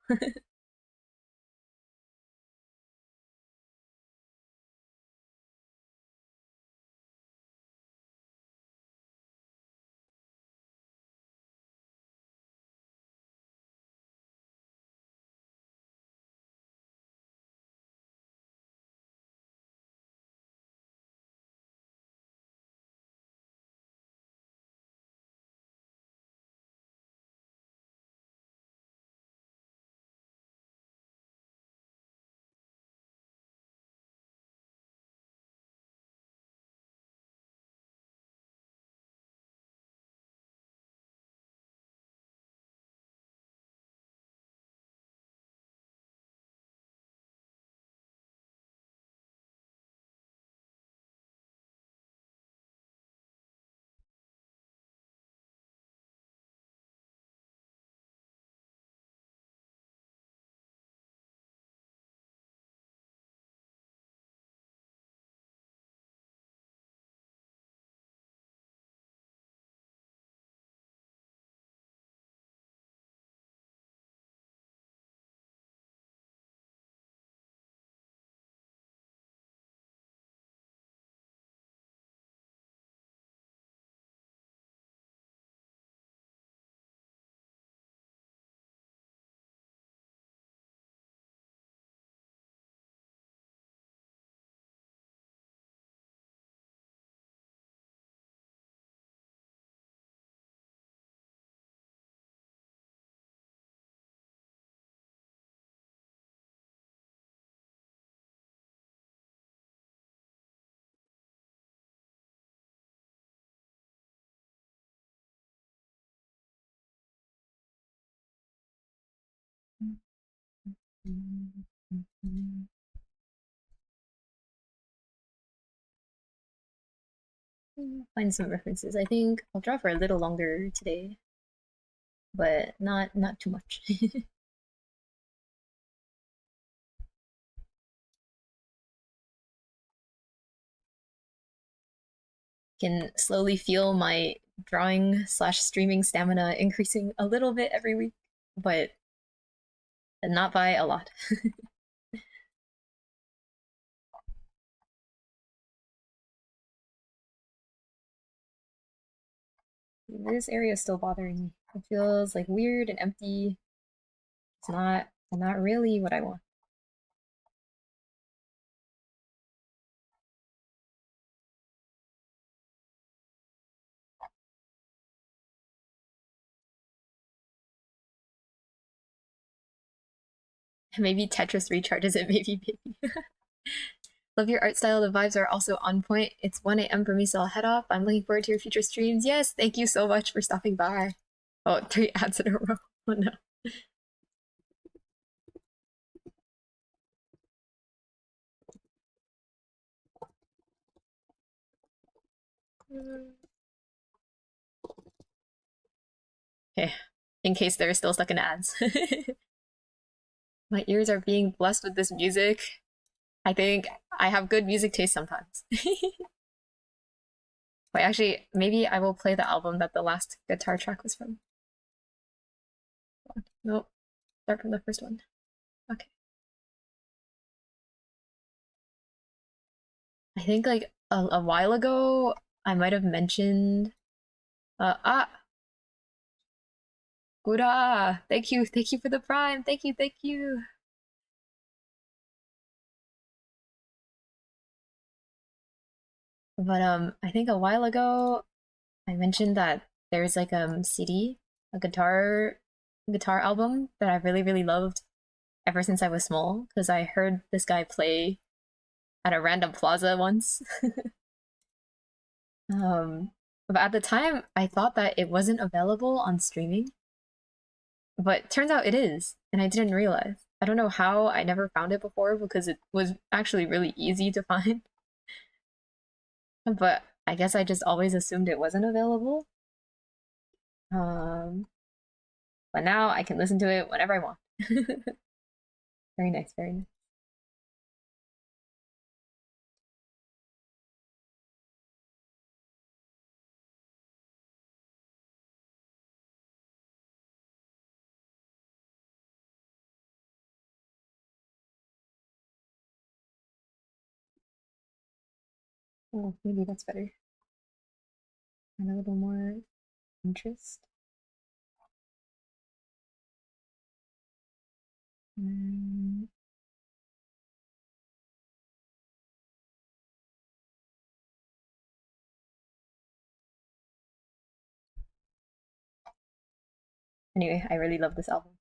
A: Find some references. I think I'll draw for a little longer today, but not too much. Can slowly feel my drawing slash streaming stamina increasing a little bit every week, but not by a lot. This area is still bothering me. It feels like weird and empty. It's not really what I want. Maybe Tetris recharges it, maybe. Love your art style. The vibes are also on point. It's 1 a.m. for me, so I'll head off. I'm looking forward to your future streams. Yes, thank you so much for stopping by. Oh, 3 ads in a row. Oh no. Okay, in case they're still stuck in ads. My ears are being blessed with this music. I think I have good music taste sometimes. Wait, actually, maybe I will play the album that the last guitar track was from. Nope, start from the first one. Okay. I think like a while ago, I might have mentioned. Gura, thank you for the prime, thank you. But I think a while ago I mentioned that there's like CD, a guitar album that I really loved ever since I was small because I heard this guy play at a random plaza once. um, but at the time I thought that it wasn't available on streaming, but turns out it is, and I didn't realize. I don't know how I never found it before because it was actually really easy to find. But I guess I just always assumed it wasn't available. Um, but now I can listen to it whenever I want. Very nice, very nice. Oh, maybe that's better. And a little more interest. Mm. Anyway, I really love this album.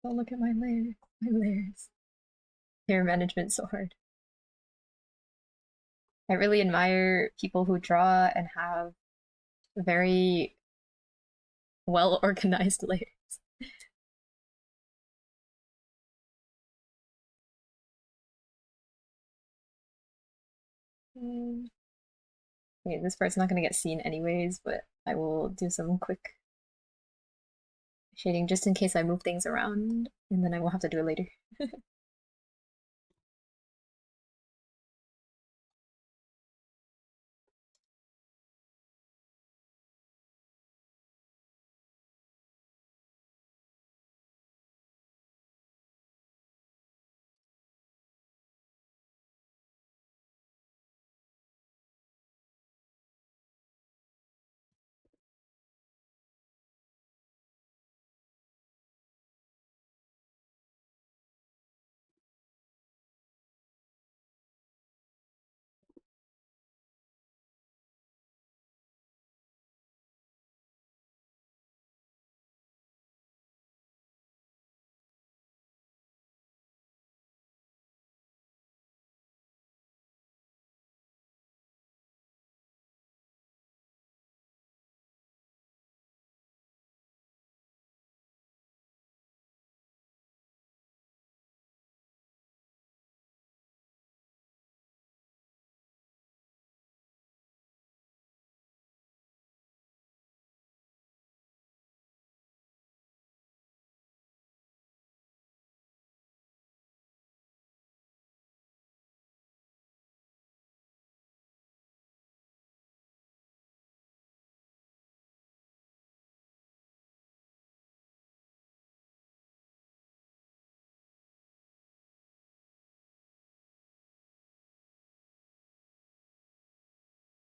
A: Oh, look at my layers. My layers. Hair management's so hard. I really admire people who draw and have very well organized layers. Mm. Okay, this part's not going to get seen anyways, but I will do some quick shading just in case I move things around, and then I will have to do it later.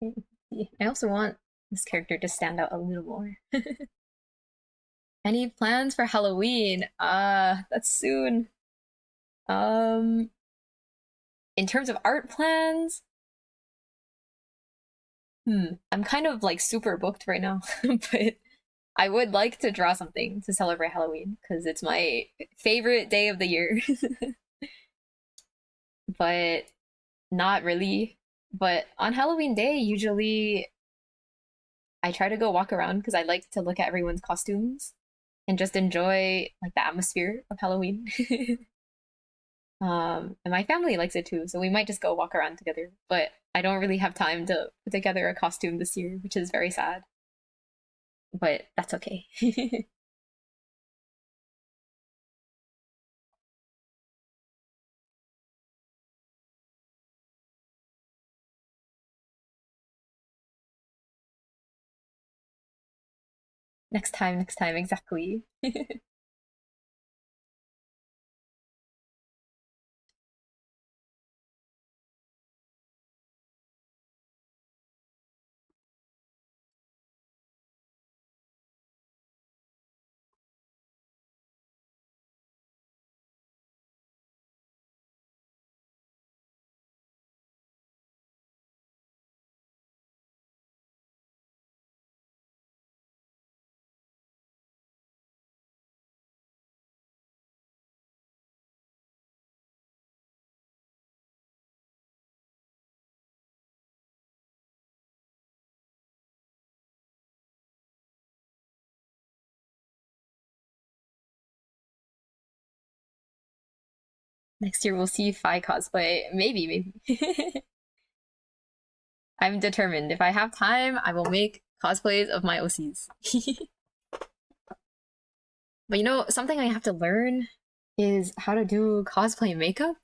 A: I also want this character to stand out a little more. Any plans for Halloween? That's soon. Um, in terms of art plans, I'm kind of like super booked right now, but I would like to draw something to celebrate Halloween because it's my favorite day of the year. But not really. But on Halloween Day, usually I try to go walk around because I like to look at everyone's costumes and just enjoy like the atmosphere of Halloween. And my family likes it too, so we might just go walk around together. But I don't really have time to put together a costume this year, which is very sad. But that's okay. Next time, exactly. Next year we'll see Fi cosplay. Maybe, maybe. I'm determined. If I have time, I will make cosplays of my OCs. But you know, something I have to learn is how to do cosplay makeup.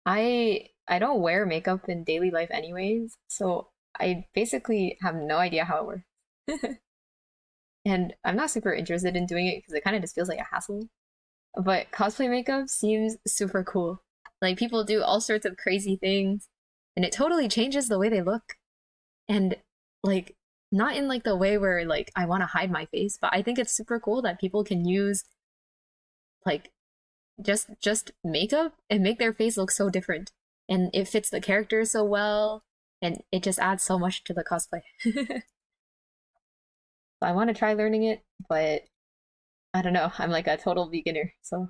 A: I don't wear makeup in daily life anyways, so I basically have no idea how it works. And I'm not super interested in doing it because it kind of just feels like a hassle. But cosplay makeup seems super cool. Like people do all sorts of crazy things, and it totally changes the way they look. And like not in like the way where like I want to hide my face, but I think it's super cool that people can use like just makeup and make their face look so different. And it fits the character so well, and it just adds so much to the cosplay. So I want to try learning it, but I don't know. I'm like a total beginner, so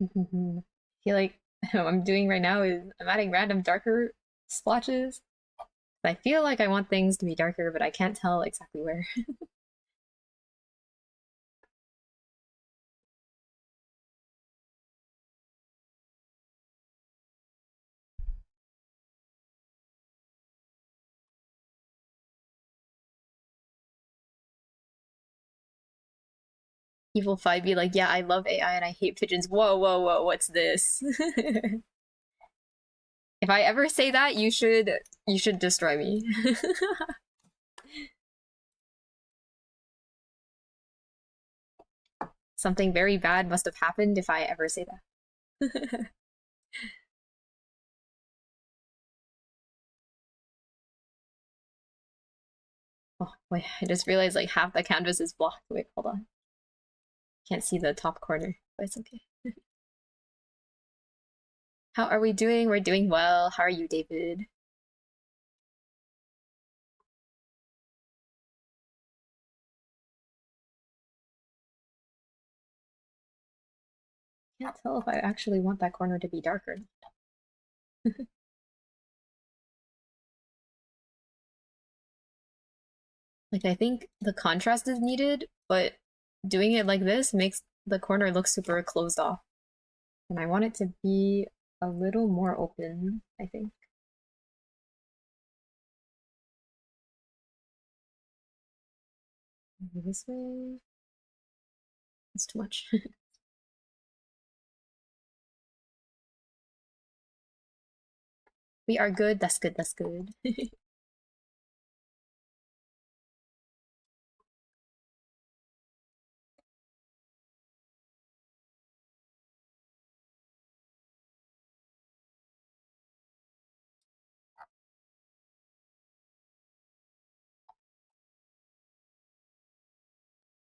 A: I feel like what I'm doing right now is I'm adding random darker splotches. I feel like I want things to be darker, but I can't tell exactly where. Evil Five be like, yeah, I love AI and I hate pigeons. Whoa, whoa, whoa, what's this? If I ever say that, you should destroy me. Something very bad must have happened if I ever say that. Oh wait, I just realized like half the canvas is blocked. Wait, hold on. Can't see the top corner, but it's okay. How are we doing? We're doing well. How are you, David? Can't tell if I actually want that corner to be darker. Like I think the contrast is needed, but doing it like this makes the corner look super closed off. And I want it to be a little more open, I think. Maybe this way. It's too much. We are good. That's good. That's good.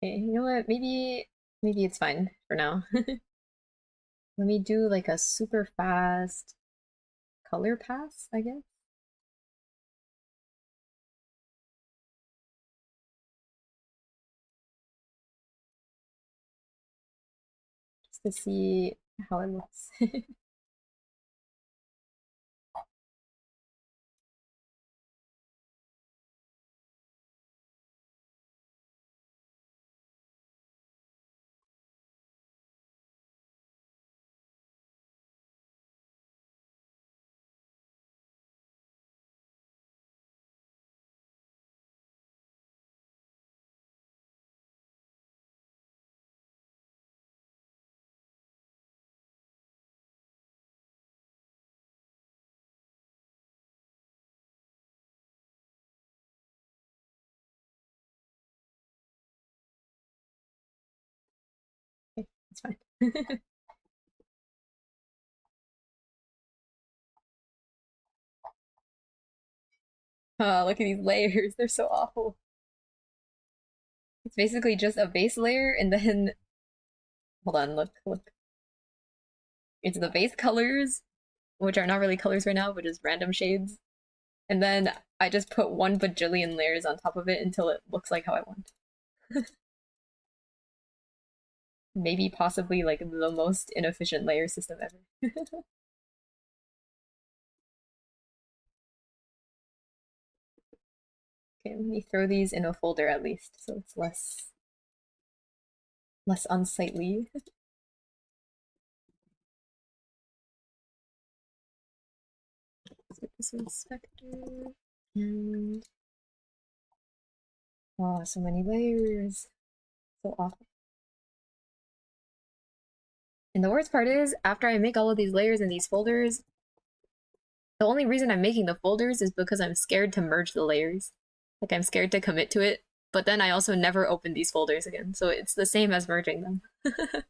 A: Okay, you know what? Maybe it's fine for now. Let me do like a super fast color pass, I guess. Just to see how it looks. Okay, it's fine. Oh, look at these layers. They're so awful. It's basically just a base layer and then hold on, look. It's the base colors, which are not really colors right now, but just random shades. And then I just put 1 bajillion layers on top of it until it looks like how I want. Maybe possibly like the most inefficient layer system ever. Okay, let me throw these in a folder at least, so it's less unsightly. So this inspector and oh, so many layers, so awful. And the worst part is, after I make all of these layers in these folders, the only reason I'm making the folders is because I'm scared to merge the layers. Like I'm scared to commit to it, but then I also never open these folders again, so it's the same as merging them. Okay,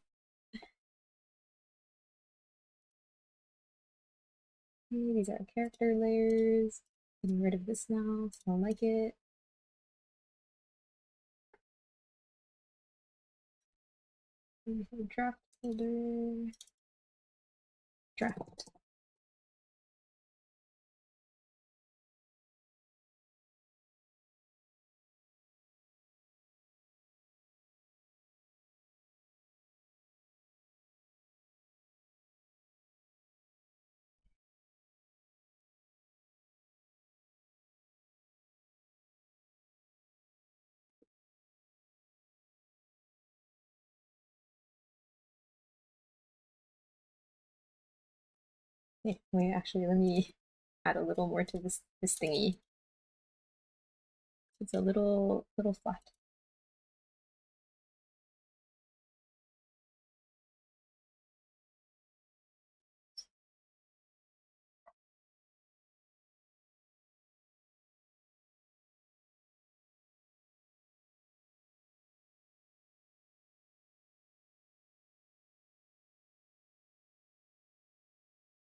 A: these are character layers. Getting rid of this now, I don't like it. Draft folder. Draft. Okay, wait, actually, let me add a little more to this thingy. It's a little flat.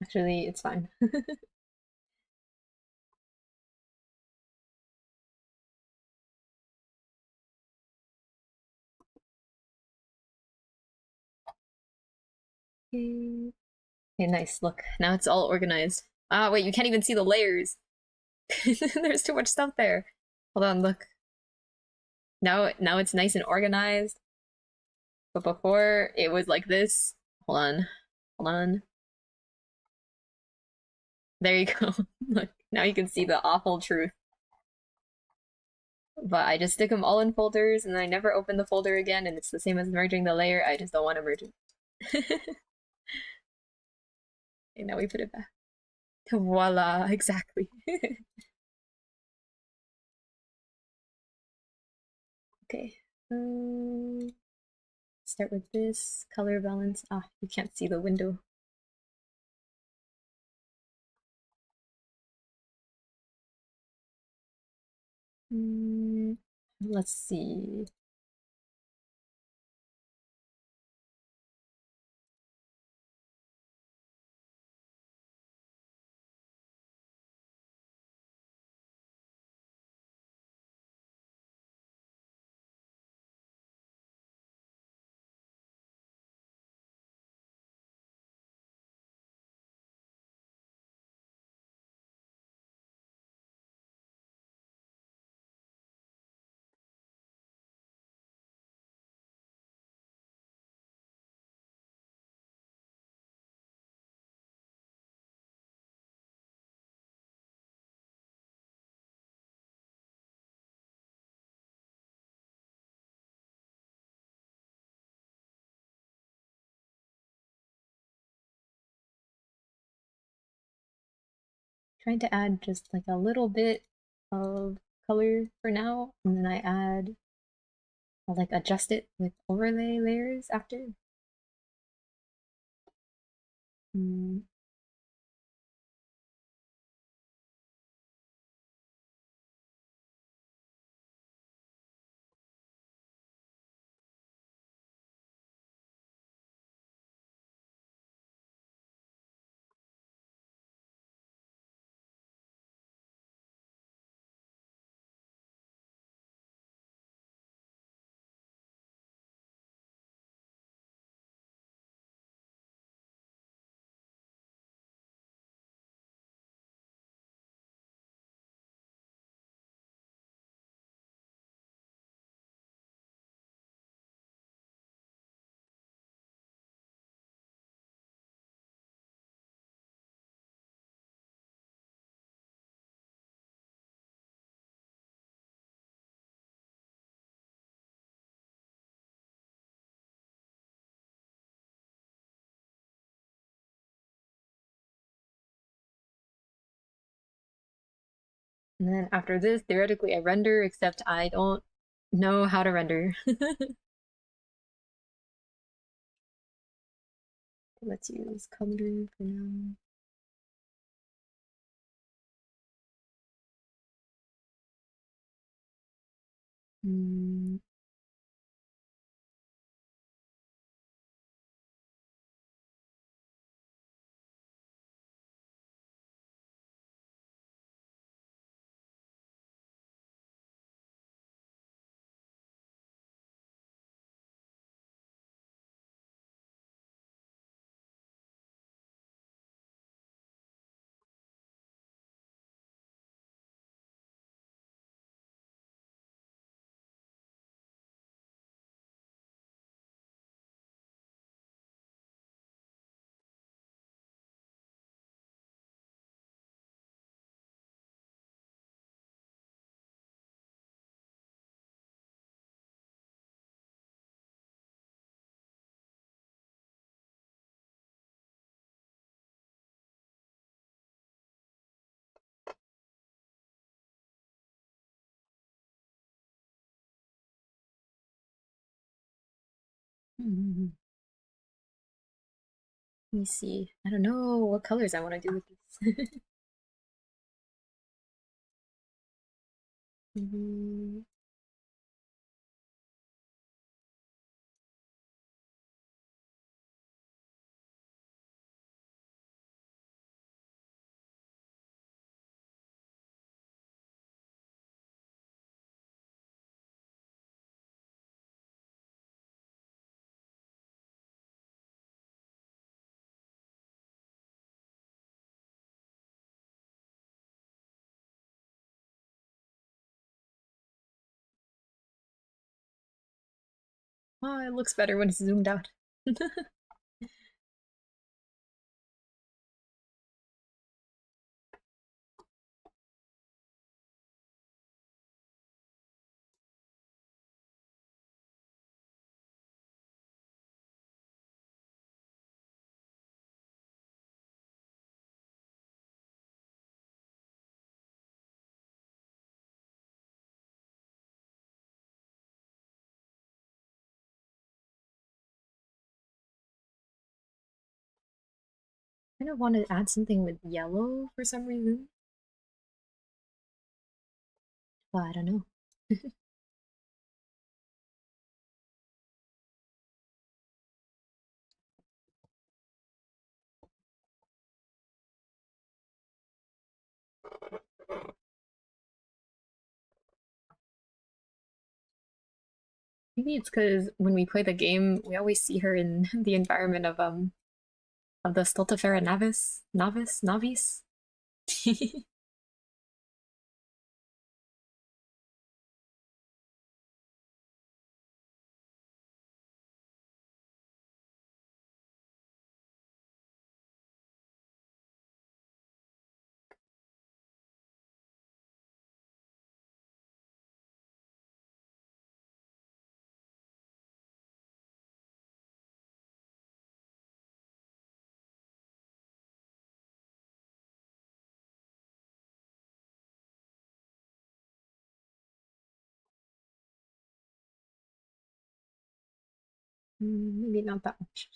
A: Actually, it's fine. Okay. Okay, nice. Look, now it's all organized. Ah, wait, you can't even see the layers. There's too much stuff there. Hold on, look. Now it's nice and organized. But before it was like this. Hold on. Hold on. There you go. Look, now you can see the awful truth. But I just stick them all in folders and I never open the folder again, and it's the same as merging the layer. I just don't want to merge it. And now we put it back. Voila, exactly. Okay. Start with this color balance. Ah, you can't see the window. Let's see. Trying to add just like a little bit of color for now, and then I'll like adjust it with overlay layers after. Mm. And then after this, theoretically, I render, except I don't know how to render. Let's use color for now. Mm. Mm. Let me see. I don't know what colors I want to do with this. Maybe oh, it looks better when it's zoomed out. kind of want to add something with yellow for some reason. Well, I don't know. Maybe it's because when we play the game, we always see her in the environment of the Stultifera Navis. Maybe not that much.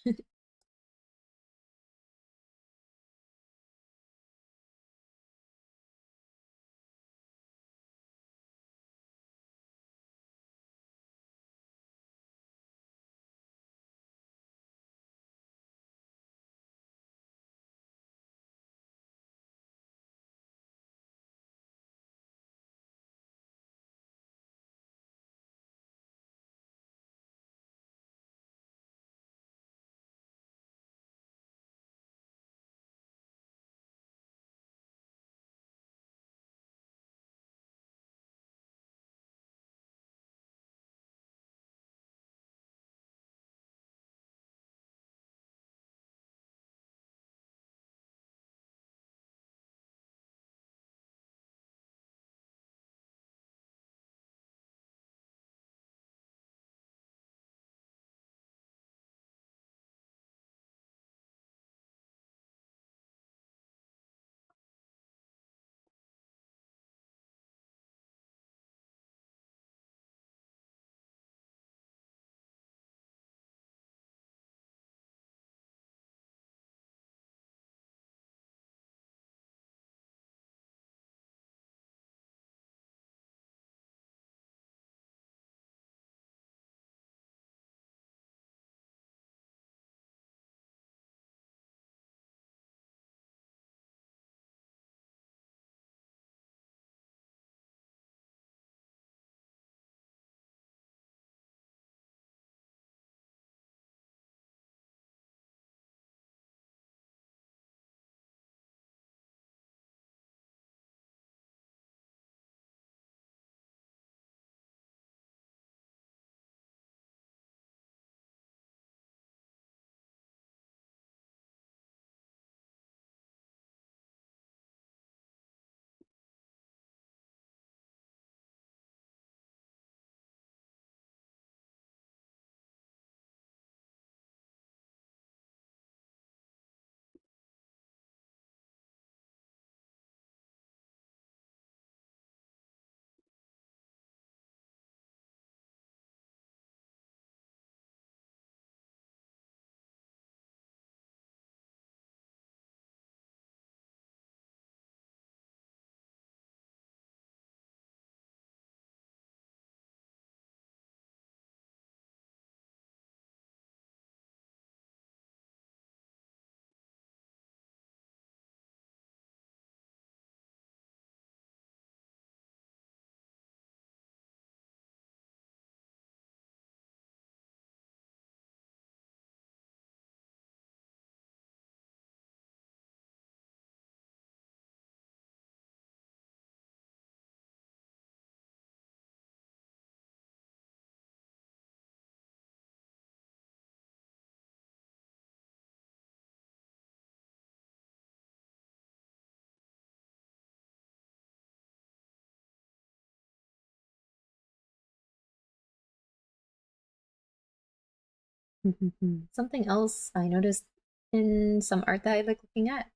A: Something else I noticed in some art that I like looking at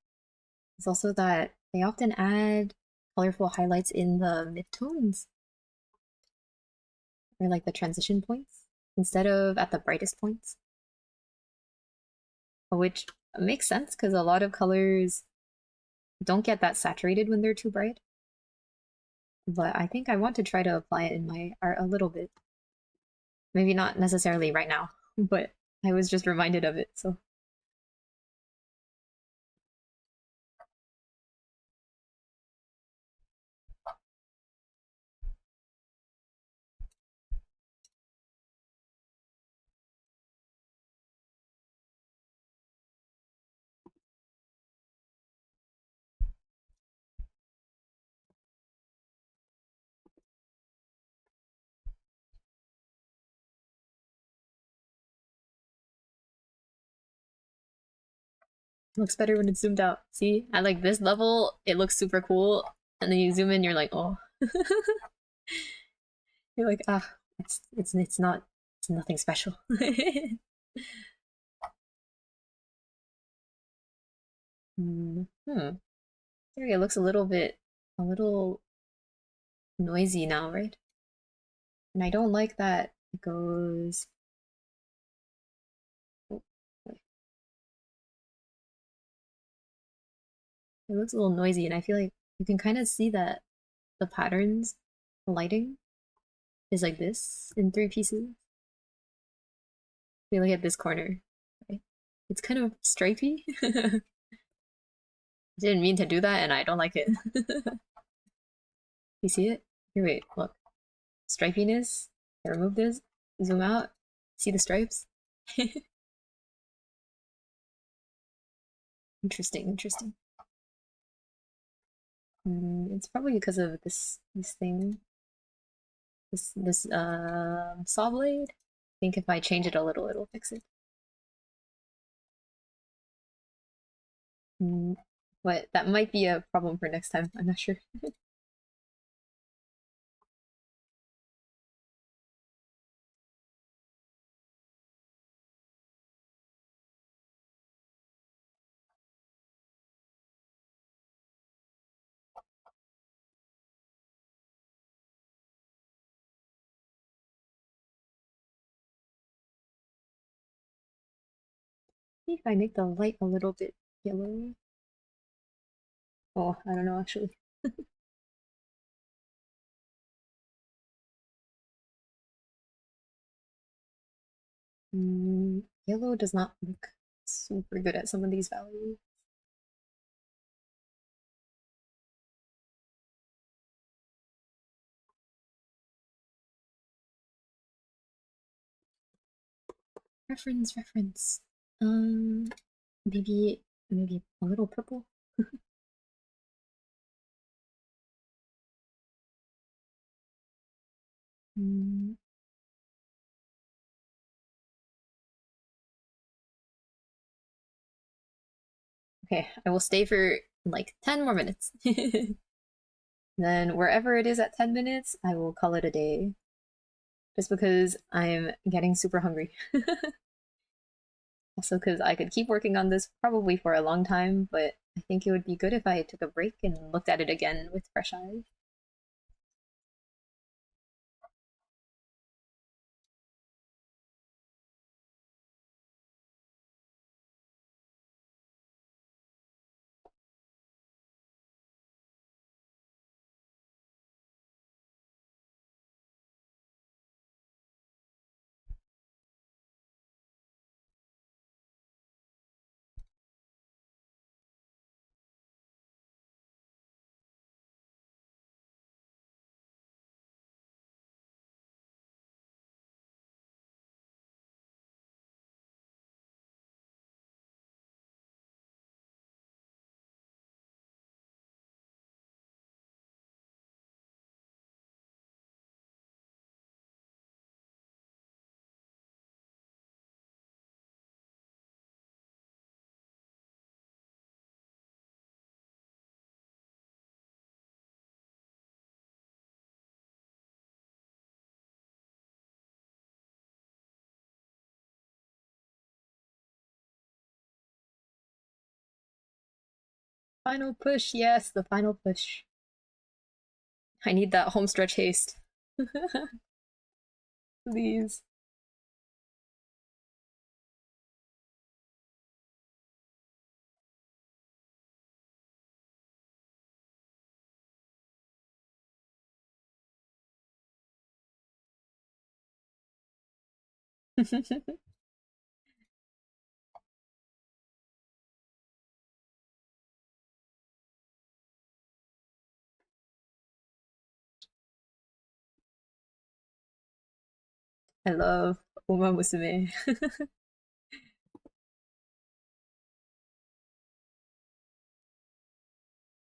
A: is also that they often add colorful highlights in the midtones or like the transition points instead of at the brightest points, which It makes sense because a lot of colors don't get that saturated when they're too bright. But I think I want to try to apply it in my art a little bit. Maybe not necessarily right now, but I was just reminded of it, so. Looks better when it's zoomed out. See, at like this level, it looks super cool, and then you zoom in, you're like, oh, you're like, ah, it's not, it's nothing special. Hmm. There, it looks a little noisy now, right? And I don't like that it goes. Oh, wait. It looks a little noisy, and I feel like you can kind of see that the patterns, the lighting is like this in three pieces. We look at this corner, right? It's kind of stripy. I didn't mean to do that, and I don't like it. You see it? Here, wait, look. Stripiness. I remove this, zoom out, see the stripes? Interesting, interesting. It's probably because of this thing, this saw blade. I think if I change it a little, it'll fix it. Mm, but that might be a problem for next time. I'm not sure. Maybe if I make the light a little bit yellow. Oh, I don't know actually. Yellow does not look super good at some of these values. Reference, reference. Um, maybe a little purple. Mm, okay, I will stay for like 10 more minutes. Then wherever it is at 10 minutes, I will call it a day. Just because I'm getting super hungry. Also because I could keep working on this probably for a long time, but I think it would be good if I took a break and looked at it again with fresh eyes. Final push, yes, the final push. I need that homestretch haste. Please. I love Uma Musume.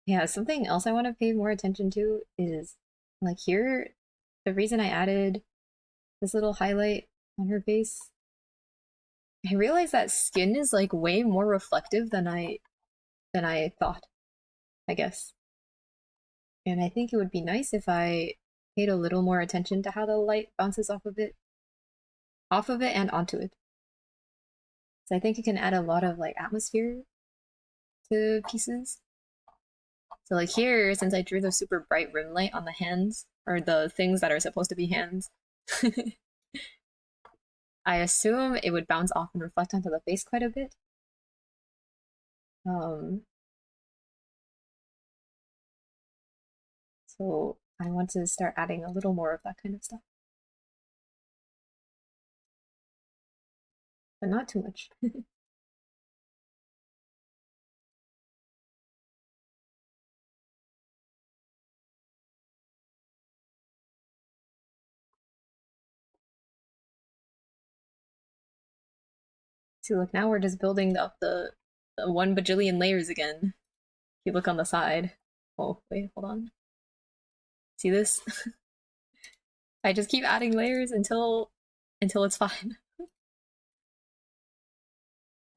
A: Yeah, something else I want to pay more attention to is like here, the reason I added this little highlight on her face, I realized that skin is like way more reflective than I thought, I guess. And I think it would be nice if I paid a little more attention to how the light bounces off of it and onto it. So I think it can add a lot of like atmosphere to pieces. So like here, since I drew the super bright rim light on the hands, or the things that are supposed to be hands, I assume it would bounce off and reflect onto the face quite a bit. Um, so I want to start adding a little more of that kind of stuff, but not too much. See, look, now we're just building up the 1 bajillion layers again. If you look on the side. Oh, wait, hold on. See this? I just keep adding layers until it's fine.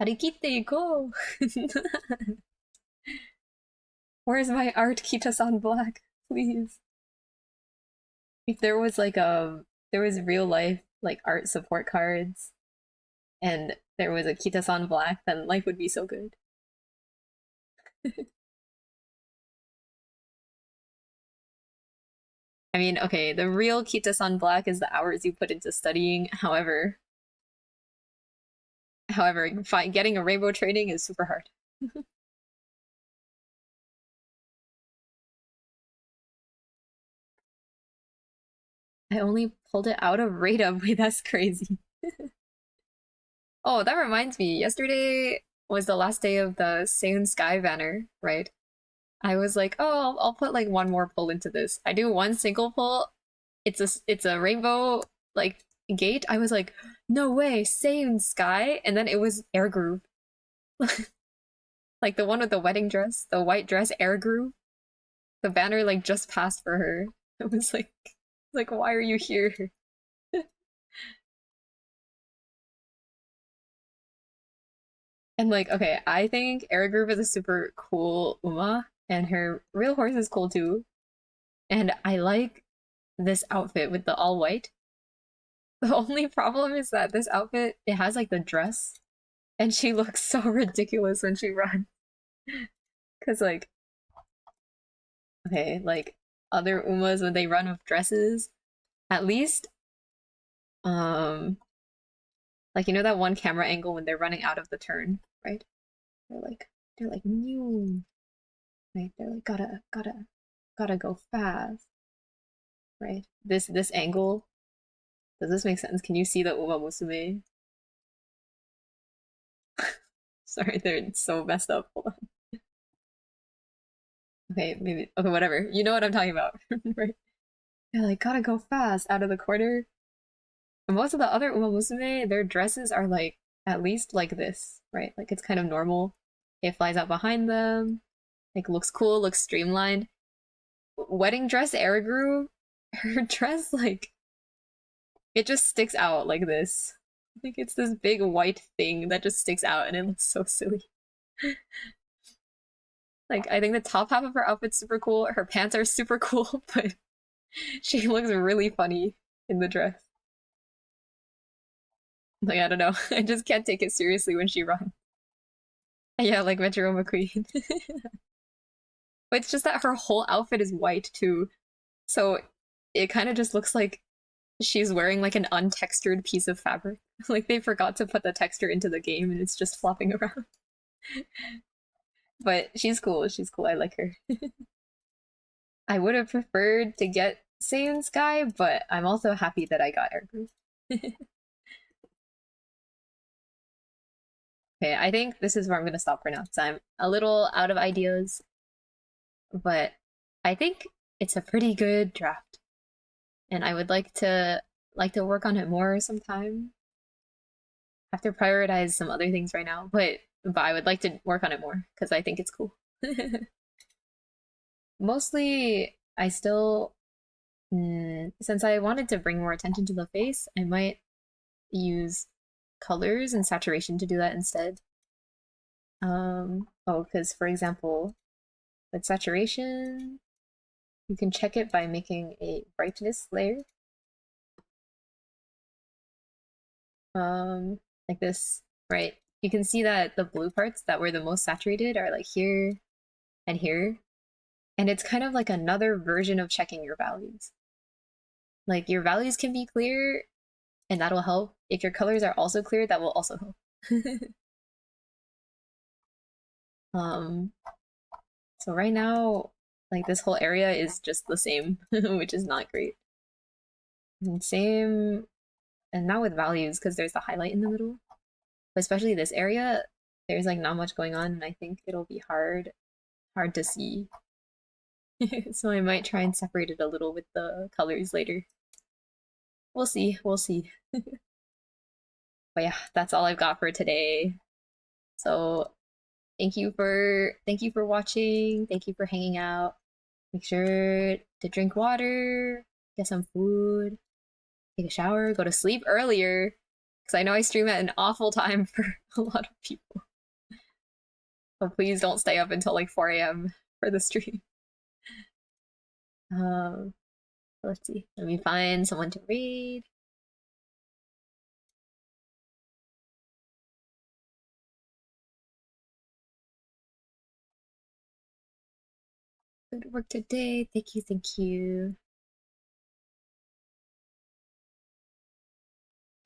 A: Harikite, go! Where's my art, Kita-san Black? Please. If there was like there was real life like art support cards and there was a Kita-san Black, then life would be so good. I mean, okay, the real Kita-san Black is the hours you put into studying. However, getting a rainbow training is super hard. I only pulled it out of Radar. Wait, that's crazy. Oh, that reminds me. Yesterday was the last day of the Seiyun Sky banner, right? I was like, oh, I'll put like one more pull into this. I do one single pull. It's a rainbow like gate. I was like, no way, Seiyun Sky, and then it was Air Groove, like the one with the wedding dress, the white dress, Air Groove. The banner like just passed for her. It was like why are you here? And like, okay, I think Air Groove is a super cool Uma, and her real horse is cool too. And I like this outfit with the all white. The only problem is that this outfit, it has like the dress, and she looks so ridiculous when she runs. Cause like, okay, like other Umas when they run with dresses, at least, um, like you know that one camera angle when they're running out of the turn, right? They're like new, right? They're like gotta go fast, right? This angle, does this make sense? Can you see the Uma Musume? Sorry, they're so messed up. Hold on. Okay, maybe okay, whatever. You know what I'm talking about, right? They're like gotta go fast out of the corner. And most of the other Uma Musume, their dresses are like at least like this, right? Like it's kind of normal. It flies out behind them, like looks cool, looks streamlined. Wedding dress Erigru, her dress like it just sticks out like this. Like it's this big white thing that just sticks out and it looks so silly. Like I think the top half of her outfit's super cool. Her pants are super cool, but she looks really funny in the dress. Like I don't know. I just can't take it seriously when she runs. Yeah, like Metro McQueen. But it's just that her whole outfit is white too. So it kind of just looks like she's wearing like an untextured piece of fabric. Like they forgot to put the texture into the game and it's just flopping around. But she's cool. She's cool. I like her. I would have preferred to get Seiyun Sky, but I'm also happy that I got Air Groove. Okay, I think this is where I'm gonna stop for now because I'm a little out of ideas, but I think it's a pretty good draft, and I would like to work on it more sometime. I have to prioritize some other things right now, but I would like to work on it more because I think it's cool. Mostly, I still since I wanted to bring more attention to the face, I might use colors and saturation to do that instead. Oh, because for example, with saturation, you can check it by making a brightness layer. Um, like this, right? You can see that the blue parts that were the most saturated are like here and here. And it's kind of like another version of checking your values. Like your values can be clear and that'll help. If your colors are also clear, that will also help. um, so right now, like this whole area is just the same, which is not great. And same, and not with values because there's the highlight in the middle. But especially this area, there's like not much going on, and I think it'll be hard to see. So I might try and separate it a little with the colors later. We'll see, we'll see. But yeah, that's all I've got for today. So thank you for watching. Thank you for hanging out. Make sure to drink water, get some food, take a shower, go to sleep earlier. Because I know I stream at an awful time for a lot of people. So please don't stay up until like 4 a.m. for the stream. Um, let's see. Let me find someone to read. Good work today. Thank you, thank you.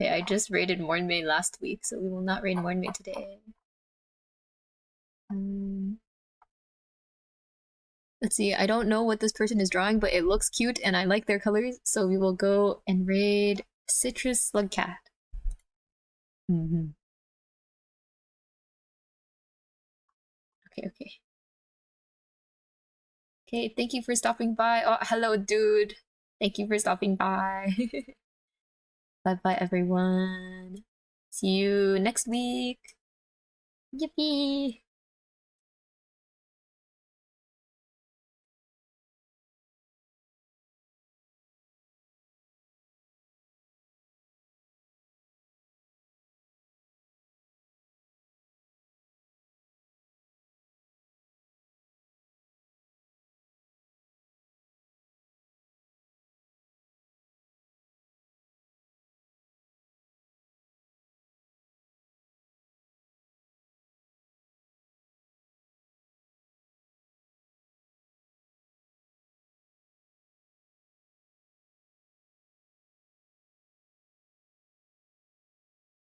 A: Okay, I just raided Mornmay last week, so we will not raid Mornmay today. Um, let's see. I don't know what this person is drawing, but it looks cute and I like their colors, so we will go and raid Citrus Slug Cat. Okay, okay. Okay, thank you for stopping by. Oh, hello, dude. Thank you for stopping by. Bye bye, everyone. See you next week. Yippee!